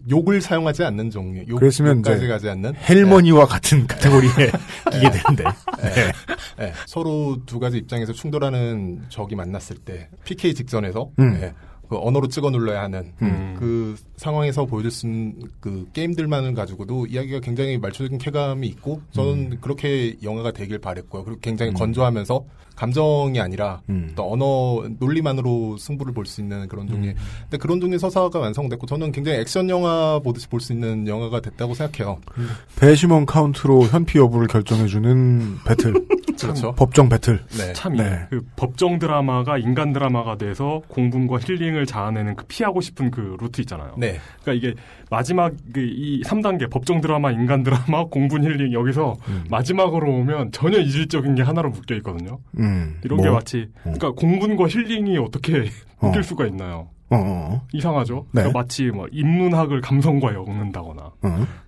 욕을 사용하지 않는 종류. 그랬으면 욕까지 가지 않는 헬머니와 같은 카테고리에 끼게 되는데 서로 두 가지 입장에서 충돌하는 적이 만났을 때 PK 직전에서. 그 언어로 찍어 눌러야 하는 그 상황에서 보여줄 수 있는 게임들만을 가지고도 이야기가 굉장히 말초적인 쾌감이 있고 저는 그렇게 영화가 되길 바랬고요. 그리고 굉장히 건조하면서 감정이 아니라 또 언어 논리만으로 승부를 볼 수 있는 그런 종류의 근데 그런 종류의 서사가 완성됐고 저는 굉장히 액션 영화 보듯이 볼 수 있는 영화가 됐다고 생각해요. 배심원 카운트로 현피 여부를 결정해주는 배틀. 그렇죠. 법정 배틀. 참 그 법정 드라마가 인간 드라마가 돼서 공분과 힐링을 자아내는 피하고 싶은 루트 있잖아요. 그러니까 이게 마지막 이 3단계 법정 드라마, 인간 드라마, 공분 힐링 여기서 마지막으로 오면 전혀 이질적인 게 하나로 묶여 있거든요. 이런 게 마치 그러니까 공분과 힐링이 어떻게 묶일 수가 있나요? 이상하죠. 그러니까 마치 인문학을 감성과 엮는다거나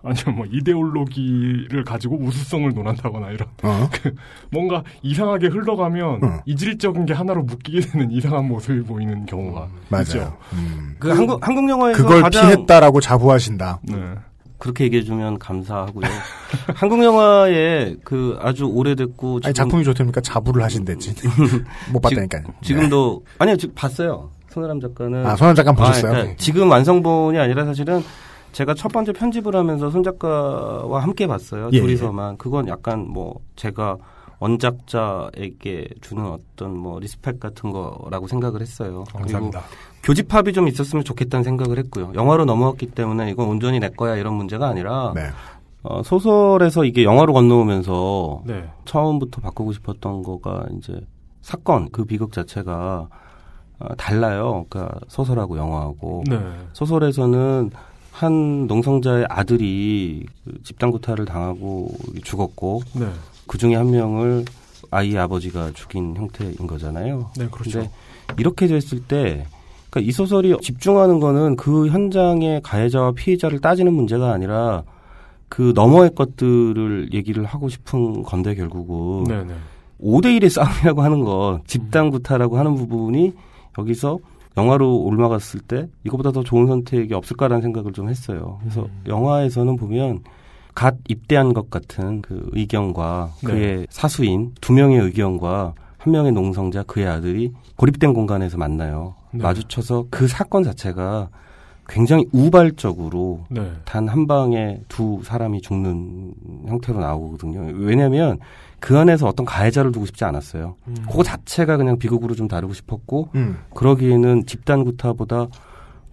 아니면 이데올로기를 가지고 우수성을 논한다거나 이런 뭔가 이상하게 흘러가면 이질적인 게 하나로 묶이게 되는 이상한 모습이 보이는 경우가 있죠. 한국 영화에서 그걸 피했다라고 자부하신다. 그렇게 얘기해주면 감사하고요. 한국 영화에 아주 오래됐고 아니 작품이 좋다니까 자부를 하신댔지. 못 봤다니까요. 지금도 아니요, 지금 봤어요. 손아람 작가는 손아람 작가 보셨어요? 그러니까 지금 완성본이 아니라 사실은 제가 첫 번째 편집을 하면서 손 작가와 함께 봤어요. 둘이서만. 그건 약간 제가 원작자에게 주는 어떤 리스펙 같은 거라고 생각을 했어요. 감사합니다. 그리고 교집합이 좀 있었으면 좋겠다는 생각을 했고요. 영화로 넘어왔기 때문에 이건 온전히 내 거야 이런 문제가 아니라 소설에서 이게 영화로 건너오면서 처음부터 바꾸고 싶었던 거가 이제 사건 그 비극 자체가 달라요. 그러니까 소설하고 영화하고 소설에서는 한 농성자의 아들이 집단 구타를 당하고 죽었고 그 중에 한 명을 아이의 아버지가 죽인 형태인 거잖아요. 네, 그렇죠. 근데 이렇게 됐을 때 그러니까 이 소설이 집중하는 거는 그 현장의 가해자와 피해자를 따지는 문제가 아니라 그 너머의 것들을 얘기를 하고 싶은 건데 결국은 네네. 5대1의 싸움이라고 하는 거 집단 구타라고 하는 부분이 여기서 영화로 올라갔을 때 이거보다 더 좋은 선택이 없을까라는 생각을 좀 했어요. 그래서 영화에서는 보면 갓 입대한 것 같은 그 의경과 그의 네. 사수인 2명의 의경과 1명의 농성자 그의 아들이 고립된 공간에서 만나요. 네. 마주쳐서 그 사건 자체가 굉장히 우발적으로 네. 단 한 방에 두 사람이 죽는 형태로 나오거든요. 왜냐하면 그 안에서 어떤 가해자를 두고 싶지 않았어요. 그거 자체가 그냥 비극으로 좀 다루고 싶었고 그러기에는 집단 구타보다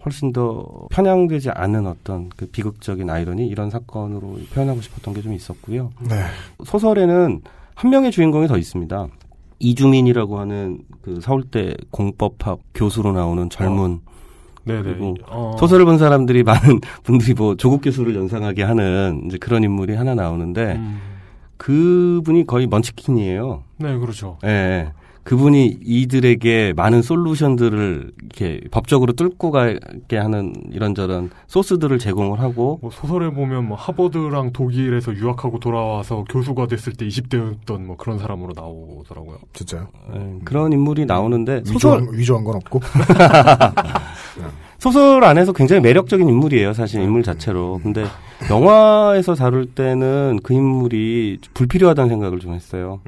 훨씬 더 편향되지 않은 어떤 그 비극적인 아이러니 이런 사건으로 표현하고 싶었던 게 좀 있었고요. 네. 소설에는 한 명의 주인공이 더 있습니다. 이주민이라고 하는 그 서울대 공법학 교수로 나오는 젊은 그리고 소설을 본 사람들이 많은 분들이 뭐 조국 교수를 연상하게 하는 이제 그런 인물이 하나 나오는데 그분이 거의 먼치킨이에요. 네, 그렇죠. 네. 그분이 이들에게 많은 솔루션들을 이렇게 법적으로 뚫고 가게 하는 이런저런 소스들을 제공을 하고 뭐 소설에 보면 뭐 하버드랑 독일에서 유학하고 돌아와서 교수가 됐을 때 20대였던 뭐 그런 사람으로 나오더라고요. 진짜요? 그런 인물이 나오는데 위조한 건 없고 소설 안에서 굉장히 매력적인 인물이에요, 사실 인물 자체로. 근데 영화에서 다룰 때는 그 인물이 불필요하다는 생각을 좀 했어요.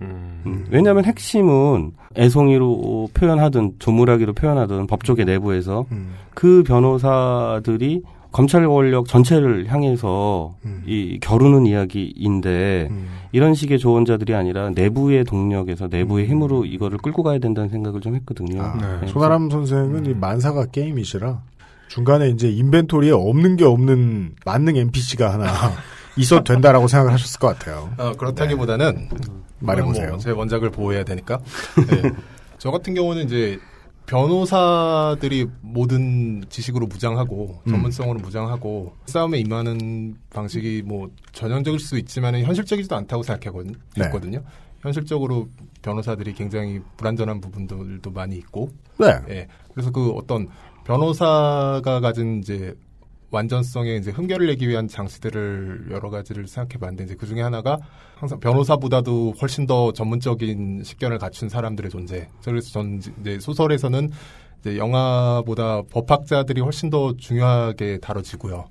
왜냐하면 핵심은 애송이로 표현하든 조물하기로 표현하든 법조계 내부에서 그 변호사들이 검찰 권력 전체를 향해서 이 겨루는 이야기인데 이런 식의 조언자들이 아니라 내부의 동력에서 내부의 힘으로 이거를 끌고 가야 된다는 생각을 좀 했거든요. 네. 손아람 선생은 이 만사가 게임이시라 중간에 이제 인벤토리에 없는 게 없는 만능 NPC가 하나 있어도 된다라고 생각을 하셨을 것 같아요. 그렇다기보다는 말해보세요. 뭐 제 원작을 보호해야 되니까. 네. 저 같은 경우는 이제 변호사들이 모든 지식으로 무장하고 전문성으로 무장하고 싸움에 임하는 방식이 뭐 전형적일 수 있지만 현실적이지도 않다고 생각했거든요. 네. 현실적으로 변호사들이 굉장히 불완전한 부분들도 많이 있고, 네. 그래서 그 어떤 변호사가 가진 이제 완전성의 이제 흠결을 내기 위한 장치들을 여러 가지를 생각해봤는데 이제 그 중에 하나가 항상 변호사보다도 훨씬 더 전문적인 식견을 갖춘 사람들의 존재. 그래서 전 이제 소설에서는 이제 영화보다 법학자들이 훨씬 더 중요하게 다뤄지고요.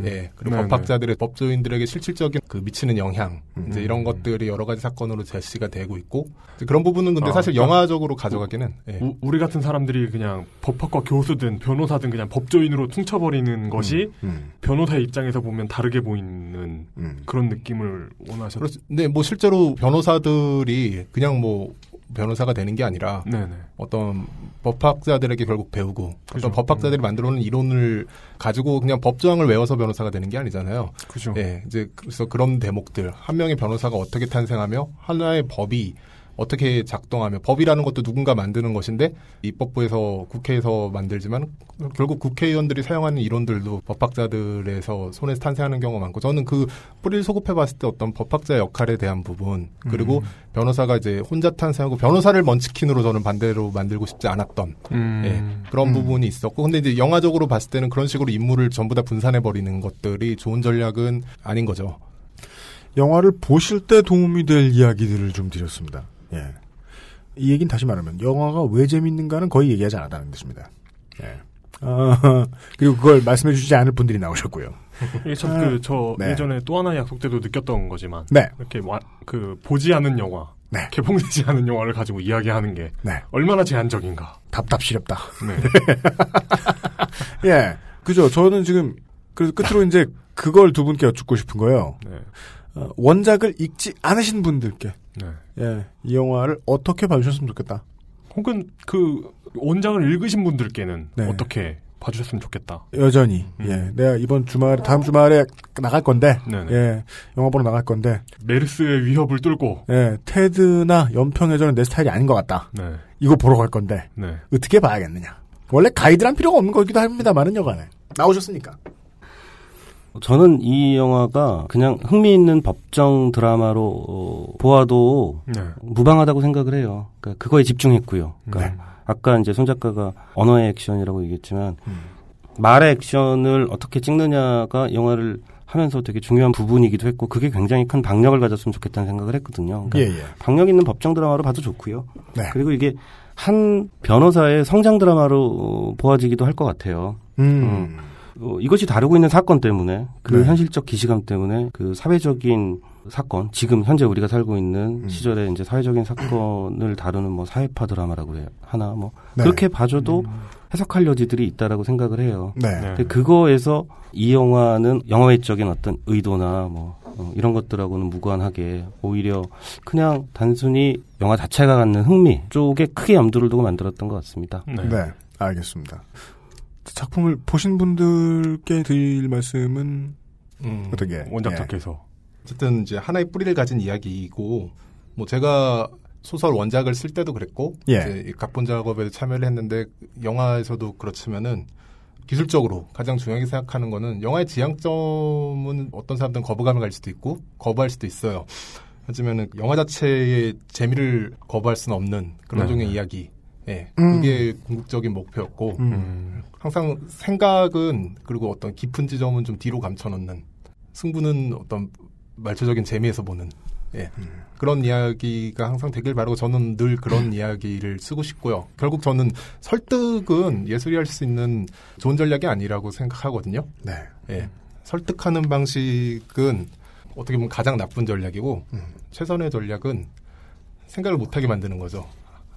예. 그리고 법학자들의 법조인들에게 실질적인 그 미치는 영향, 이제 이런 것들이 여러 가지 사건으로 제시가 되고 있고 그런 부분은 근데 사실 영화적으로 가져가기는 우리 같은 사람들이 그냥 법학과 교수든 변호사든 그냥 법조인으로 퉁쳐버리는 것이 변호사의 입장에서 보면 다르게 보이는 그런 느낌을 원하셨죠. 네, 뭐 실제로 변호사들이 그냥 뭐 변호사가 되는 게 아니라 어떤 법학자들에게 결국 배우고 어떤 법학자들이 만들어놓은 이론을 가지고 그냥 법조항을 외워서 변호사가 되는 게 아니잖아요. 그죠. 예, 이제 그래서 그런 대목들 한 명의 변호사가 어떻게 탄생하며 하나의 법이 어떻게 작동하며 법이라는 것도 누군가 만드는 것인데 입법부에서 국회에서 만들지만 결국 국회의원들이 사용하는 이론들도 법학자들에서 손에서 탄생하는 경우가 많고 저는 그 뿌리를 소급해봤을 때 어떤 법학자 역할에 대한 부분 그리고 변호사가 이제 혼자 탄생하고 변호사를 먼치킨으로 저는 반대로 만들고 싶지 않았던 예, 그런 부분이 있었고 근데 이제 영화적으로 봤을 때는 그런 식으로 인물을 전부 다 분산해버리는 것들이 좋은 전략은 아닌 거죠. 영화를 보실 때 도움이 될 이야기들을 좀 드렸습니다. 예. 이 얘기는 다시 말하면 영화가 왜 재밌는가는 거의 얘기하지 않았다는 뜻입니다. 예. 그리고 그걸 말씀해 주시지 않을 분들이 나오셨고요. 이게 참 예전에 또 하나의 약속 때도 느꼈던 거지만 이렇게 보지 않은 영화, 개봉되지 않은 영화를 가지고 이야기하는 게 얼마나 제한적인가. 답답시렵다. 예, 그죠. 저는 지금 그래서 끝으로 이제 그걸 두 분께 여쭙고 싶은 거예요. 원작을 읽지 않으신 분들께 예, 이 영화를 어떻게 봐주셨으면 좋겠다. 혹은 그 원작을 읽으신 분들께는 어떻게 봐주셨으면 좋겠다. 여전히 예, 내가 다음 주말에 나갈 건데 예, 영화 보러 나갈 건데 메르스의 위협을 뚫고 테드나 연평해전은 내 스타일이 아닌 것 같다. 이거 보러 갈 건데 어떻게 봐야겠느냐. 원래 가이드란 필요가 없는 거기도 합니다만은 여간에 나오셨으니까. 저는 이 영화가 그냥 흥미있는 법정 드라마로 보아도 무방하다고 생각을 해요. 그러니까 그거에 집중했고요. 그러니까 아까 이제 손 작가가 언어의 액션이라고 얘기했지만 말의 액션을 어떻게 찍느냐가 영화를 하면서 되게 중요한 부분이기도 했고 그게 굉장히 큰 박력을 가졌으면 좋겠다는 생각을 했거든요. 그러니까 박력 있는 법정 드라마로 봐도 좋고요. 네. 그리고 이게 한 변호사의 성장 드라마로 보아지기도 할 것 같아요. 이것이 다루고 있는 사건 때문에 그 현실적 기시감 때문에 그 사회적인 사건 지금 현재 우리가 살고 있는 시절에 이제 사회적인 사건을 다루는 뭐 사회파 드라마라고 그래야 하나 뭐 그렇게 봐줘도 해석할 여지들이 있다라고 생각을 해요. 근데 그거에서 이 영화는 영화외적인 어떤 의도나 뭐 이런 것들하고는 무관하게 오히려 그냥 단순히 영화 자체가 갖는 흥미 쪽에 크게 염두를 두고 만들었던 것 같습니다. 네, 알겠습니다. 작품을 보신 분들께 드릴 말씀은 어떻게 원작자께서 어쨌든 이제 하나의 뿌리를 가진 이야기이고 뭐 제가 소설 원작을 쓸 때도 그랬고 이제 각본 작업에 참여를 했는데 영화에서도 그렇지만은 기술적으로 가장 중요하게 생각하는 거는 영화의 지향점은 어떤 사람들은 거부감을 가질 수도 있고 거부할 수도 있어요. 하지만은 영화 자체의 재미를 거부할 수는 없는 그런 종류의 이야기. 그게 궁극적인 목표였고 항상 생각은 그리고 어떤 깊은 지점은 좀 뒤로 감춰놓는 승부는 어떤 말초적인 재미에서 보는 그런 이야기가 항상 되길 바라고 저는 늘 그런 이야기를 쓰고 싶고요. 결국 저는 설득은 예술이 할 수 있는 좋은 전략이 아니라고 생각하거든요. 설득하는 방식은 어떻게 보면 가장 나쁜 전략이고 최선의 전략은 생각을 못하게 만드는 거죠.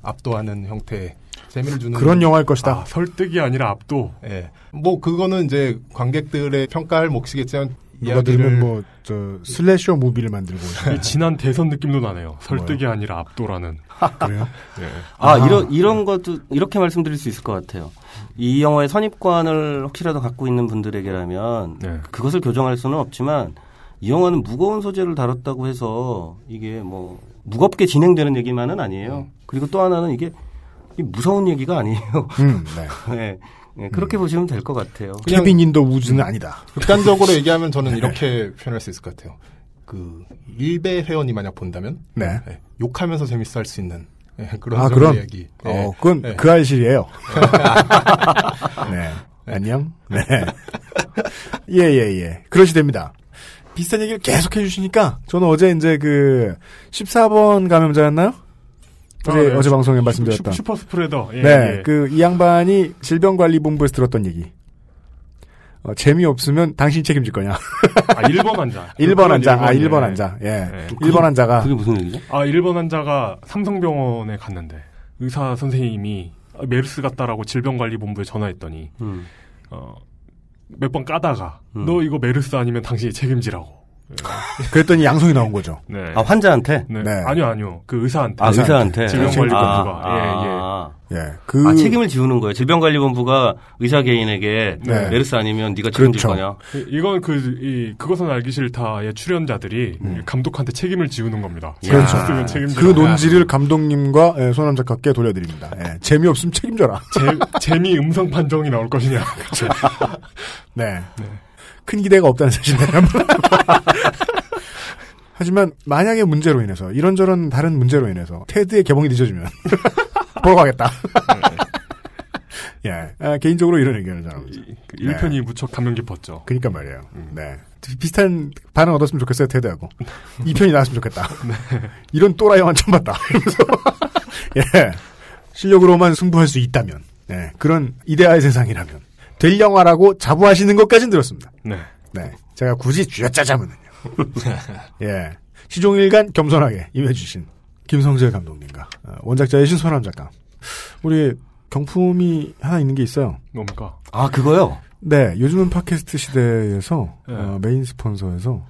압도하는 형태의 재미를 주는 그런 영화일 것이다. 설득이 아니라 압도. 뭐 그거는 이제 관객들의 평가할 몫이겠지만 누가 들으면 뭐 저 슬래셔 무비를 만들고 지난 대선 느낌도 나네요. 설득이 아니라 압도라는. 그래요? 이런 것도 이렇게 말씀드릴 수 있을 것 같아요. 이 영화의 선입관을 혹시라도 갖고 있는 분들에게라면 그것을 교정할 수는 없지만 이 영화는 무거운 소재를 다뤘다고 해서 이게 뭐 무겁게 진행되는 얘기만은 아니에요. 그리고 또 하나는 이게 무서운 얘기가 아니에요. 그렇게 보시면 될 것 같아요. 케빈 인더 우즈는 아니다. 극단적으로 얘기하면 저는 이렇게 표현할 수 있을 것 같아요. 그 일베 회원이 만약 본다면 욕하면서 재밌어 할 수 있는 그런 그런 이야기. 그건 그 알실이에요. 안녕. 예. 그러시됩니다. 비슷한 얘기를 계속 해주시니까 저는 어제 이제 그 14번 감염자였나요? 어제 방송에 말씀드렸던 슈퍼 스프레더. 그 이 양반이 질병관리본부에서 들었던 얘기. 재미없으면 당신이 책임질 거냐. 1번 환자. 1번 환자. 1번 환자. 1번 환자가. 그게 무슨 얘기죠? 1번 환자가 삼성병원에 갔는데 의사 선생님이 메르스 같다라고 질병관리본부에 전화했더니 몇 번 까다가 너 이거 메르스 아니면 당신이 책임지라고. 그랬더니 양성이 나온 거죠. 환자한테? 아니요. 그 의사한테. 의사한테. 질병관리본부가. 책임을 지우는 거예요. 질병관리본부가 의사 개인에게 메르스 아니면 네가 책임질 거냐. 이건 그것은 알기 싫다의 출연자들이 감독한테 책임을 지우는 겁니다. 그렇죠. 그 논지를 감독님과 손남 작가께 돌려드립니다. 재미없으면 책임져라. 재미 음성 판정이 나올 것이냐. 큰 기대가 없다는 사실이네요. 하지만 만약에 문제로 인해서 이런저런 다른 문제로 인해서 테드의 개봉이 늦어지면 보러 가겠다. 개인적으로 이런 의견을 전합니다. 1편이 무척 감명 깊었죠. 그러니까 말이에요. 비슷한 반응 얻었으면 좋겠어요, 테드하고. 2편이 나왔으면 좋겠다. 이런 또라이 영화 처음 봤다. 실력으로만 승부할 수 있다면, 그런 이데아의 세상이라면 될 영화라고 자부하시는 것까지는 들었습니다. 제가 굳이 쥐어짜자면은요. 시종일관 겸손하게 임해주신 김성재 감독님과 원작자이신 손남 작가. 우리 경품이 하나 있는 게 있어요. 뭡니까? 그거요? 요즘은 팟캐스트 시대에서 메인 스폰서에서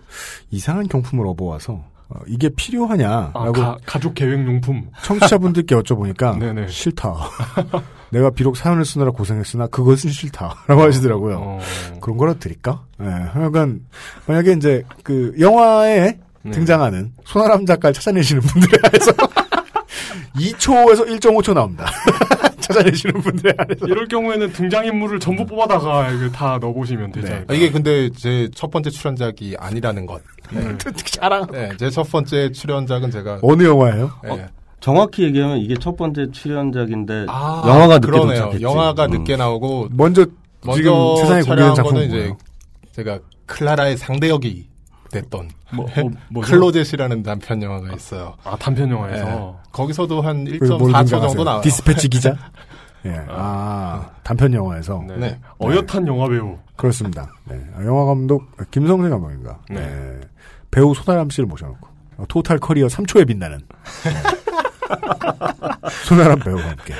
이상한 경품을 업어와서 이게 필요하냐라고 가족 계획용품 청취자분들께 여쭤보니까 싫다. 내가 비록 사연을 쓰느라 고생했으나 그것은 싫다라고 하시더라고요. 그런 거라도 드릴까? 하여간 만약에 이제 그 영화에 등장하는 손아람 작가를 찾아내시는 분들에 한해서 2초에서 1.5초 나옵니다. 찾아내시는 분들에 한해서 이럴 경우에는 등장인물을 전부 뽑아다가 다 넣어보시면 되잖아요. 이게 근데 제 첫 번째 출연작이 아니라는 것. 자랑. 제 첫 번째 출연작은 제가 어느 영화예요? 정확히 얘기하면 이게 첫 번째 출연작인데 영화가 늦게 도착했지. 영화가 늦게 나오고 먼저 지금 세상에 공개된 작품은 이제 제가 클라라의 상대역이 됐던 클로젯이라는 단편 영화가 있어요. 아, 단편 영화에서 네. 거기서도 한 1.4초 정도 나와요. 디스패치 기자? 예. 단편 영화에서. 네. 어엿한 영화 배우. 그렇습니다. 네. 영화 감독 김성세 감독인가. 네. 배우 손아람 씨를 모셔놓고 토탈 커리어 3초에 빛나는 손아람 배우와 함께.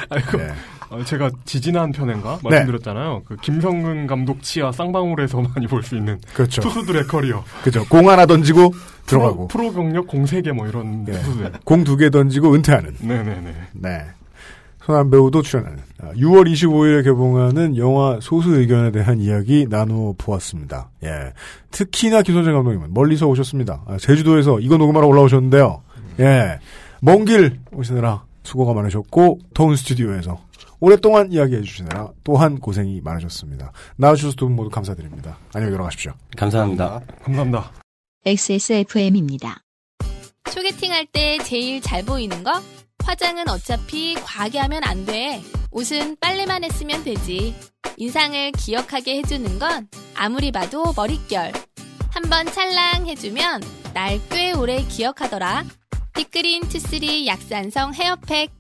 제가 지지난 편인가 말씀드렸잖아요. 그 김성근 감독 치아 쌍방울에서 많이 볼 수 있는 그렇죠. 투수들의 커리어. 그죠. 공 하나 던지고 들어가고. 프로 경력 공 3개 뭐 이런 투수들. 공 2개 던지고 은퇴하는. 네네네. 네. 손아람 배우도 출연하는 6월 25일에 개봉하는 영화 소수 의견에 대한 이야기 나누어 보았습니다. 예. 특히나 김선재 감독님은 멀리서 오셨습니다. 제주도에서 이거 녹음하러 올라오셨는데요. 예. 먼 길 오시느라 수고가 많으셨고 더운 스튜디오에서 오랫동안 이야기해 주시느라 또한 고생이 많으셨습니다. 나와주셔서 두 분 모두 감사드립니다. 안녕히 들어가십시오. 감사합니다. 감사합니다. XSFM입니다. 소개팅할 때 제일 잘 보이는 거? 화장은 어차피 과하게 하면 안 돼. 옷은 빨래만 했으면 되지. 인상을 기억하게 해주는 건 아무리 봐도 머릿결. 한번 찰랑 해주면 날 꽤 오래 기억하더라. 빅그린 투쓰리 약산성 헤어팩.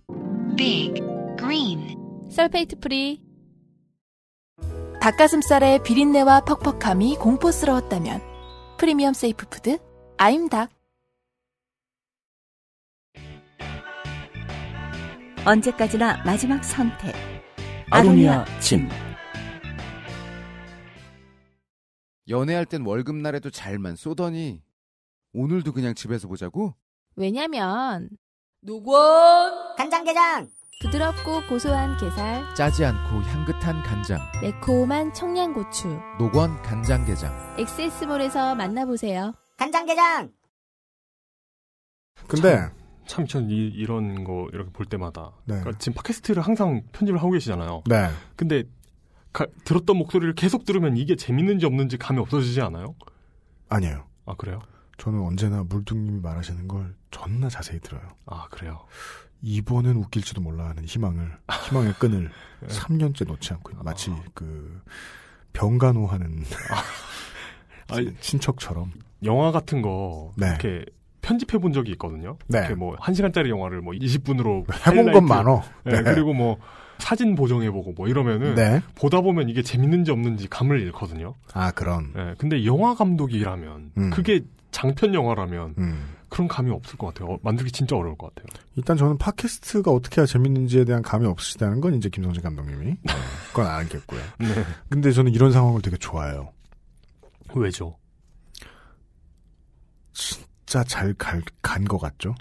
빅 그린 설페이트 프리. 닭가슴살의 비린내와 퍽퍽함이 공포스러웠다면 프리미엄 세이프 푸드 아임닭. 언제까지나 마지막 선택. 아로니아 진. 연애할 땐 월급날에도 잘만 쏘더니 오늘도 그냥 집에서 보자고? 왜냐면 노건 간장게장. 부드럽고 고소한 게살, 짜지 않고 향긋한 간장, 매콤한 청양고추. 노건 간장게장. 엑세스몰에서 만나보세요. 간장게장. 근데 참 전 이런 거 이렇게 볼 때마다 그러니까 지금 팟캐스트를 항상 편집을 하고 계시잖아요. 네. 근데 들었던 목소리를 계속 들으면 이게 재밌는지 없는지 감이 없어지지 않아요? 아니에요. 아, 그래요? 저는 언제나 물뚱님이 말하시는 걸 존나 자세히 들어요. 아, 그래요? 이번엔 웃길지도 몰라 하는 희망의 끈을 3년째 놓지 않고 마치 그 병간호하는 친척처럼. 영화 같은 거 네. 이렇게 편집해 본 적이 있거든요. 네. 이렇게 뭐 1시간짜리 영화를 뭐 20분으로 해본 건 많어. 네. 네. 그리고 뭐 사진 보정해보고 뭐 이러면은 네. 보다 보면 이게 재밌는지 없는지 감을 잃거든요. 아, 그런. 네. 근데 영화 감독이라면 그게 장편 영화라면 그런 감이 없을 것 같아요. 만들기 진짜 어려울 것 같아요. 일단 저는 팟캐스트가 어떻게 해야 재밌는지에 대한 감이 없으시다는 건 이제 김성진 감독님이 그건 알겠고요. 네. 근데 저는 이런 상황을 되게 좋아해요. 왜죠? 진짜 잘 간 것 같죠?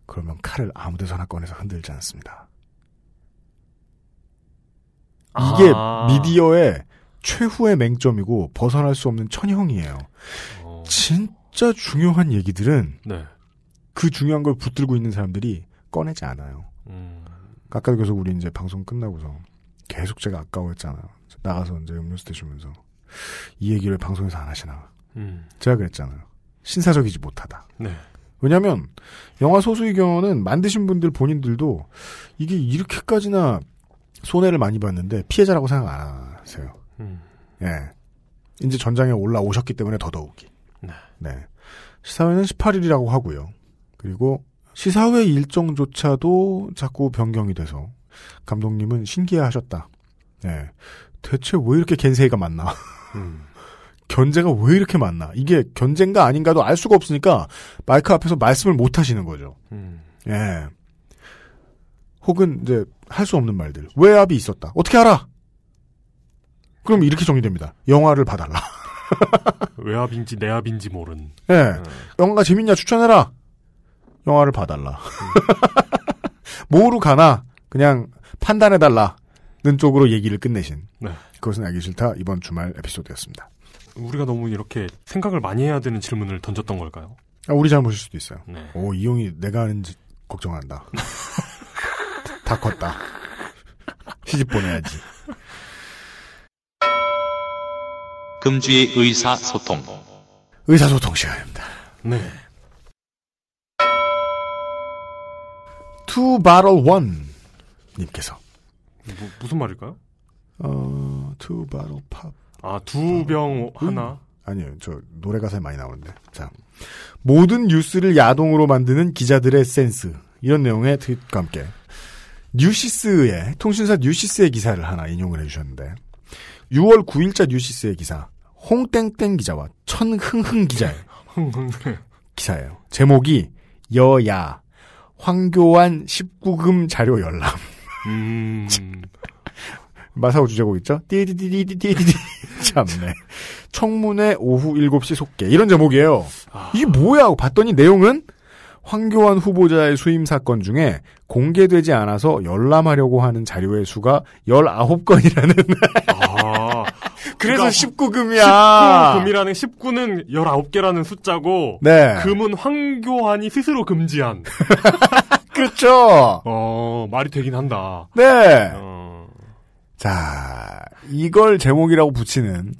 그러면 칼을 아무 데서나 꺼내서 흔들지 않습니다. 이게 미디어의 최후의 맹점이고 벗어날 수 없는 천형이에요. 진짜 중요한 얘기들은 그 중요한 걸 붙들고 있는 사람들이 꺼내지 않아요. 아까도 계속 우리 이제 방송 끝나고서 계속 제가 아까워했잖아요. 나가서 이제 음료수 드시면서 이 얘기를 방송에서 안 하시나. 제가 그랬잖아요. 신사적이지 못하다. 네. 왜냐하면 영화 소수의견은 만드신 분들 본인들도 이게 이렇게까지나 손해를 많이 봤는데 피해자라고 생각 안 하세요. 예. 이제 전장에 올라오셨기 때문에 더더욱이. 네. 시사회는 18일이라고 하고요. 그리고 시사회 일정조차도 자꾸 변경이 돼서 감독님은 신기해하셨다. 네. 대체 왜 이렇게 겐세이가 많나? 견제가 왜 이렇게 많나? 이게 견제인가 아닌가도 알 수가 없으니까 마이크 앞에서 말씀을 못 하시는 거죠. 예. 혹은 이제 할 수 없는 말들. 외압이 있었다. 어떻게 알아? 그럼 이렇게 정리됩니다. 영화를 봐달라. 외압인지 내압인지 모른. 예. 영화가 재밌냐 추천해라. 영화를 봐달라. 뭐로 가나 그냥 판단해달라는 쪽으로 얘기를 끝내신. 네. 그것은 알기 싫다. 이번 주말 에피소드였습니다. 우리가 너무 이렇게 생각을 많이 해야 되는 질문을 던졌던 걸까요? 우리 잘못일 수도 있어요. 네. 오, 이용이 내가 하는지 걱정한다. 다 컸다. 시집 보내야지. 금주의 의사소통. 의사소통 시간입니다. 네. Two Bottle One 님께서 무슨 말일까요? Two Bottle Pop. 아, 두 병 하나? 아니요, 저 노래 가사에 많이 나오는데. 자, 모든 뉴스를 야동으로 만드는 기자들의 센스. 이런 내용의 트윗과 함께 뉴시스의 통신사 뉴시스의 기사를 하나 인용을 해주셨는데 6월 9일자 뉴시스의 기사 홍땡땡 기자와 천흥흥 기자의 기사예요. 제목이 여야 황교안 19금 자료 열람. 마사오 주제곡 있죠? 띠디디디디디디. 참네. 청문회 오후 7시 속개. 이런 제목이에요. 이게 뭐야 하고 봤더니 내용은 황교안 후보자의 수임 사건 중에 공개되지 않아서 열람하려고 하는 자료의 수가 19건이라는. 그래서 19금이야. 19금이라는 19는 19개라는 숫자고 네. 금은 황교안이 스스로 금지한. 그렇죠. 말이 되긴 한다. 네. 자, 이걸 제목이라고 붙이는.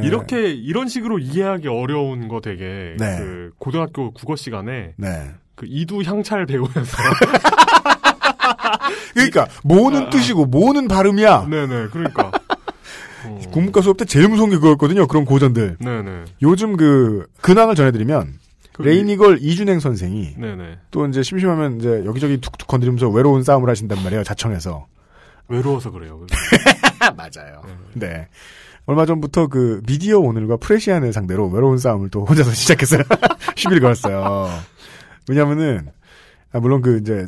이렇게 이런 식으로 이해하기 어려운 거 되게 네. 그 고등학교 국어 시간에 네. 그 이두 향찰 배우면서 그러니까 뭐는 뜻이고 뭐는 발음이야. 네네. 그러니까 국문과 수업 때 제일 무서운 게 그거였거든요. 그런 고전들. 네네. 요즘 그 근황을 전해드리면 레이니걸 이준행 선생이 네네. 또 이제 심심하면 이제 여기저기 툭툭 건드리면서 외로운 싸움을 하신단 말이에요. 자청에서. 외로워서 그래요. 맞아요. 네. 얼마 전부터 그 미디어 오늘과 프레시안을 상대로 외로운 싸움을 또 혼자서 시작했어요. 시비를 걸었어요. 왜냐면은, 물론 그 이제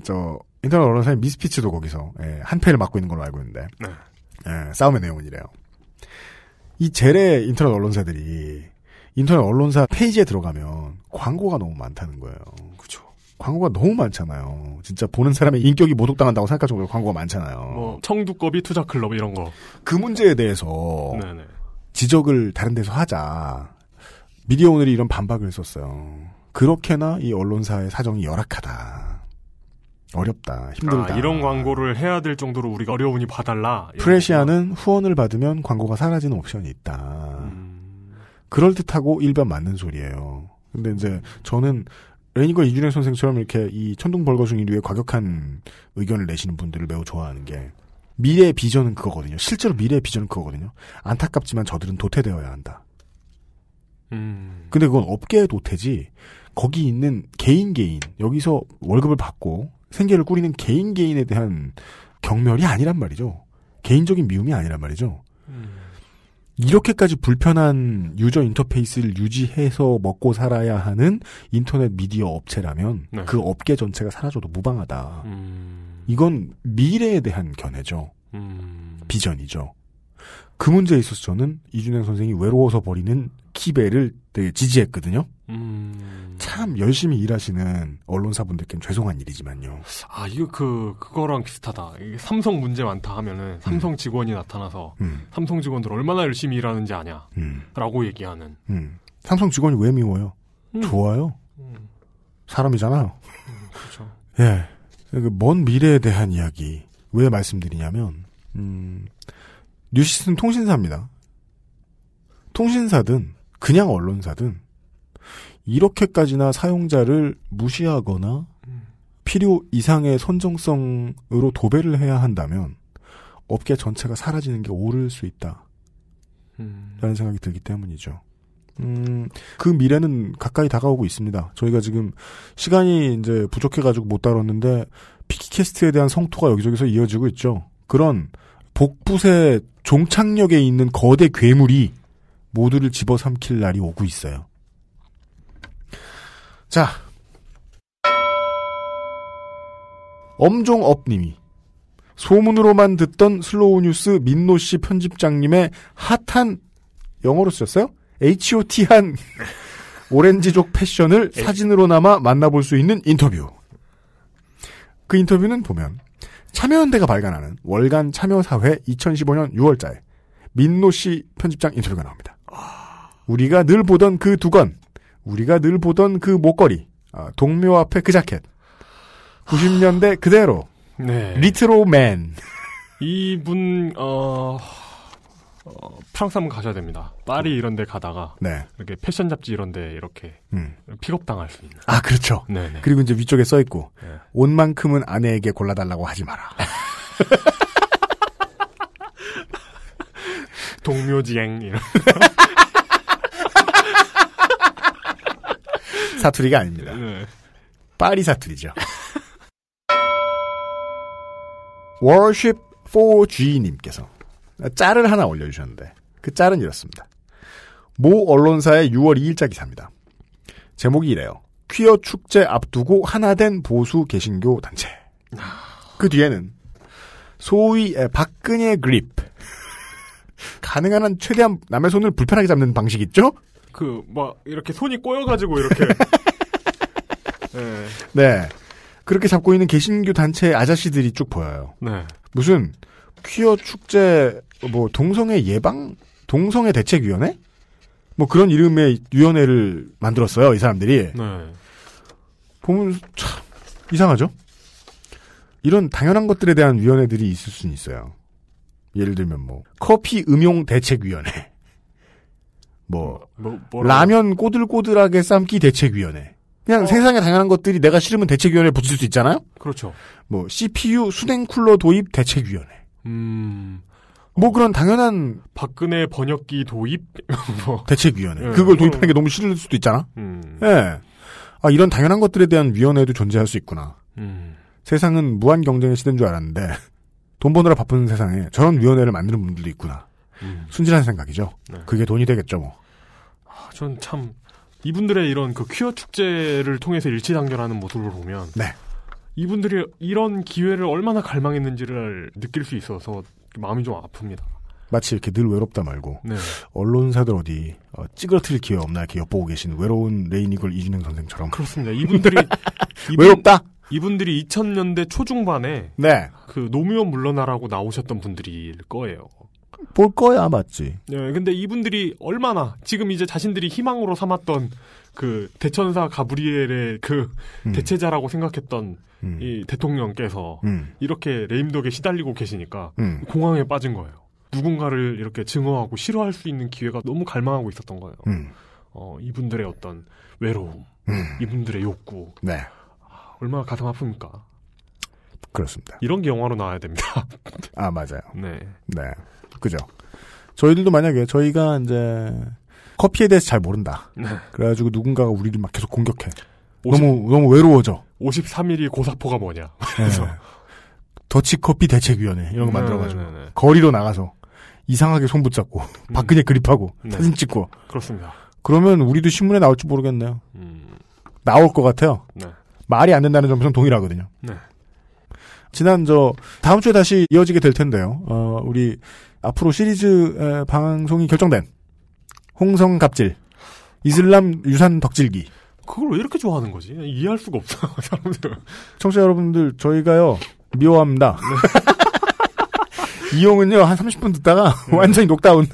인터넷 언론사의 미스피츠도 거기서, 한 패를 맡고 있는 걸로 알고 있는데, 싸움의 내용은 이래요. 이 재래 인터넷 언론사들이 인터넷 언론사 페이지에 들어가면 광고가 너무 많다는 거예요. 그죠. 광고가 너무 많잖아요. 진짜 보는 사람의 인격이 모독당한다고 생각할 정도로 광고가 많잖아요. 뭐 청두꺼비 투자클럽 이런 거. 그 문제에 대해서 네네. 지적을 다른 데서 하자. 미디어 오늘이 이런 반박을 썼어요. 그렇게나 이 언론사의 사정이 열악하다. 어렵다. 힘들다. 이런 광고를 해야 될 정도로 우리가 어려우니 봐달라. 프레시아는 후원을 받으면 광고가 사라지는 옵션이 있다. 그럴듯하고 일반 맞는 소리예요. 근데 이제 저는 레이니걸 이준행 선생처럼 이렇게 이 천둥벌거숭이류의 과격한 의견을 내시는 분들을 매우 좋아하는 게 미래의 비전은 그거거든요. 실제로 미래의 비전은 그거거든요. 안타깝지만 저들은 도태되어야 한다. 근데 그건 업계의 도태지 거기 있는 개인 여기서 월급을 받고 생계를 꾸리는 개인에 대한 경멸이 아니란 말이죠. 개인적인 미움이 아니란 말이죠. 이렇게까지 불편한 유저 인터페이스를 유지해서 먹고 살아야 하는 인터넷 미디어 업체라면 네. 그 업계 전체가 사라져도 무방하다. 이건 미래에 대한 견해죠. 비전이죠. 그 문제에 있어서 저는 이준행 선생이 외로워서 버리는 키베를 되게 지지했거든요. 참 열심히 일하시는 언론사분들께는 죄송한 일이지만요. 이거 그거랑 비슷하다. 이게 삼성 문제 많다 하면은 삼성 직원이 나타나서 삼성 직원들 얼마나 열심히 일하는지 아냐. 라고 얘기하는. 삼성 직원이 왜 미워요? 좋아요. 사람이잖아요. 그렇죠. 예. 먼 미래에 대한 이야기. 왜 말씀드리냐면, 뉴시스는 통신사입니다. 통신사든, 그냥 언론사든, 이렇게까지나 사용자를 무시하거나 필요 이상의 선정성으로 도배를 해야 한다면 업계 전체가 사라지는 게 옳을 수 있다. 라는 생각이 들기 때문이죠. 그 미래는 가까이 다가오고 있습니다. 저희가 지금 시간이 이제 부족해가지고 못 다뤘는데 피키캐스트에 대한 성토가 여기저기서 이어지고 있죠. 그런 복붙의 종착역에 있는 거대 괴물이 모두를 집어삼킬 날이 오고 있어요. 자, 엄종업님이 소문으로만 듣던 슬로우 뉴스 민노씨 편집장님의 핫한 영어로 쓰셨어요? HOT한 오렌지족 패션을 사진으로나마 만나볼 수 있는 인터뷰. 그 인터뷰는 보면 참여연대가 발간하는 월간 참여사회 2015년 6월자에 민노씨 편집장 인터뷰가 나옵니다. 우리가 늘 보던 그 두건, 우리가 늘 보던 그 목걸이, 동묘 앞에 그 자켓, 90년대 그대로, 네. 리트로맨. 이분 프랑스 한번 가셔야 됩니다. 파리 이런 데 가다가 네. 이렇게 패션 잡지 이런 데 이렇게 픽업당할 수 있는. 아, 그렇죠. 네네. 그리고 이제 위쪽에 써 있고 옷만큼은 아내에게 골라달라고 하지 마라. 동묘지행 이런. 사투리가 아닙니다. 네. 파리 사투리죠. Worship 4G님께서 짤을 하나 올려주셨는데 그 짤은 이렇습니다. 모 언론사의 6월 2일자 기사입니다. 제목이 이래요. 퀴어 축제 앞두고 하나된 보수 개신교 단체. 그 뒤에는 소위 박근혜 그립. 가능한 한 최대한 남의 손을 불편하게 잡는 방식 있죠? 이렇게 손이 꼬여가지고 이렇게. 네. 그렇게 잡고 있는 개신교 단체 아저씨들이 쭉 보여요. 네. 무슨 퀴어 축제 동성애 예방? 동성애 대책위원회? 그런 이름의 위원회를 만들었어요, 이 사람들이. 네. 보면 참 이상하죠? 이런 당연한 것들에 대한 위원회들이 있을 수는 있어요. 예를 들면 커피 음용 대책위원회. 라면 꼬들꼬들하게 삶기 대책위원회. 그냥 세상에 당연한 것들이 내가 싫으면 대책위원회에 붙일 수 있잖아요? 그렇죠. CPU 수냉쿨러 도입 대책위원회. 그런 당연한. 박근혜 번역기 도입? 대책위원회. 그걸 도입하는 게 너무 싫을 수도 있잖아? 예. 아, 이런 당연한 것들에 대한 위원회도 존재할 수 있구나. 세상은 무한 경쟁의 시대인 줄 알았는데, 돈 버느라 바쁜 세상에 저런 위원회를 만드는 분들도 있구나. 순진한 생각이죠. 네. 그게 돈이 되겠죠, 전 참, 이분들의 이런 퀴어 축제를 통해서 일치단결하는 모습을 보면 네. 이분들이 이런 기회를 얼마나 갈망했는지를 느낄 수 있어서 마음이 좀 아픕니다. 마치 이렇게 늘 외롭다 말고 네. 언론사들 어디 찌그러뜨릴 기회 없나 이렇게 엿보고 계신 외로운 레이니걸 이준영 선생처럼. 그렇습니다. 이분들이 외롭다? 이분들이 2000년대 초중반에 네. 노무현 물러나라고 나오셨던 분들일 거예요. 볼 거야, 맞지? 네, 근데 이분들이 얼마나 지금 이제 자신들이 희망으로 삼았던 대천사 가브리엘의 대체자라고 생각했던 이 대통령께서 이렇게 레임덕에 시달리고 계시니까 공황에 빠진 거예요. 누군가를 이렇게 증오하고 싫어할 수 있는 기회가 너무 갈망하고 있었던 거예요. 이분들의 어떤 외로움, 이분들의 욕구. 네. 얼마나 가슴 아픕니까? 그렇습니다. 이런 게 영화로 나와야 됩니다. 아, 맞아요. 네. 네. 그죠. 저희들도 만약에 저희가 이제 커피에 대해서 잘 모른다. 네. 그래가지고 누군가가 우리를 막 계속 공격해. 너무 외로워져. 53mm 고사포가 뭐냐. 그래서 네. 더치커피 대책위원회 이런 거 만들어가지고 거리로 나가서 이상하게 손 붙잡고 박근혜 그립하고 사진 찍고. 그렇습니다. 그러면 우리도 신문에 나올지 모르겠네요. 나올 것 같아요. 네. 말이 안 된다는 점에서는 동일하거든요. 네. 다음 주에 다시 이어지게 될 텐데요. 우리 앞으로 시리즈 방송이 결정된 홍성갑질, 이슬람 유산 덕질기. 그걸 왜 이렇게 좋아하는 거지? 이해할 수가 없어, 사람들은. 청취자 여러분들, 저희가요, 미워합니다. 네. 이용은요, 한 30분 듣다가 완전히 녹다운.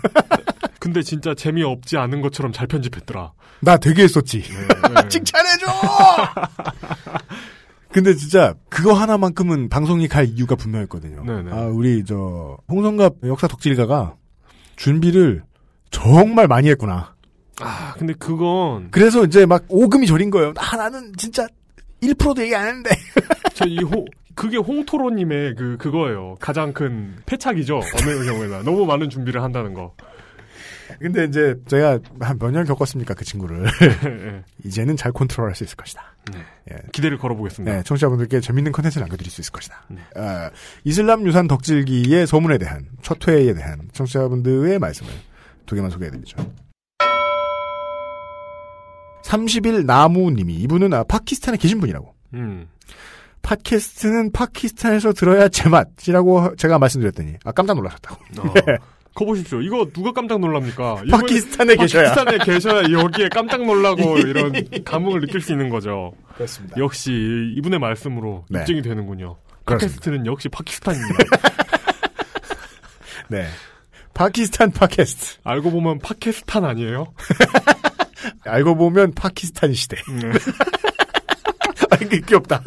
근데 진짜 재미없지 않은 것처럼 잘 편집했더라. 나 되게 했었지. 네. 칭찬해줘! 근데 진짜 그거 하나만큼은 방송이 갈 이유가 분명했거든요. 네네. 우리 홍성갑 역사 덕질가가 준비를 정말 많이 했구나. 근데 그건 그래서 이제 막 오금이 저린 거예요. 나는 진짜 1%도 얘기 안 했는데. 그게 홍토로님의 그거예요. 가장 큰 패착이죠. 어느 경우에나 너무 많은 준비를 한다는 거. 근데 이제 제가 한 몇 년 겪었습니까, 그 친구를. 네. 이제는 잘 컨트롤할 수 있을 것이다. 네. 예. 기대를 걸어보겠습니다. 네, 청취자분들께 재밌는 컨텐츠를 남겨드릴 수 있을 것이다. 네. 이슬람 유산 덕질기의 소문에 대한, 첫 회에 대한 청취자분들의 말씀을 2개만 소개해드리죠. 30일 나무님이, 이분은 파키스탄에 계신 분이라고. 팟캐스트는 파키스탄에서 들어야 제맛이라고 제가 말씀드렸더니, 깜짝 놀라셨다고. 네. 거 보십시오. 이거 누가 깜짝 놀랍니까? 파키스탄에 계셔야 여기에 깜짝 놀라고 이런 감흥을 느낄 수 있는 거죠. 그렇습니다. 역시 이분의 말씀으로 네. 입증이 되는군요. 팟캐스트는 역시 파키스탄입니다. 네. 파키스탄 팟캐스트. 알고 보면 파키스탄 아니에요? 알고 보면 파키스탄 시대. 네. 이게 귀엽다.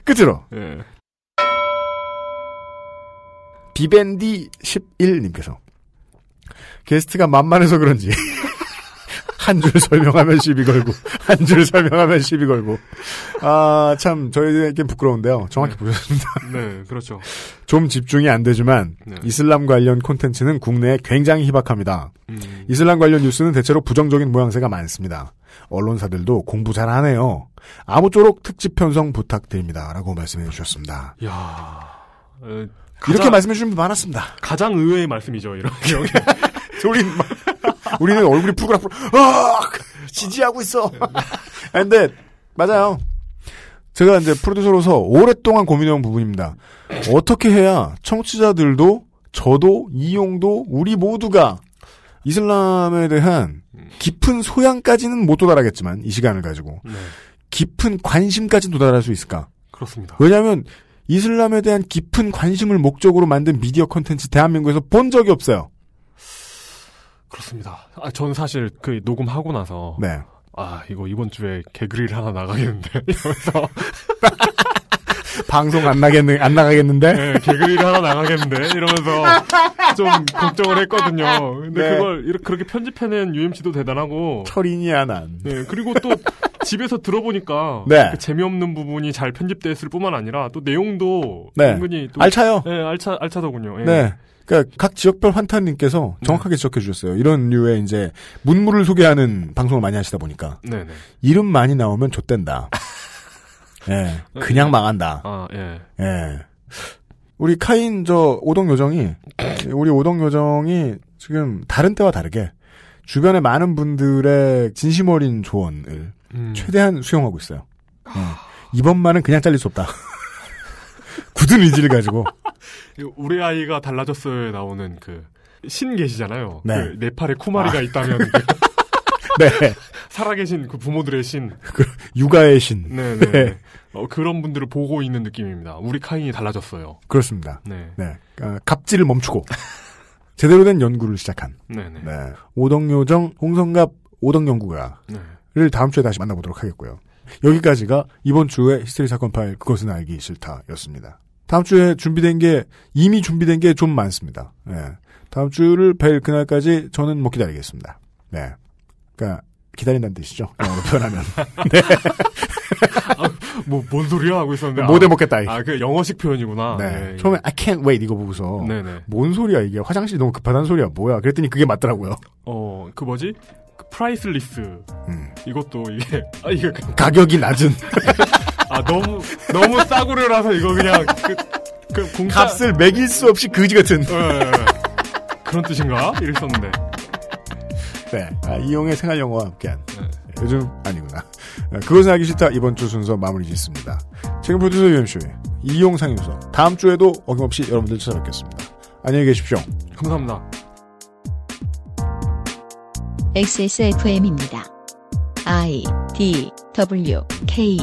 끝으로. 네. 비밴디 11님께서 게스트가 만만해서 그런지 한 줄 설명하면 시비 걸고 한 줄 설명하면 시비 걸고 참 저희에겐 부끄러운데요. 정확히 보셨습니다. 네, 그렇죠. 좀 집중이 안 되지만 이슬람 관련 콘텐츠는 국내에 굉장히 희박합니다. 이슬람 관련 뉴스는 대체로 부정적인 모양새가 많습니다. 언론사들도 공부 잘하네요. 아무쪼록 특집 편성 부탁드립니다. 라고 말씀해 주셨습니다. 이야, 이렇게 말씀해 주신 분 많았습니다. 가장 의외의 말씀이죠. 이런 경우에. 우리는 얼굴이 푸그락푸락 지지하고 있어. 근데 맞아요. 제가 이제 프로듀서로서 오랫동안 고민해온 부분입니다. 어떻게 해야 청취자들도 저도 이용도 우리 모두가 이슬람에 대한 깊은 소양까지는 못 도달하겠지만 이 시간을 가지고 깊은 관심까지는 도달할 수 있을까? 그렇습니다. 왜냐하면 이슬람에 대한 깊은 관심을 목적으로 만든 미디어 콘텐츠 대한민국에서 본 적이 없어요. 그렇습니다. 전 사실 그 녹음하고 나서 네. 이거 이번 주에 개그릴 하나 나가겠는데 이러면서 방송 안 나가겠는데? 네, 개그릴 하나 나가겠는데 이러면서 좀 걱정을 했거든요. 근데 네. 그걸 그렇게 편집해낸 UMC도 대단하고 철인이야 난. 네, 그리고 또 집에서 들어보니까 네. 그 재미없는 부분이 잘 편집됐을 뿐만 아니라 또 내용도 네. 은근히 또 알차요. 네, 알차더군요. 예. 네. 그러니까 각 지역별 환타님께서 정확하게 지적해 주셨어요. 이런 류의 이제 문물을 소개하는 방송을 많이 하시다 보니까 네네. 이름 많이 나오면 좆된다. 예, 그냥 망한다. 예. 예. 우리 카인 오동 요정이 지금 다른 때와 다르게 주변의 많은 분들의 진심 어린 조언을 최대한 수용하고 있어요. 이번만은 그냥 잘릴 수 없다. 굳은 의지를 가지고. 우리 아이가 달라졌어요에 나오는 그 신 계시잖아요. 네. 그 네팔에 쿠마리가 있다면 네. 살아계신 그 부모들의 신. 육아의 신. 네네. 네. 그런 분들을 보고 있는 느낌입니다. 우리 카인이 달라졌어요. 그렇습니다. 네. 네. 갑질을 멈추고 제대로 된 연구를 시작한. 네네. 네. 오덕요정 홍성갑 오덕연구가를 네. 다음 주에 다시 만나보도록 하겠고요. 여기까지가 이번 주에 히스테리 사건 파일 그것은 알기 싫다였습니다. 다음 주에 이미 준비된 게 좀 많습니다. 네. 다음 주를 뵐 그날까지 저는 못 기다리겠습니다. 네. 그러니까 기다린다는 뜻이죠. 영어로 표현하면. 네. 뭔 소리야 하고 있었는데. 못 해먹겠다. 그 영어식 표현이구나. 네. 처음에 I can't wait 이거 보고서. 네네. 뭔 소리야 이게. 화장실이 너무 급하다는 소리야. 뭐야. 그랬더니 그게 맞더라고요. 그 뭐지? 프라이슬리스. 이것도 이게 가격이 낮은. 너무 싸구려라서 이거 그냥 공짜 값을 매길 수 없이 그지 같은. 그런 뜻인가? 이랬었는데. 네. 이용의 생활 영어와 함께한. 요즘 아니구나. 그것은 알기 싫다 이번 주 순서 마무리 짓습니다. 지금 프로듀서 UMC의 이용 상윤서. 다음 주에도 어김없이 여러분들 찾아뵙겠습니다. 안녕히 계십시오. 감사합니다. XSFM입니다. I, D, W, K